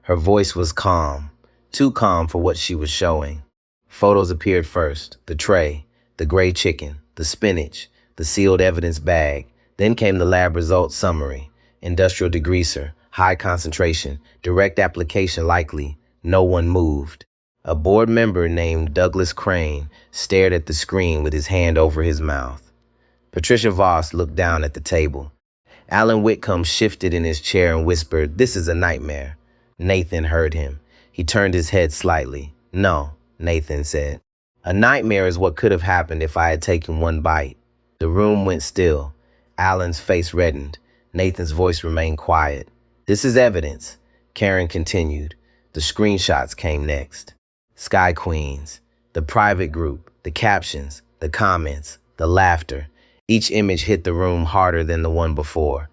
B: Her voice was calm, too calm for what she was showing. Photos appeared first, the tray, the gray chicken, the spinach, the sealed evidence bag. Then came the lab results summary, industrial degreaser, high concentration, direct application likely. No one moved. A board member named Douglas Crane stared at the screen with his hand over his mouth. Patricia Voss looked down at the table. Alan Whitcomb shifted in his chair and whispered, "This is a nightmare." Nathan heard him. He turned his head slightly. "No," Nathan said. "A nightmare is what could have happened if I had taken one bite." The room went still. Alan's face reddened. Nathan's voice remained quiet. "This is evidence," Karen continued. The screenshots came next. Sky Queens, the private group, the captions, the comments, the laughter. Each image hit the room harder than the one before.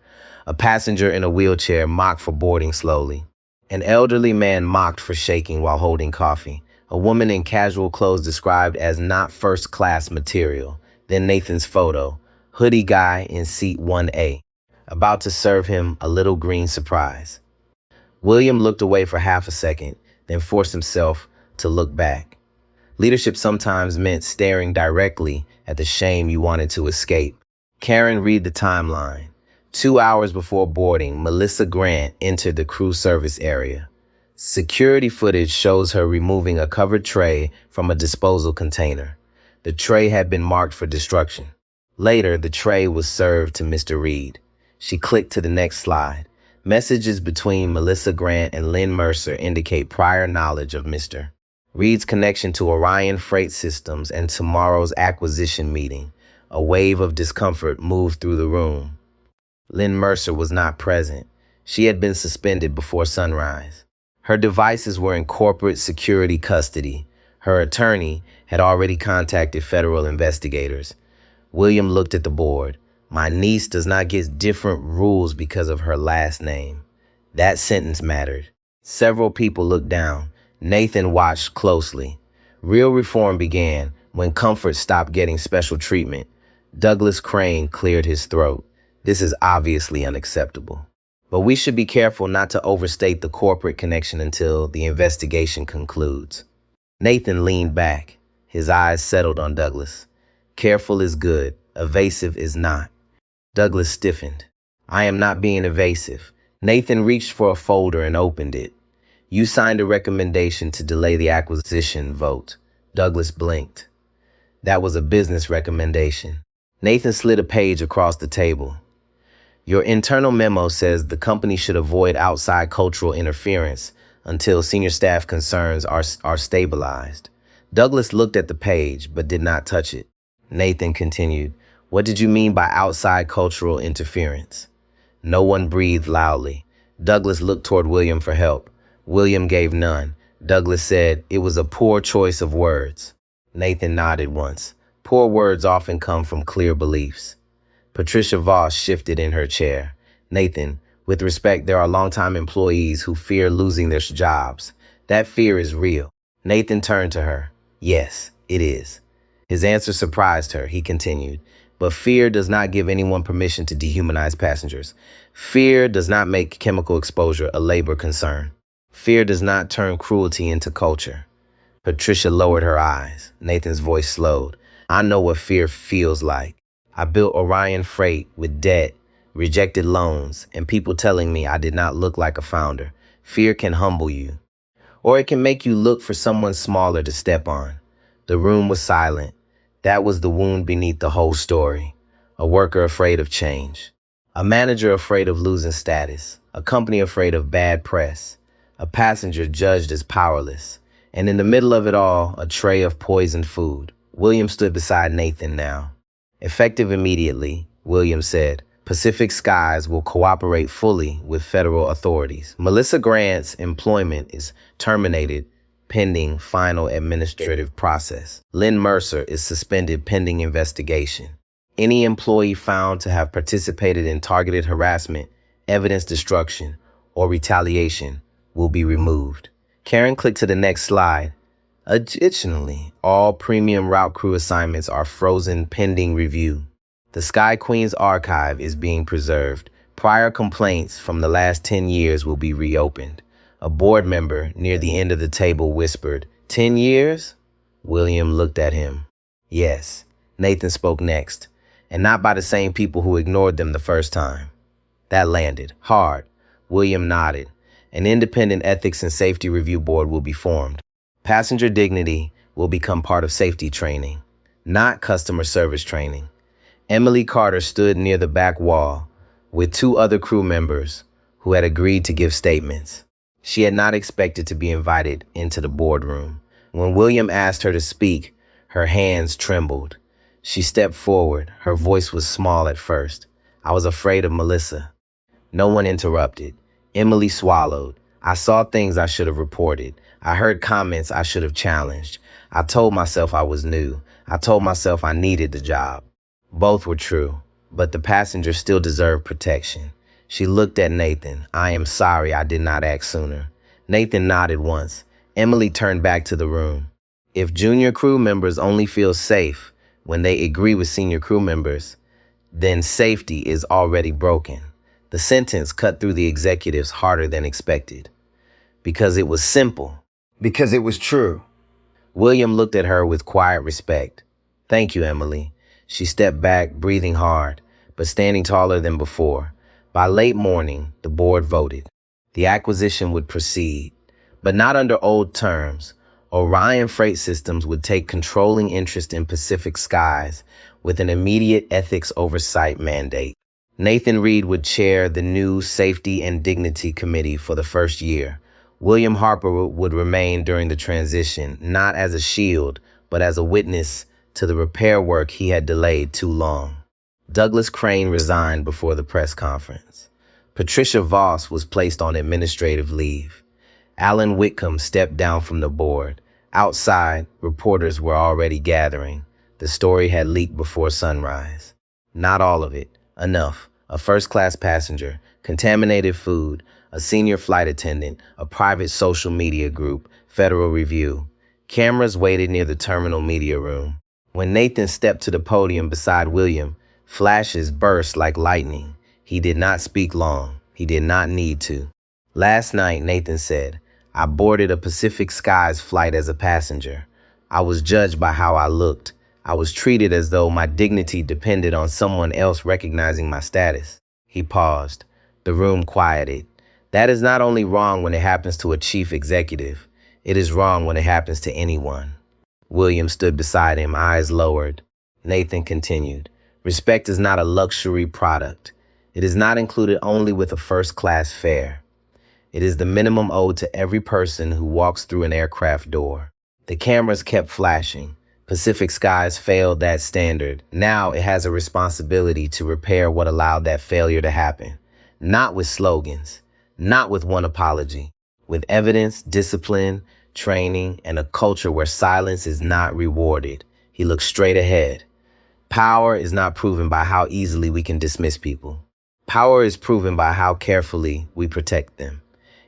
B: A passenger in a wheelchair mocked for boarding slowly. An elderly man mocked for shaking while holding coffee. A woman in casual clothes described as not first-class material. Then Nathan's photo, hoodie guy in seat 1A, about to serve him a little green surprise. William looked away for half a second, then forced himself to look back. Leadership sometimes meant staring directly at the shame you wanted to escape. Karen read the timeline. 2 hours before boarding, Melissa Grant entered the crew service area. Security footage shows her removing a covered tray from a disposal container. The tray had been marked for destruction. Later, the tray was served to Mr. Reed. She clicked to the next slide. Messages between Melissa Grant and Lynn Mercer indicate prior knowledge of Mr. Reed's connection to Orion Freight Systems and tomorrow's acquisition meeting. A wave of discomfort moved through the room. Lynn Mercer was not present. She had been suspended before sunrise. Her devices were in corporate security custody. Her attorney had already contacted federal investigators. William looked at the board. "My niece does not get different rules because of her last name." That sentence mattered. Several people looked down. Nathan watched closely. Real reform began when Comfort stopped getting special treatment. Douglas Crane cleared his throat. "This is obviously unacceptable. But we should be careful not to overstate the corporate connection until the investigation concludes." Nathan leaned back. His eyes settled on Douglas. "Careful is good. Evasive is not." Douglas stiffened. "I am not being evasive." Nathan reached for a folder and opened it. "You signed a recommendation to delay the acquisition vote." Douglas blinked. "That was a business recommendation." Nathan slid a page across the table. "Your internal memo says the company should avoid outside cultural interference until senior staff concerns are stabilized." Douglas looked at the page but did not touch it. Nathan continued, "What did you mean by outside cultural interference?" No one breathed loudly. Douglas looked toward William for help. William gave none. Douglas said, "It was a poor choice of words." Nathan nodded once. "Poor words often come from clear beliefs." Patricia Voss shifted in her chair. "Nathan, With respect, there are longtime employees who fear losing their jobs. That fear is real. Nathan turned to her. Yes, it is. His answer surprised her. He continued, but fear does not give anyone permission to dehumanize passengers. Fear does not make chemical exposure a labor concern. Fear does not turn cruelty into culture. Patricia lowered her eyes. Nathan's voice slowed. I know what fear feels like. I built Orion Freight with debt, rejected loans, and people telling me I did not look like a founder. Fear can humble you, or it can make you look for someone smaller to step on. The room was silent. That was the wound beneath the whole story. A worker afraid of change. A manager afraid of losing status. A company afraid of bad press. A passenger judged as powerless. And in the middle of it all, a tray of poisoned food. William stood beside Nathan now. Effective immediately, William said, Pacific Skies will cooperate fully with federal authorities. Melissa Grant's employment is terminated pending final administrative process. Lynn Mercer is suspended pending investigation. Any employee found to have participated in targeted harassment, evidence destruction, or retaliation will be removed. Karen clicked to the next slide. Additionally, all premium route crew assignments are frozen pending review. The Sky Queen's archive is being preserved. Prior complaints from the last 10 years will be reopened. A board member near the end of the table whispered, 10 years? William looked at him. Yes, Nathan spoke next, and not by the same people who ignored them the first time. That landed hard. William nodded. An independent ethics and safety review board will be formed. Passenger dignity will become part of safety training, not customer service training. Emily Carter stood near the back wall with two other crew members who had agreed to give statements. She had not expected to be invited into the boardroom. When William asked her to speak, her hands trembled. She stepped forward. Her voice was small at first. I was afraid of Melissa. No one interrupted. Emily swallowed. I saw things I should have reported. I heard comments I should have challenged. I told myself I was new. I told myself I needed the job. Both were true, but the passenger still deserved protection. She looked at Nathan. I am sorry I did not act sooner. Nathan nodded once. Emily turned back to the room. If junior crew members only feel safe when they agree with senior crew members, then safety is already broken. The sentence cut through the executives harder than expected. Because it was simple.
C: Because it was true.
B: William looked at her with quiet respect. Thank you, Emily. She stepped back, breathing hard, but standing taller than before. By late morning, the board voted. The acquisition would proceed, but not under old terms. Orion Freight Systems would take controlling interest in Pacific Skies with an immediate ethics oversight mandate. Nathan Reed would chair the new Safety and Dignity Committee for the first year. William Harper would remain during the transition, not as a shield, but as a witness to the repair work he had delayed too long. Douglas Crane resigned before the press conference. Patricia Voss was placed on administrative leave. Alan Whitcomb stepped down from the board. Outside, reporters were already gathering. The story had leaked before sunrise. Not all of it. Enough. A first-class passenger, contaminated food, a senior flight attendant, a private social media group, Federal Review. Cameras waited near the terminal media room. When Nathan stepped to the podium beside William, flashes burst like lightning. He did not speak long. He did not need to. Last night, Nathan said, I boarded a Pacific Skies flight as a passenger. I was judged by how I looked. I was treated as though my dignity depended on someone else recognizing my status. He paused. The room quieted. That is not only wrong when it happens to a chief executive. It is wrong when it happens to anyone. William stood beside him, eyes lowered. Nathan continued. Respect is not a luxury product. It is not included only with a first-class fare. It is the minimum owed to every person who walks through an aircraft door. The cameras kept flashing. Pacific Skies failed that standard. Now it has a responsibility to repair what allowed that failure to happen. Not with slogans, not with one apology, with evidence, discipline, training, and a culture where silence is not rewarded. He looked straight ahead. Power is not proven by how easily we can dismiss people. Power is proven by how carefully we protect them.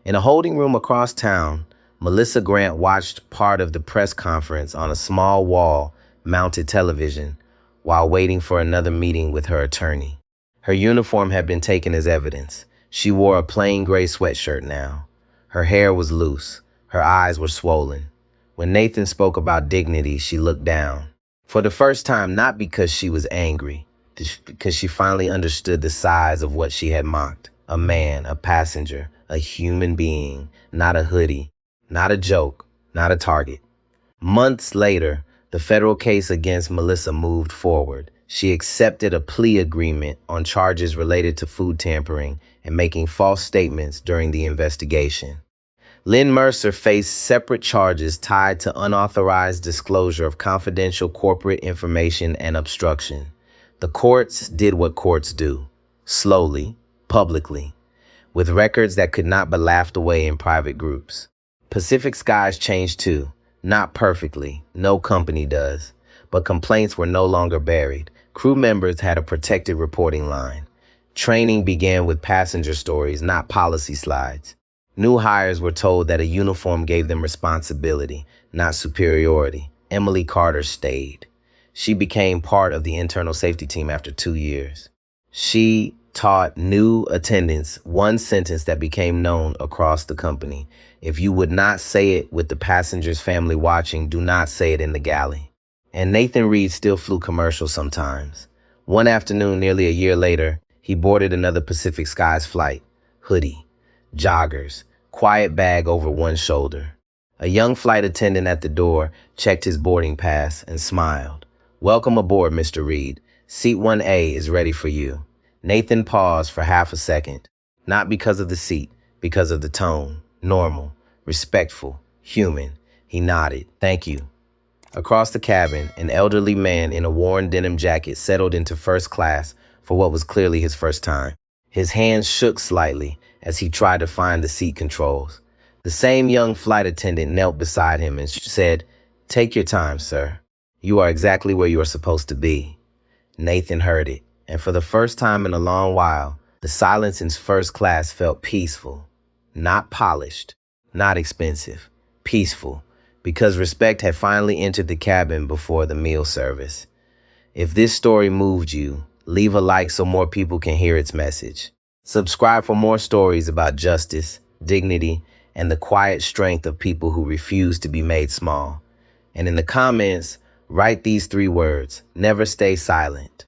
B: In a holding room across town, Melissa Grant watched part of the press conference on a small wall-mounted television while waiting for another meeting with her attorney. Her uniform had been taken as evidence. She wore a plain gray sweatshirt now. Her hair was loose. Her eyes were swollen. When Nathan spoke about dignity, she looked down. For the first time, not because she was angry, because she finally understood the size of what she had mocked. A man, a passenger, a human being, not a hoodie, not a joke, not a target. Months later, the federal case against Melissa moved forward. She accepted a plea agreement on charges related to food tampering and making false statements during the investigation. Lynn Mercer faced separate charges tied to unauthorized disclosure of confidential corporate information and obstruction. The courts did what courts do, slowly, publicly, with records that could not be laughed away in private groups. Pacific Skies changed too, not perfectly, no company does, but complaints were no longer buried. Crew members had a protected reporting line. Training began with passenger stories, not policy slides. New hires were told that a uniform gave them responsibility, not superiority. Emily Carter stayed. She became part of the internal safety team after 2 years. She taught new attendants one sentence that became known across the company. If you would not say it with the passenger's family watching, do not say it in the galley. And Nathan Reed still flew commercial sometimes. One afternoon, nearly a year later, he boarded another Pacific Skies flight. Hoodie, joggers, quiet bag over one shoulder. A young flight attendant at the door checked his boarding pass and smiled. "Welcome aboard, Mr. Reed. Seat 1A is ready for you." Nathan paused for half a second, not because of the seat, because of the tone. Normal, respectful, human. He nodded. "Thank you." Across the cabin, an elderly man in a worn denim jacket settled into first class for what was clearly his first time. His hands shook slightly as he tried to find the seat controls. The same young flight attendant knelt beside him and said, "Take your time, sir. You are exactly where you are supposed to be." Nathan heard it, and for the first time in a long while, the silence in first class felt peaceful. Not polished, not expensive, peaceful, because respect had finally entered the cabin before the meal service. If this story moved you, leave a like so more people can hear its message. Subscribe for more stories about justice, dignity, and the quiet strength of people who refuse to be made small. And in the comments, write these 3 words: never stay silent.